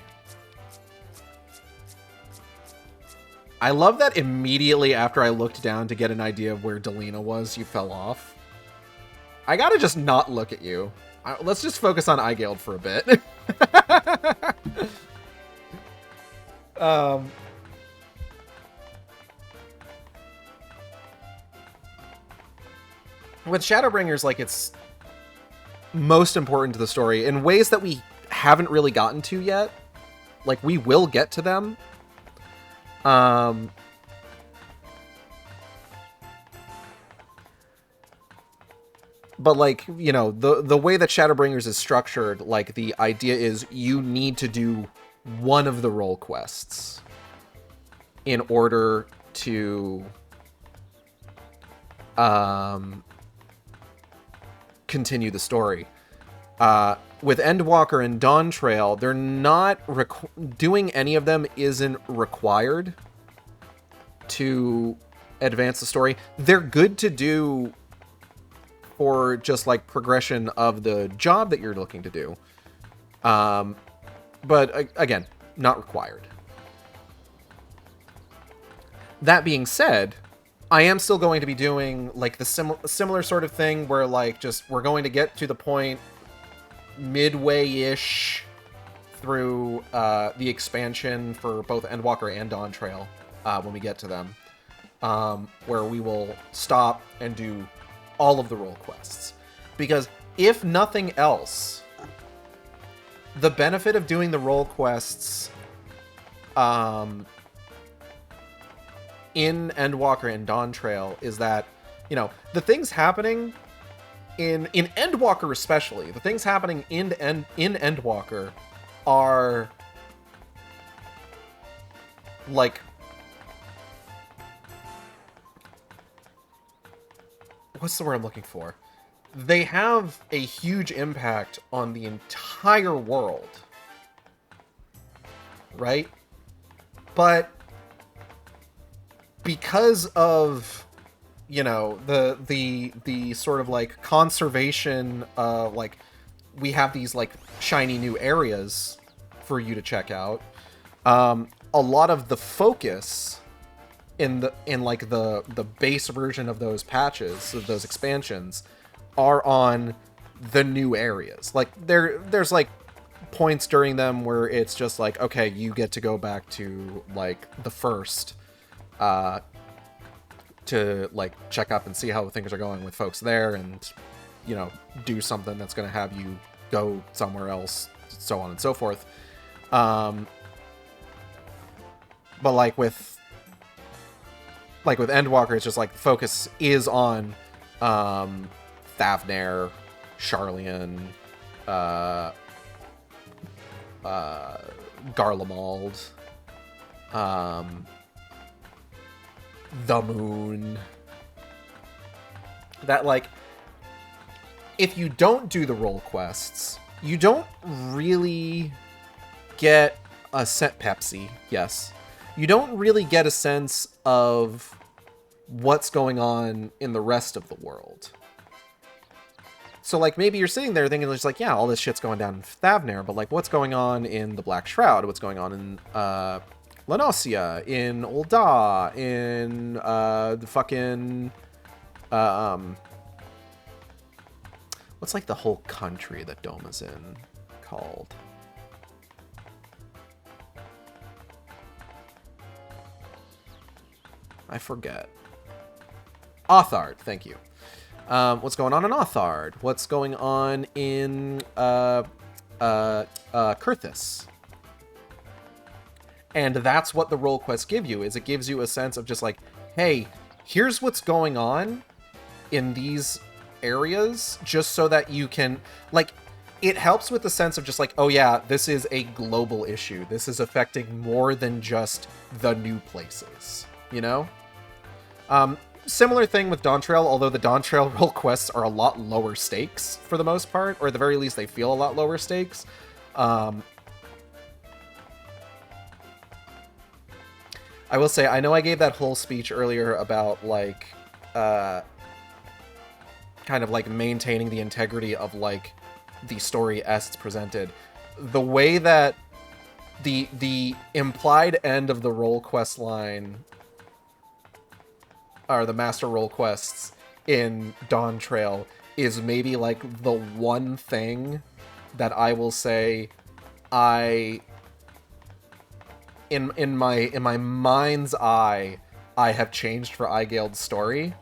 I love that immediately after I looked down to get an idea of where Delina was, you fell off. I gotta just not look at you. Let's just focus on Aigead for a bit. With Shadowbringers, like, it's most important to the story in ways that we haven't really gotten to yet. Like, we will get to them. But, like, you know, the way that Shadowbringers is structured, like, the idea is you need to do one of the role quests in order to continue the story. With Endwalker and Dawn Trail, they're not doing any of them isn't required to advance the story. They're good to do for just like progression of the job that you're looking to do. But again, not required. That being said, I am still going to be doing like the similar sort of thing where like just we're going to get to the point midway-ish through the expansion for both Endwalker and Dawn Trail when we get to them, where we will stop and do all of the role quests. Because if nothing else, the benefit of doing the role quests in Endwalker and Dawn Trail is that, you know, the things happening in Endwalker especially, the things happening in Endwalker are like, what's the word I'm looking for? They have a huge impact on the entire world, right? But because of, you know, the sort of like conservation, like we have these like shiny new areas for you to check out. A lot of the focus in like the base version of those patches, of those expansions, are on the new areas. Like there's like points during them where it's just like, okay, you get to go back to like the first to like check up and see how things are going with folks there, and, you know, do something that's going to have you go somewhere else, so on and so forth. But like with Endwalker, it's just like the focus is on Thavnair, Sharlayan, Garlemald, the Moon. That, like, if you don't do the role quests, you don't really get a set Pepsi, yes. You don't really get a sense of what's going on in the rest of the world. So, like, maybe you're sitting there thinking, just like, yeah, all this shit's going down in Thavnair, but, like, what's going on in the Black Shroud? What's going on in, Lanosia, in Ul'dah, in, the fucking, what's, like, the whole country that Doma's in called? I forget. Authard, thank you. What's going on in Authard? What's going on in Kurthus? And that's what the role quests give you, is it gives you a sense of just like, hey, here's what's going on in these areas, just so that you can, like, it helps with the sense of just like, oh yeah, this is a global issue. This is affecting more than just the new places, you know? Similar thing with Dawn Trail, although the Dawn Trail role quests are a lot lower stakes for the most part, or at the very least they feel a lot lower stakes. I will say, I know I gave that whole speech earlier about, like, kind of, like, maintaining the integrity of, like, the story as it's presented. The way that the implied end of the role quest line, or the master role quests in Dawn Trail, is maybe, like, the one thing that I will say in my mind's eye, I have changed for Aigead's story.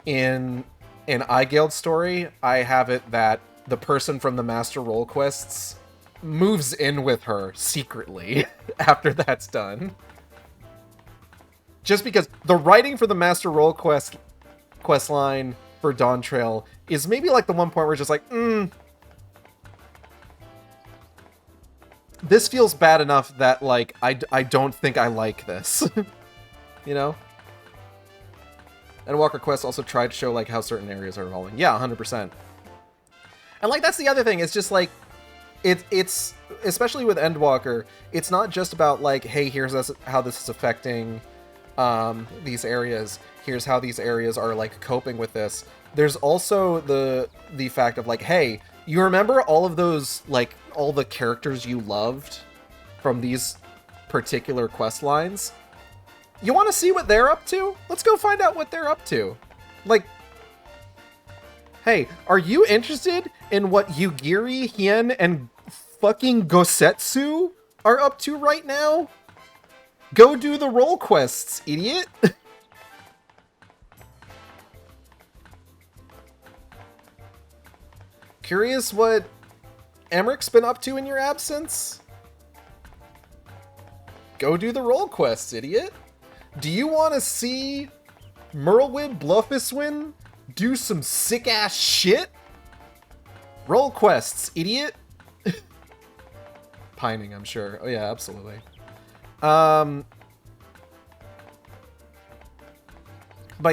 In Aigead's story, I have it that the person from the Master Role Quests moves in with her secretly after that's done. Just because the writing for the Master Role quest line for Dawn Trail is maybe like the one point where it's just like, this feels bad enough that, like, I don't think I like this. You know? And Walker Quest also tried to show, like, how certain areas are evolving. Yeah, 100%. And, like, that's the other thing. It's just, like, it's especially with Endwalker, it's not just about, like, hey, here's how this is affecting these areas. Here's how these areas are, like, coping with this. There's also the fact of, like, hey, you remember all of those, like, all the characters you loved from these particular quest lines? You want to see what they're up to? Let's go find out what they're up to. Like, hey, are you interested in what Yugiri, Hien, and fucking Gosetsu are up to right now? Go do the role quests, idiot! Curious what Emmerich's been up to in your absence? Go do the role quests, idiot. Do you want to see Merlwyn Bluffiswin do some sick-ass shit? Role quests, idiot. Pining, I'm sure. Oh, yeah, absolutely. But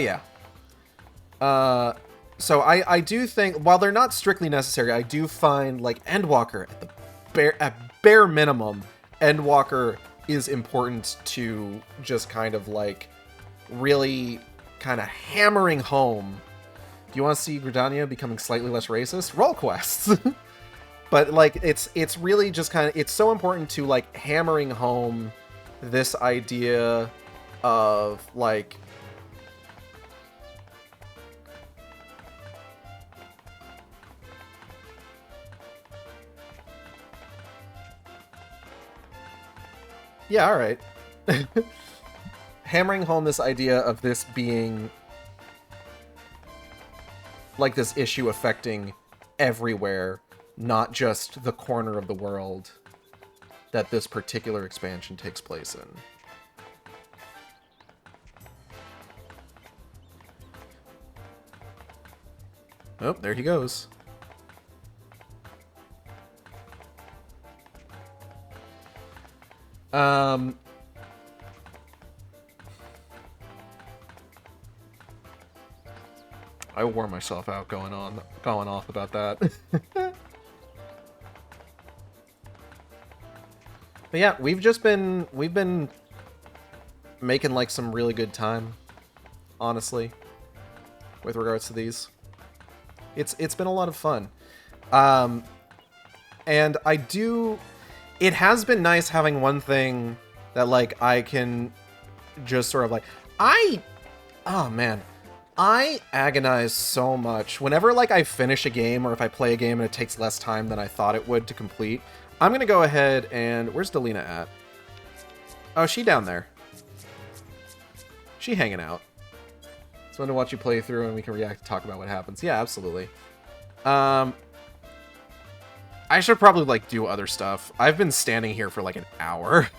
yeah. So I do think, while they're not strictly necessary, I do find, like, Endwalker, at bare minimum, Endwalker is important to just kind of, like, really kind of hammering home. Do you want to see Gridania becoming slightly less racist? Role quests! But, like, it's really just kind of, it's so important to, like, hammering home this idea of, like, yeah, all right. Hammering home this idea of this being, like, this issue affecting everywhere, not just the corner of the world that this particular expansion takes place in. Oh, there he goes. I wore myself out going off about that. But yeah, we've been making, like, some really good time, honestly, with regards to these. It's been a lot of fun. And it has been nice having one thing that, like, I can just sort of, like, oh man, I agonize so much whenever, like, I finish a game, or if I play a game and it takes less time than I thought it would to complete. I'm gonna go ahead and... Where's Delina at? Oh, she down there. She hanging out. So I'm gonna watch you play through and we can react and talk about what happens. Yeah, absolutely. I should probably, like, do other stuff. I've been standing here for, like, an hour.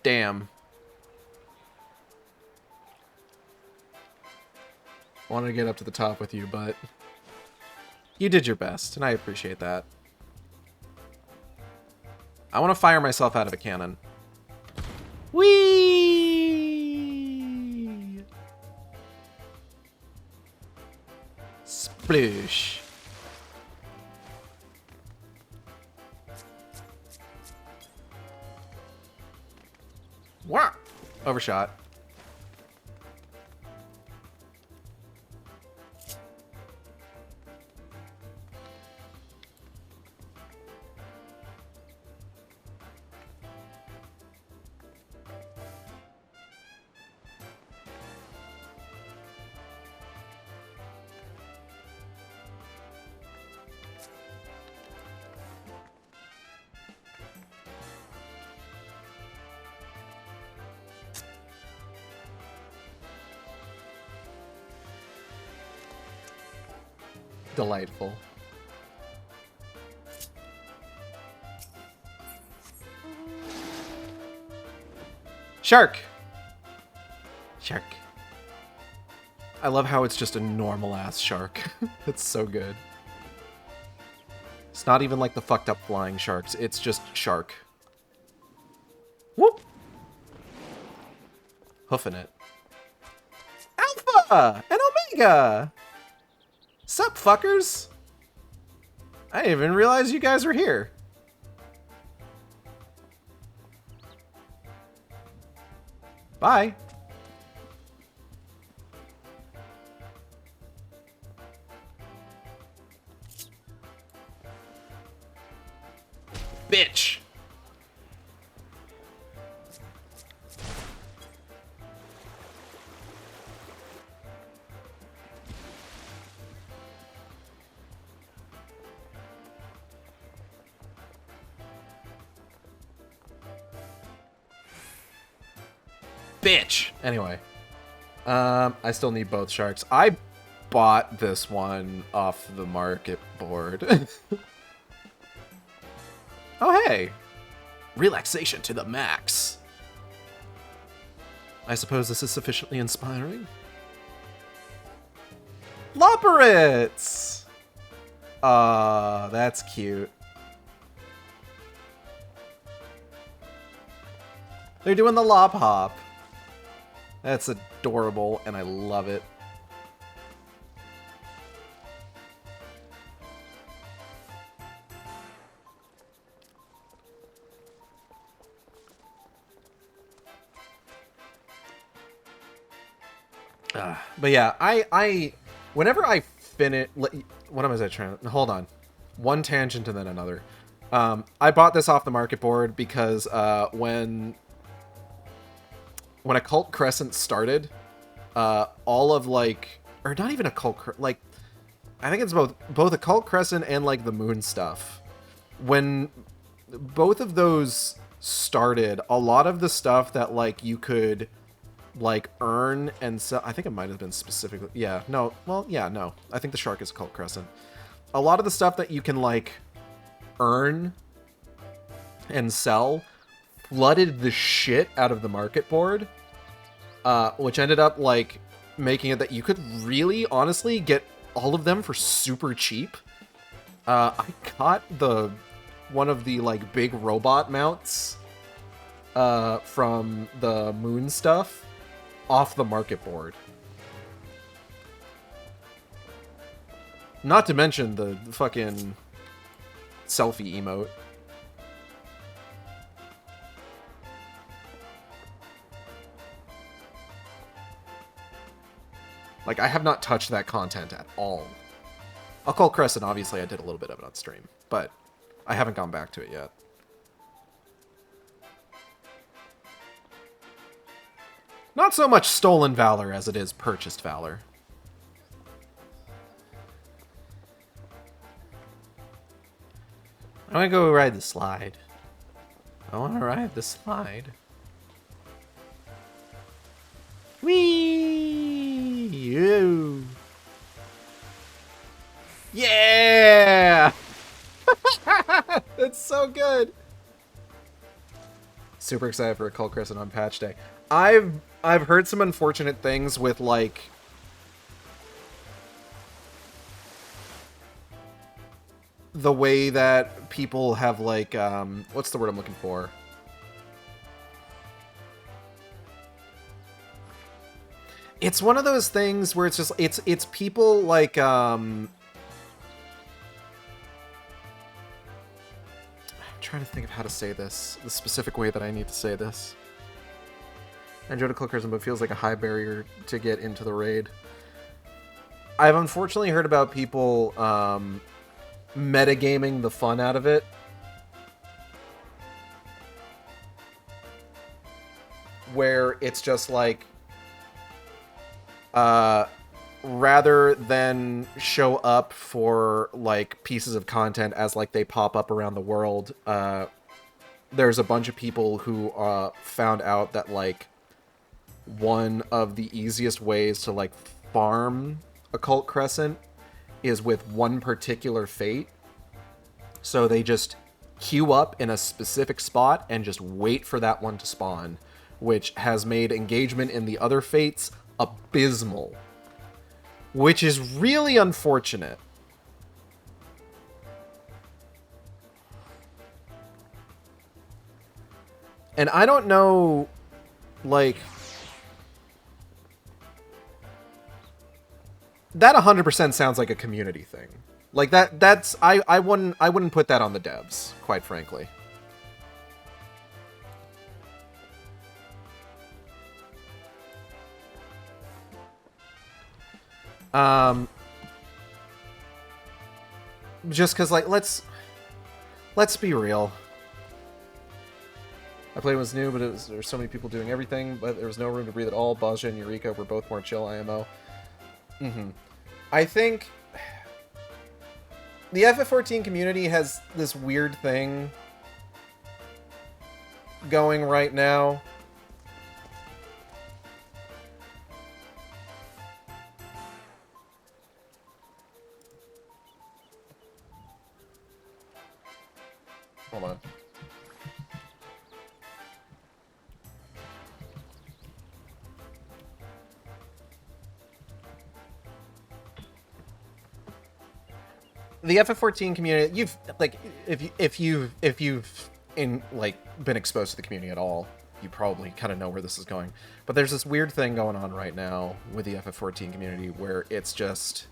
Damn. Wanted to get up to the top with you, but you did your best, and I appreciate that. I want to fire myself out of a cannon. Whee! Sploosh. Wow! Overshot. Delightful. Shark! Shark. I love how it's just a normal-ass shark. It's so good. It's not even like the fucked up flying sharks. It's just shark. Whoop! Hoofing it. Alpha! And Omega! Sup, fuckers? I didn't even realize you guys were here. Bye. Bitch. Bitch. Anyway, I still need both sharks. I bought this one off the market board. Oh, hey. Relaxation to the max. I suppose this is sufficiently inspiring. Loporits! That's cute. They're doing the lop hop. That's adorable, and I love it. But yeah, I whenever I finish, what am I trying to, hold on, one tangent and then another. I bought this off the market board because when Occult Crescent started, all of like, or not even Occult, like, I think it's both Occult Crescent and like the Moon stuff. When both of those started, a lot of the stuff that like you could like earn and sell, I think it might have been specifically, yeah, no, well, yeah, no, I think the shark is Occult Crescent. A lot of the stuff that you can like earn and sell flooded the shit out of the market board, which ended up like making it that you could really honestly get all of them for super cheap. I got one of the like big robot mounts from the Moon stuff off the market board. Not to mention the fucking selfie emote. Like, I have not touched that content at all. Occult Crescent, obviously, I did a little bit of it on stream, but I haven't gone back to it yet. Not so much stolen valor as it is purchased valor. I want to go ride the slide. I want to ride the slide. Whee! Ew. Yeah! That's so good. Super excited for Occult Crescent on patch day. I've heard some unfortunate things with like the way that people have like what's the word I'm looking for? It's one of those things where it's just it's people like I'm trying to think of how to say this, the specific way that I need to say this. I enjoyed Occult Crescent, but feels like a high barrier to get into the raid. I've unfortunately heard about people metagaming the fun out of it. Where it's just like, rather than show up for like pieces of content as like they pop up around the world, there's a bunch of people who found out that like one of the easiest ways to like farm Occult Crescent is with one particular fate. So they just queue up in a specific spot and just wait for that one to spawn, which has made engagement in the other fates abysmal, which is really unfortunate. And I don't know, like, that 100% sounds like a community thing. Like that's I wouldn't put that on the devs, quite frankly. Just because, like, let's be real. I played when it was new, but there were so many people doing everything, but there was no room to breathe at all. Baja and Eureka were both more chill IMO. I think the FF14 community has this weird thing going right now. Hold on. The FF14 community, you've like if you've been exposed to the community at all, you probably kind of know where this is going. But there's this weird thing going on right now with the FF14 community where it's just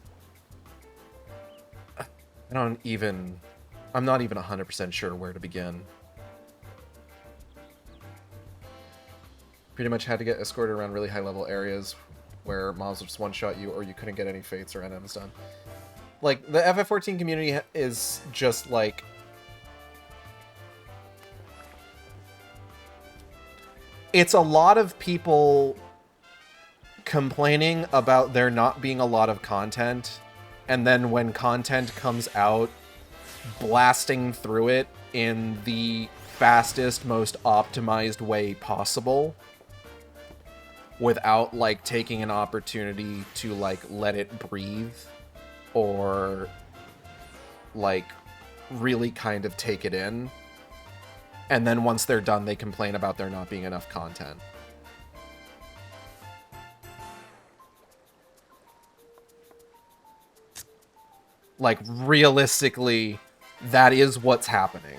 I'm not even 100% sure where to begin. Pretty much had to get escorted around really high level areas where mobs would just one-shot you or you couldn't get any fates or NMs done. Like, the FF14 community is just, like... It's a lot of people complaining about there not being a lot of content, and then when content comes out, blasting through it in the fastest, most optimized way possible, without, like, taking an opportunity to, like, let it breathe. Or, like, really kind of take it in. And then once they're done, they complain about there not being enough content. Like, realistically, that is what's happening.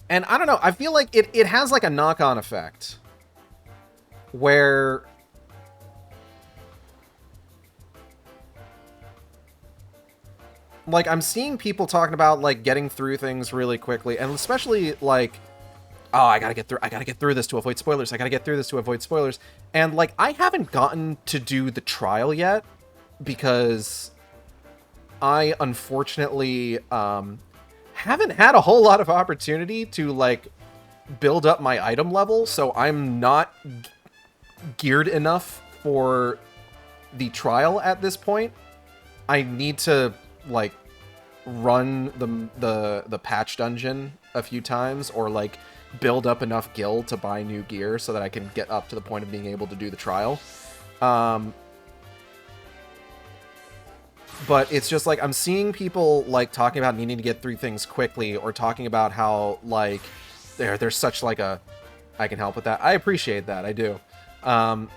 And I don't know, I feel like it has, like, a knock-on effect. Where like I'm seeing people talking about like getting through things really quickly, and especially like, oh, I gotta get through this to avoid spoilers. And like I haven't gotten to do the trial yet because I unfortunately haven't had a whole lot of opportunity to like build up my item level, so I'm not geared enough for the trial at this point. I need to like run the patch dungeon a few times or like build up enough gil to buy new gear so that I can get up to the point of being able to do the trial. But it's just like I'm seeing people like talking about needing to get through things quickly or talking about how like there's such like a I can help with that. I appreciate that. I do. I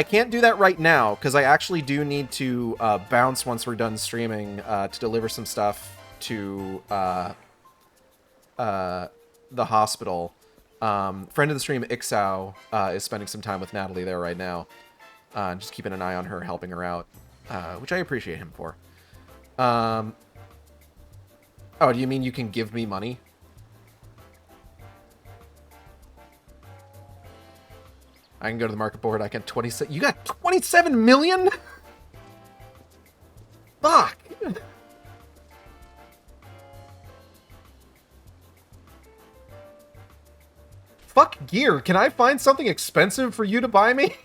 can't do that right now because I actually do need to bounce once we're done streaming to deliver some stuff to the hospital. Friend of the stream, XIV, is spending some time with Natalie there right now. Just keeping an eye on her, helping her out, which I appreciate him for. Oh, do you mean you can give me money? I can go to the market board. I can 27. You got 27 million? Fuck. Fuck gear. Can I find something expensive for you to buy me?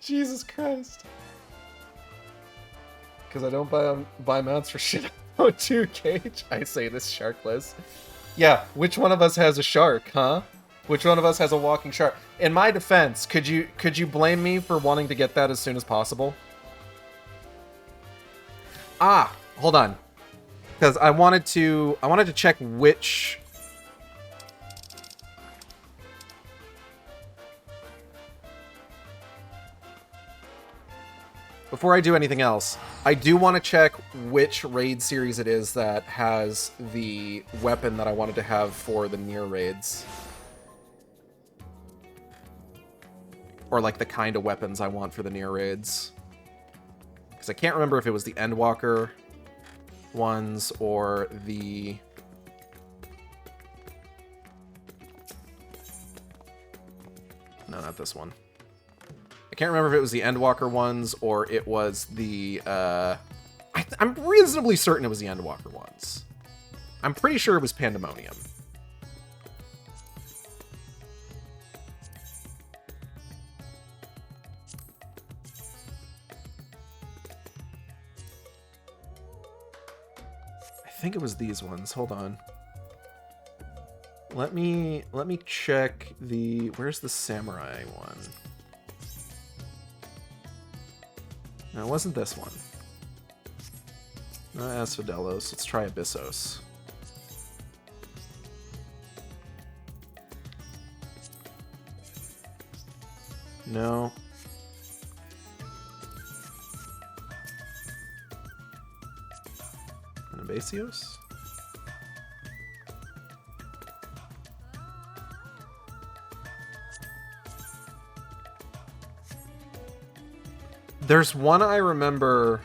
Jesus Christ. Because I don't buy mounts for shit. Oh, 2 Cage. I say this sharkless. Yeah, which one of us has a shark, huh? Which one of us has a walking shark? In my defense, could you blame me for wanting to get that as soon as possible? Ah, hold on. Because I wanted to check which... Before I do anything else, I do want to check which raid series it is that has the weapon that I wanted to have for the near raids. Or like the kind of weapons I want for the near raids. Because I can't remember if it was the Endwalker ones or the... No, not this one. I can't remember if it was the Endwalker ones or it was the, I'm reasonably certain it was the Endwalker ones. I'm pretty sure it was Pandemonium. I think it was these ones. Hold on. Let me check the... Where's the samurai one? No, it wasn't this one. Not Asphodelos. Let's try Abyssos. No. Anabasios? There's one I remember...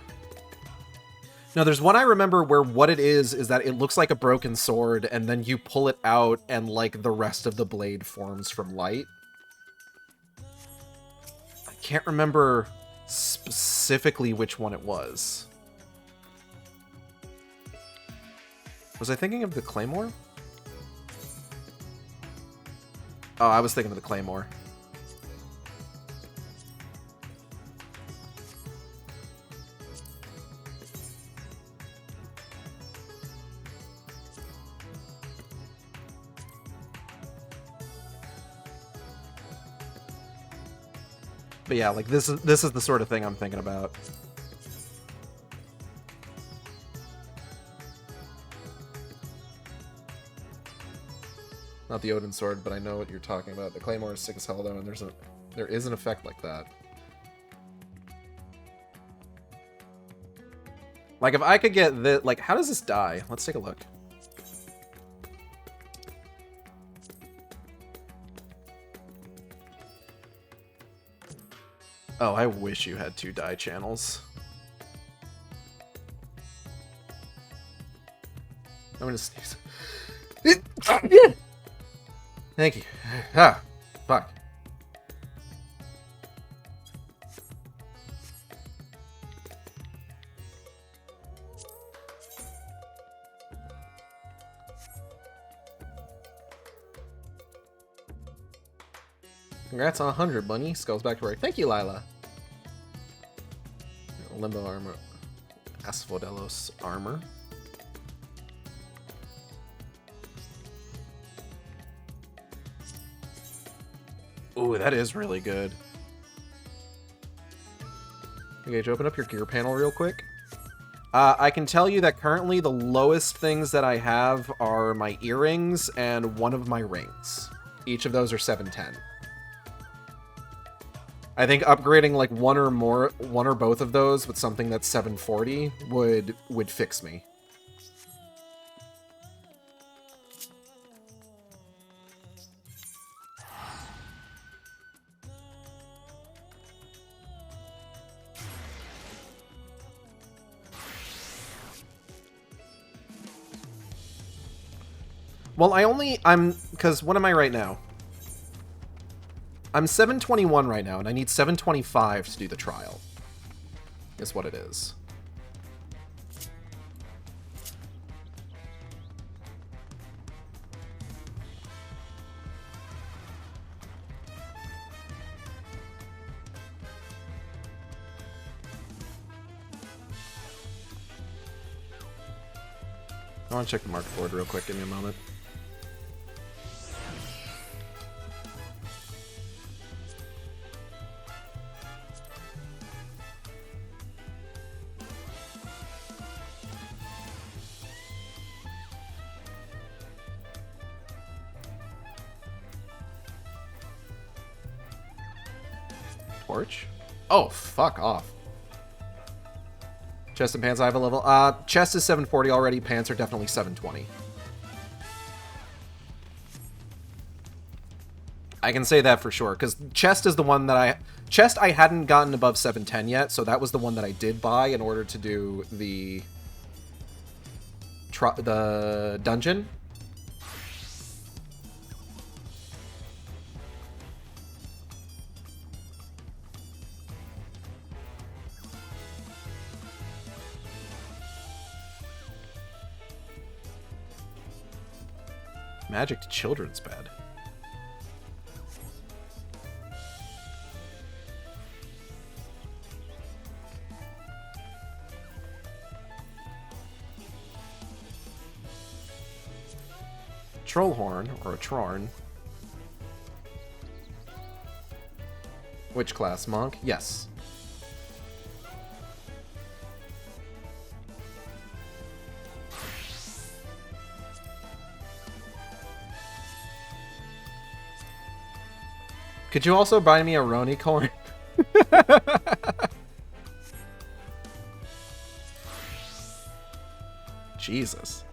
No, there's one I remember where what it is that it looks like a broken sword, and then you pull it out, and, like, the rest of the blade forms from light. I can't remember specifically which one it was. Was I thinking of the Claymore? Oh, I was thinking of the Claymore. But yeah, like this is the sort of thing I'm thinking about. Not the Odin sword, but I know what you're talking about. The Claymore is sick as hell though, and there is an effect like that. Like if I could get the like, how does this die? Let's take a look. Oh, I wish you had 2 die channels. I'm gonna sneeze. Thank you. Ah, fuck. Congrats on 100, Bunny. Skulls back to work. Thank you, Lila. Limbo armor. Asphodelos armor. Ooh, that is really good. Okay, open up your gear panel real quick. I can tell you that currently the lowest things that I have are my earrings and one of my rings. Each of those are 710. I think upgrading like one or both of those with something that's 740 would fix me. Well, because what am I right now? I'm 721 right now, and I need 725 to do the trial. Is what it is. I want to check the market board real quick. Give me a moment. Torch? Oh, fuck off. Chest and pants, I have a level. Chest is 740 already. Pants are definitely 720. I can say that for sure, because chest is the one that Chest I hadn't gotten above 710 yet, so that was the one that I did buy in order to do the dungeon. Magic to children's bed. Trollhorn, or a Trorn. Which class? Monk? Yes. Could you also buy me a Roni coin? Jesus.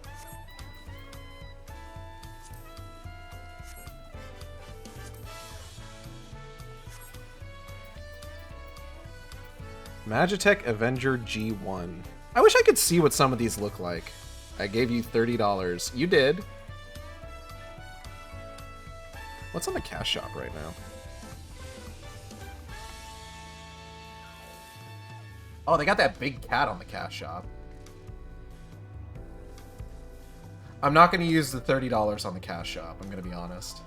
Magitech Avenger G1. I wish I could see what some of these look like. I gave you $30. You did. What's on the cash shop right now? Oh, they got that big cat on the cash shop. I'm not going to use the $30 on the cash shop, I'm going to be honest.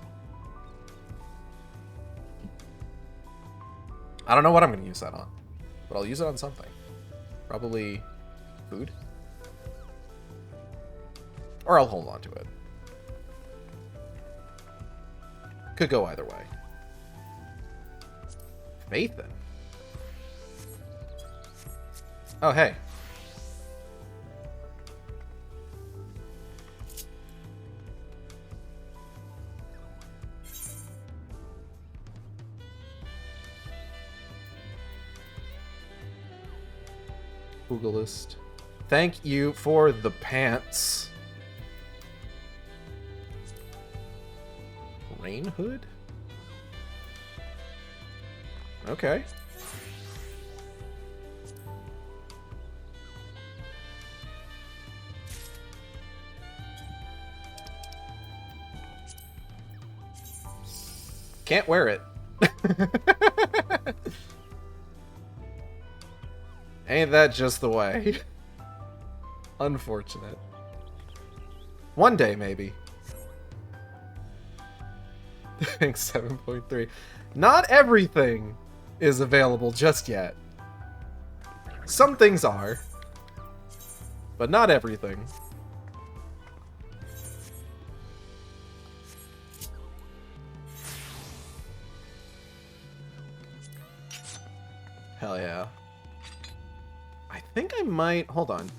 I don't know what I'm going to use that on, but I'll use it on something. Probably food? Or I'll hold on to it. Could go either way. Fathan. Oh, hey. Googlist. Thank you for the pants. Rain hood? Okay. Can't wear it. Ain't that just the way? Unfortunate. One day, maybe. Thanks, 7.3. Not everything is available just yet. Some things are, but not everything. Hell yeah. I think I might... Hold on.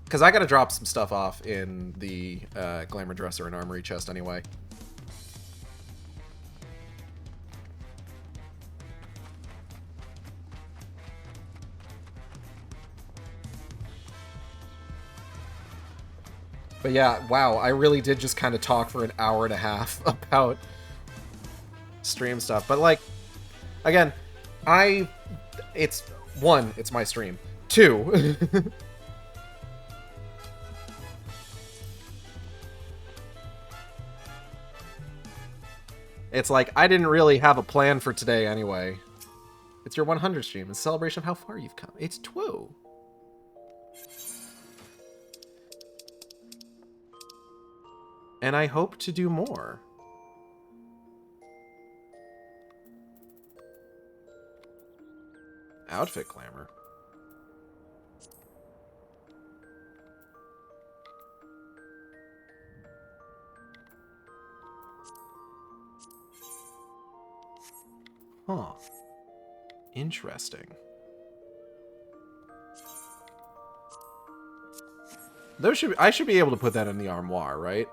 Because I gotta drop some stuff off in the Glamour Dresser and Armory chest anyway. But yeah, wow, I really did just kind of talk for an hour and a half about stream stuff. But like, again, it's one, it's my stream. Two, it's like, I didn't really have a plan for today anyway. It's your 100 stream. It's a celebration of how far you've come. It's two. And I hope to do more. Outfit glamour. Huh. Interesting. I should be able to put that in the armoire, right?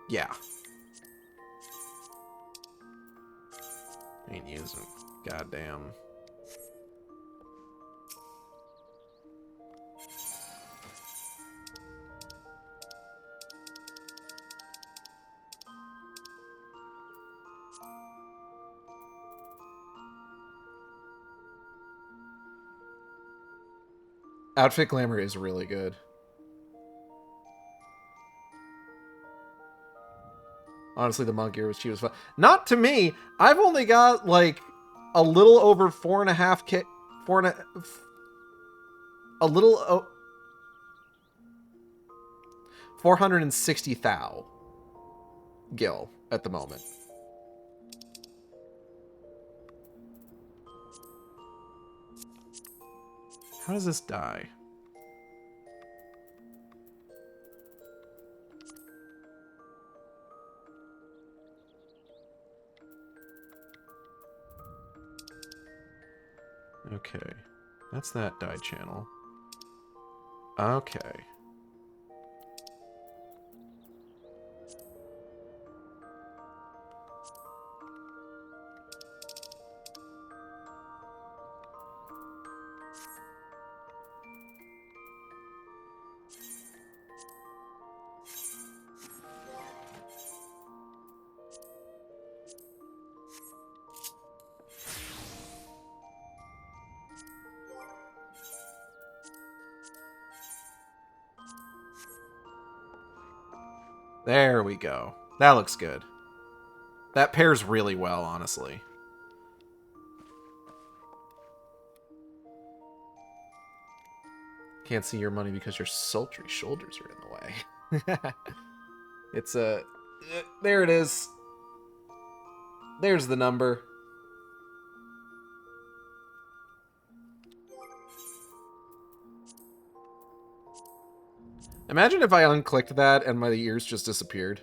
Yeah. Ain't using it. Goddamn. Outfit glamour is really good. Honestly, the monk gear was cheap as fuck. Not to me. I've only got like a little over 4.5K, a little 460 thou gil at the moment. How does this die? Okay. That's that die channel. Okay. There we go. That looks good. That pairs really well, honestly. Can't see your money because your sultry shoulders are in the way. It's a... there it is. There's the number. Imagine if I unclicked that and my ears just disappeared.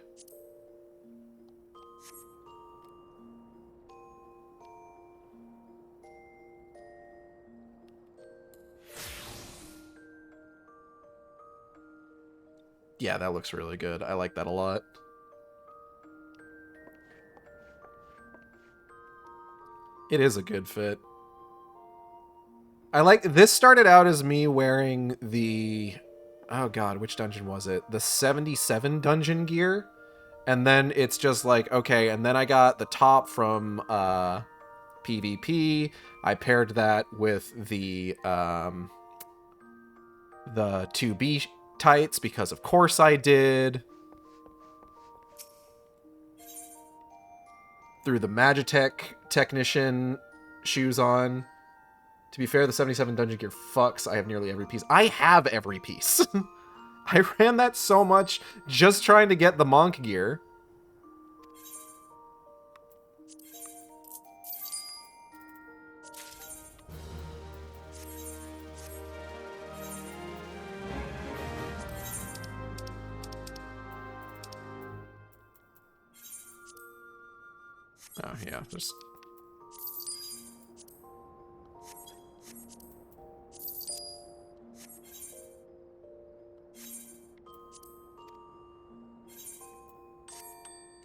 Yeah, that looks really good. I like that a lot. It is a good fit. I like... this started out as me wearing the... oh god, which dungeon was it? The 77 dungeon gear. And then it's just like, okay, and then I got the top from PvP. I paired that with the 2B tights, because of course I did. Threw the Magitech Technician shoes on. To be fair, the 77 dungeon gear fucks. I have nearly every piece. I have every piece. I ran that so much just trying to get the monk gear. Oh, yeah, just...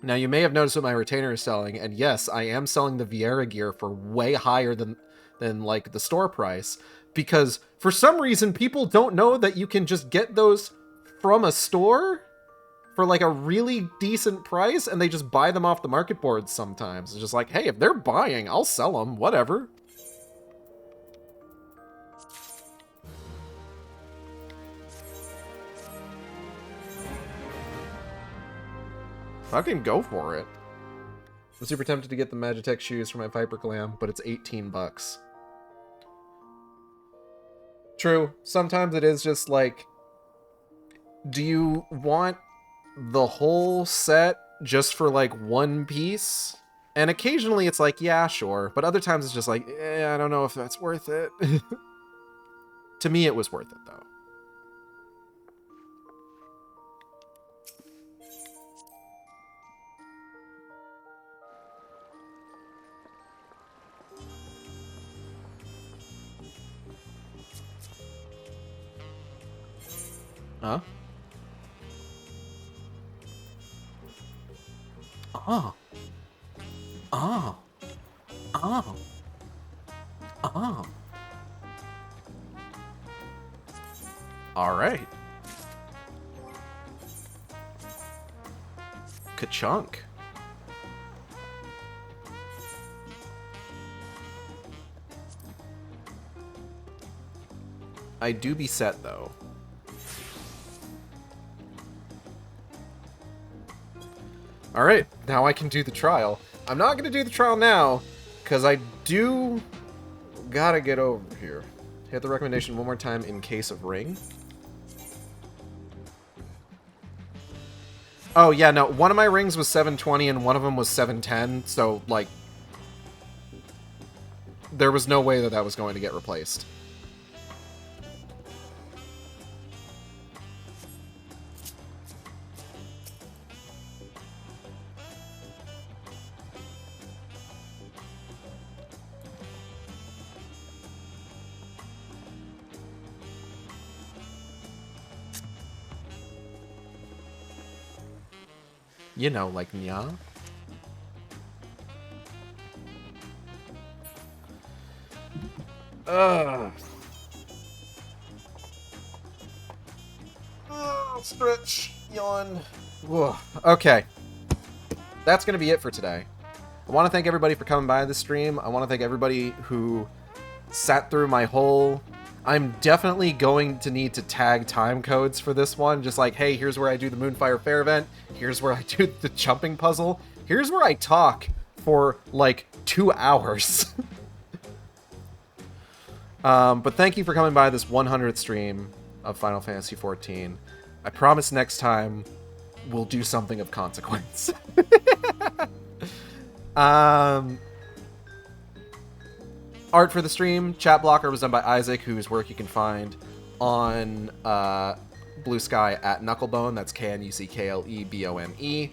Now, you may have noticed what my retainer is selling, and yes, I am selling the Vieira gear for way higher than like, the store price, because for some reason, people don't know that you can just get those from a store for, like, a really decent price, and they just buy them off the market boards sometimes. It's just like, hey, if they're buying, I'll sell them, whatever. Fucking go for it. I'm super tempted to get the Magitech shoes for my Viper Glam, but it's 18 bucks. True. Sometimes it is just like, do you want the whole set just for like one piece? And occasionally it's like, yeah, sure. But other times it's just like, I don't know if that's worth it. To me, it was worth it, though. Huh? Oh. Oh. Oh. Oh. All right. Ka-chunk. I do be set, though. Alright, now I can do the trial. I'm not going to do the trial now, because I do gotta get over here. Hit the recommendation one more time in case of ring. Oh, yeah, no, one of my rings was 720 and one of them was 710, so, like, there was no way that that was going to get replaced. You know, like nya. Stretch, yawn. Whoa. Okay. That's going to be it for today. I want to thank everybody for coming by the stream. I want to thank everybody who sat through my whole... I'm definitely going to need to tag time codes for this one. Just like, hey, here's where I do the Moonfire Faire event. Here's where I do the jumping puzzle. Here's where I talk for, like, 2 hours. But thank you for coming by this 100th stream of Final Fantasy XIV. I promise next time we'll do something of consequence. Art for the stream, chat blocker was done by Isaac, whose work you can find on Blue Sky at Knucklebone. That's KNUCKLEBONE.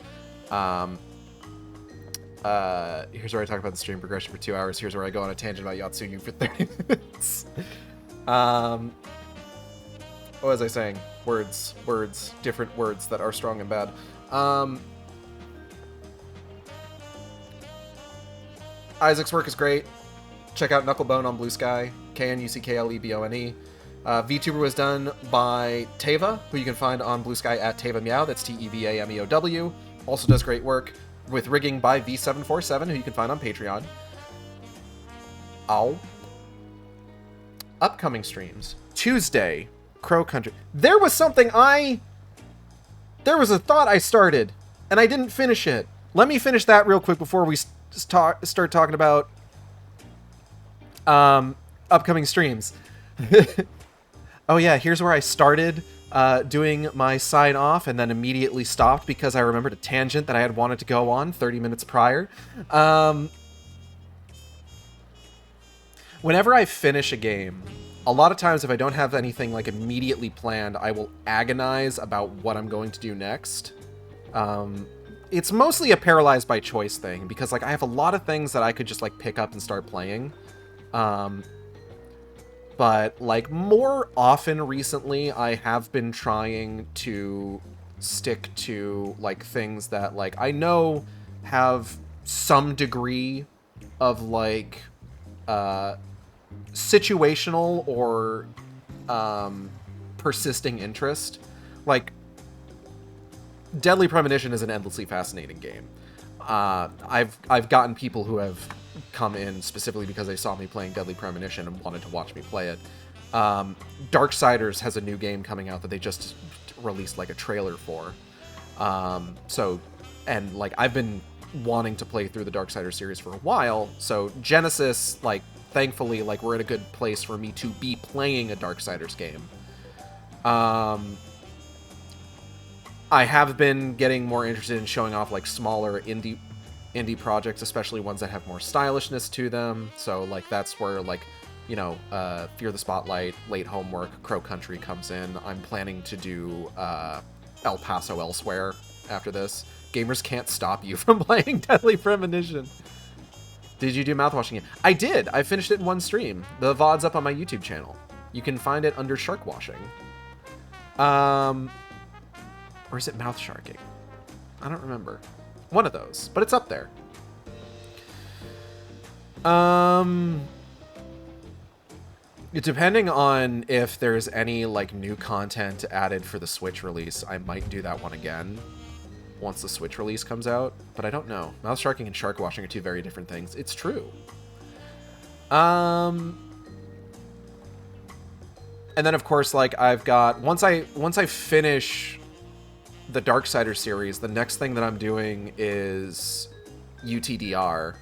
Here's where I talk about the stream progression for 2 hours. Here's where I go on a tangent about Yatsunyu for 30 minutes. What was I saying? Words, different words that are strong and bad. Isaac's work is great. Check out Knucklebone on Blue Sky, KNUCKLEBONE. VTuber was done by Teva, who you can find on Blue Sky at Teva Meow. That's TEVAMEOW. Also does great work with rigging by V747, who you can find on Patreon. Ow. Upcoming streams. Tuesday, Crow Country. There was a thought I started, and I didn't finish it. Let me finish that real quick before we start talking about upcoming streams. Oh yeah, here's where I started doing my sign off and then immediately stopped because I remembered a tangent that I had wanted to go on 30 minutes prior. Whenever I finish a game, a lot of times if I don't have anything like immediately planned, I will agonize about what I'm going to do next. It's mostly a paralyzed by choice thing because like I have a lot of things that I could just like pick up and start playing. But like more often recently, I have been trying to stick to like things that like I know have some degree of like situational or persisting interest. Like Deadly Premonition is an endlessly fascinating game. I've gotten people who have come in specifically because they saw me playing Deadly Premonition and wanted to watch me play it. Darksiders has a new game coming out that they just released like a trailer for. And like I've been wanting to play through the Darksiders series for a while, so Genesis, like thankfully, like we're in a good place for me to be playing a Darksiders game. I have been getting more interested in showing off like smaller indie projects, especially ones that have more stylishness to them. So like that's where like, you know, Fear the Spotlight, Late Homework, Crow Country comes in. I'm planning to do El Paso Elsewhere after this. Gamers can't stop you from playing Deadly Premonition. Did you do mouthwashing yet? I did. I finished it in one stream. The VOD's up on my YouTube channel. You can find it under Shark Washing. Or is it mouth sharking? I don't remember. One of those, but it's up there. Depending on if there's any like new content added for the Switch release, I might do that one again once the Switch release comes out, but I don't know. Mouth sharking and shark washing are two very different things. It's true. And then of course, like I've got once I finish the Darksiders series, the next thing that I'm doing is UTDR.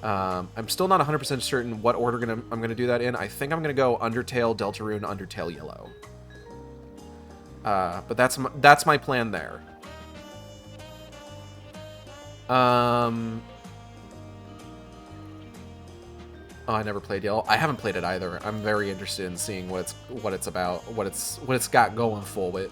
I'm still not 100% certain what order I'm gonna do that in. I think I'm gonna go Undertale, Deltarune, Undertale Yellow. But that's my plan there. Oh, I never played Yellow. I haven't played it either. I'm very interested in seeing what it's about, what it's got going for it.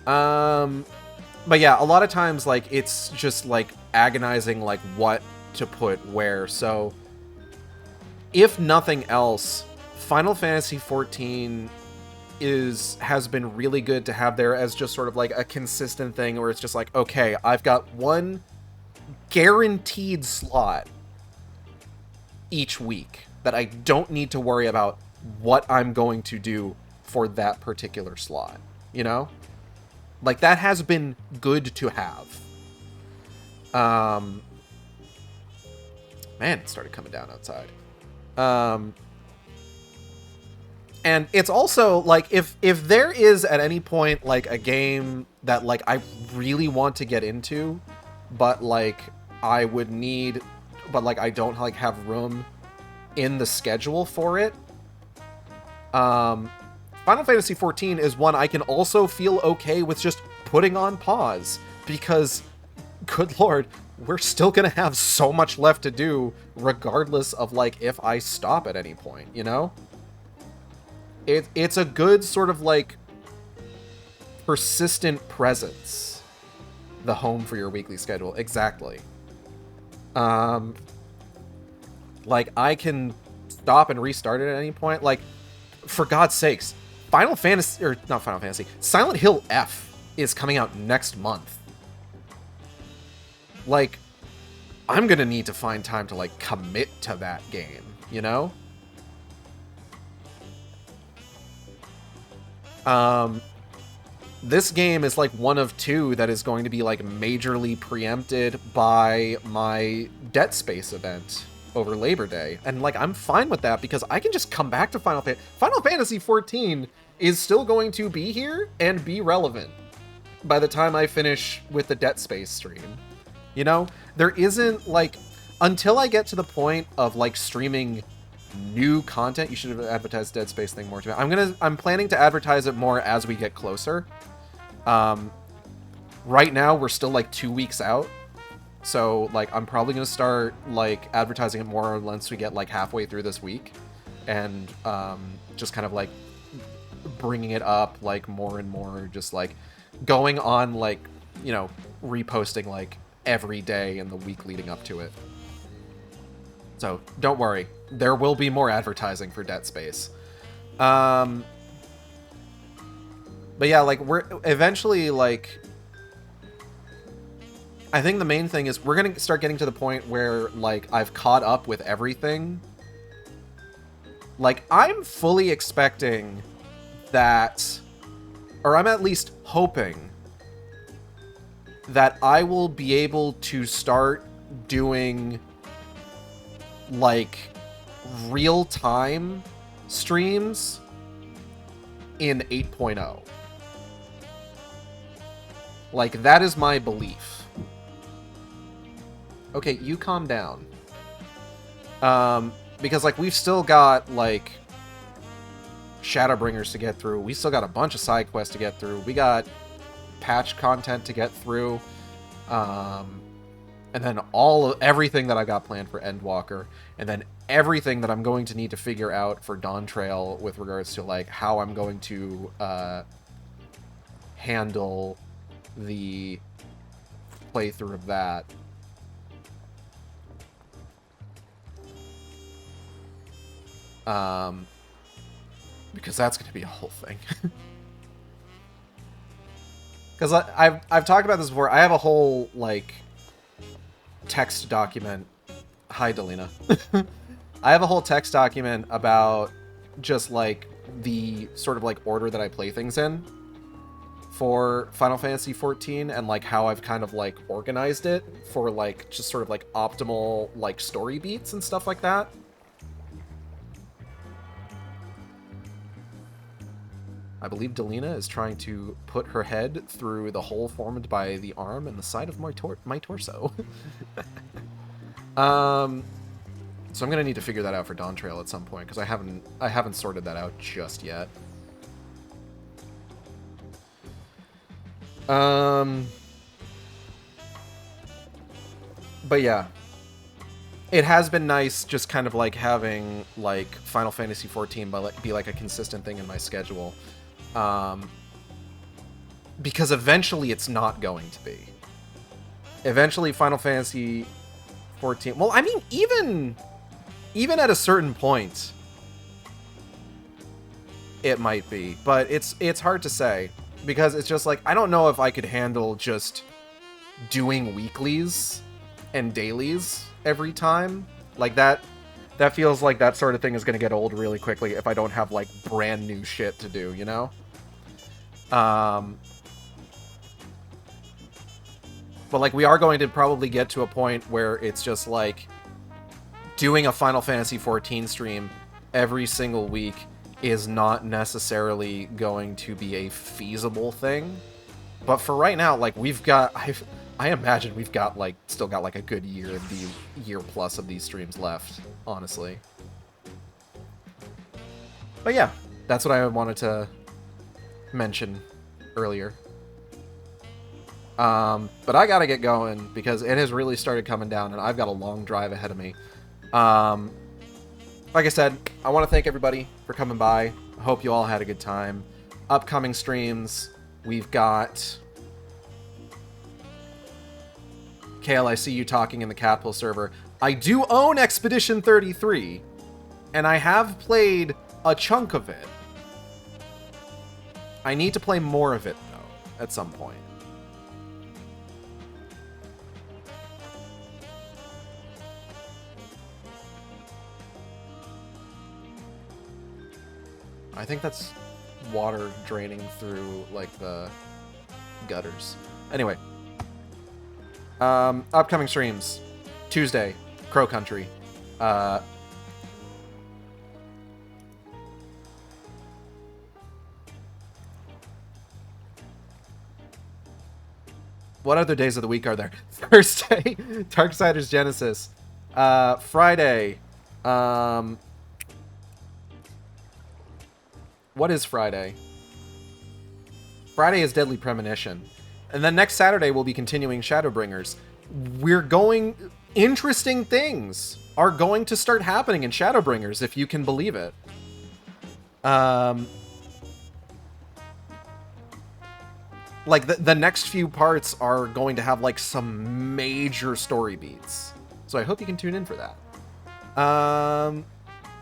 But yeah, a lot of times like it's just like agonizing like what to put where. So if nothing else, Final Fantasy XIV has been really good to have there as just sort of like a consistent thing where it's just like, okay, I've got one guaranteed slot each week that I don't need to worry about what I'm going to do for that particular slot, you know? Like, that has been good to have. Man, it started coming down outside. And it's also, like, if there is at any point, like, a game that, like, I really want to get into, but, like, I don't, like, have room in the schedule for it, Final Fantasy XIV is one I can also feel okay with just putting on pause, because, good lord, we're still gonna have so much left to do, regardless of, like, if I stop at any point, you know? It's a good sort of, like, persistent presence, the home for your weekly schedule. Exactly. Like, I can stop and restart it at any point. Like, for God's sakes, Silent Hill F is coming out next month. Like, I'm gonna need to find time to, like, commit to that game, you know? This game is, like, one of two that is going to be, like, majorly preempted by my Dead Space event over Labor Day. And, like, I'm fine with that because I can just come back to Final Fantasy XIV is still going to be here and be relevant by the time I finish with the Dead Space stream. You know? There isn't, like, until I get to the point of, like, streaming new content. You should have advertised Dead Space thing more to me. I'm planning to advertise it more as we get closer. Right now we're still like 2 weeks out, so like I'm probably gonna start like advertising it more once we get like halfway through this week, and just kind of like bringing it up like more and more, just like going on like, you know, reposting like every day in the week leading up to it. So don't worry, there will be more advertising for Dead Space. But yeah, like, we're eventually, like, I think the main thing is we're gonna start getting to the point where, like, I've caught up with everything. Like, I'm fully expecting that, or I'm at least hoping that I will be able to start doing, like, real-time streams in 8.0. Like, that is my belief. Okay, you calm down. Because, like, we've still got, like, Shadowbringers to get through. We still got a bunch of side quests to get through. We got patch content to get through. And then everything that I got planned for Endwalker. And then everything that I'm going to need to figure out for Dawn Trail with regards to, like, how I'm going to handle the playthrough of that. Because that's going to be a whole thing. Because I've talked about this before. I have a whole, like, text document. Hi, Delina. I have a whole text document about just, like, the sort of, like, order that I play things in for Final Fantasy XIV, and, like, how I've kind of, like, organized it for, like, just sort of, like, optimal, like, story beats and stuff like that. I believe Delina is trying to put her head through the hole formed by the arm and the side of my torso. So I'm gonna need to figure that out for Dawn Trail at some point, because I haven't sorted that out just yet. But yeah, it has been nice just kind of like having like Final Fantasy XIV be like a consistent thing in my schedule, because eventually it's not going to be. Eventually Final Fantasy XIV, well, I mean, even at a certain point, it might be, but it's hard to say because it's just like I don't know if I could handle just doing weeklies and dailies every time. Like that feels like that sort of thing is going to get old really quickly if I don't have like brand new shit to do, you know? But like we are going to probably get to a point where it's just like doing a Final Fantasy XIV stream every single week is not necessarily going to be a feasible thing. But for right now, like we've got, I imagine we've got like still got like a good year plus of these streams left, honestly. But yeah, that's what I wanted to mention earlier. But I gotta get going because it has really started coming down and I've got a long drive ahead of me. Like I said, I want to thank everybody for coming by. I hope you all had a good time. Upcoming streams, we've got Kale, I see you talking in the Catpool server. I do own Expedition 33, and I have played a chunk of it. I need to play more of it, though, at some point. I think that's water draining through, like, the gutters. Anyway. Upcoming streams. Tuesday, Crow Country. What other days of the week are there? Thursday, Darksiders Genesis. Friday, what is Friday? Friday is Deadly Premonition. And then next Saturday we'll be continuing Shadowbringers. Interesting things are going to start happening in Shadowbringers, if you can believe it. Like, the next few parts are going to have, like, some major story beats. So I hope you can tune in for that.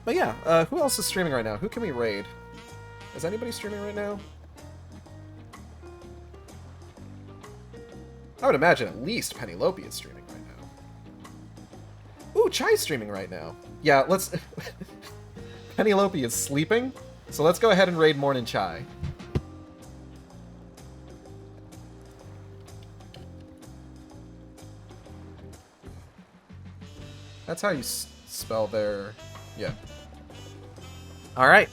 But yeah, who else is streaming right now? Who can we raid? Is anybody streaming right now? I would imagine at least Penelope is streaming right now. Ooh, Chai's streaming right now. Yeah, let's... Penelope is sleeping, so let's go ahead and raid Morning Chai. That's how you spell their... Yeah. Alright.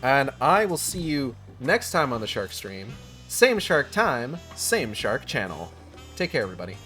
And I will see you next time on the Shark Stream. Same shark time, same shark channel. Take care, everybody.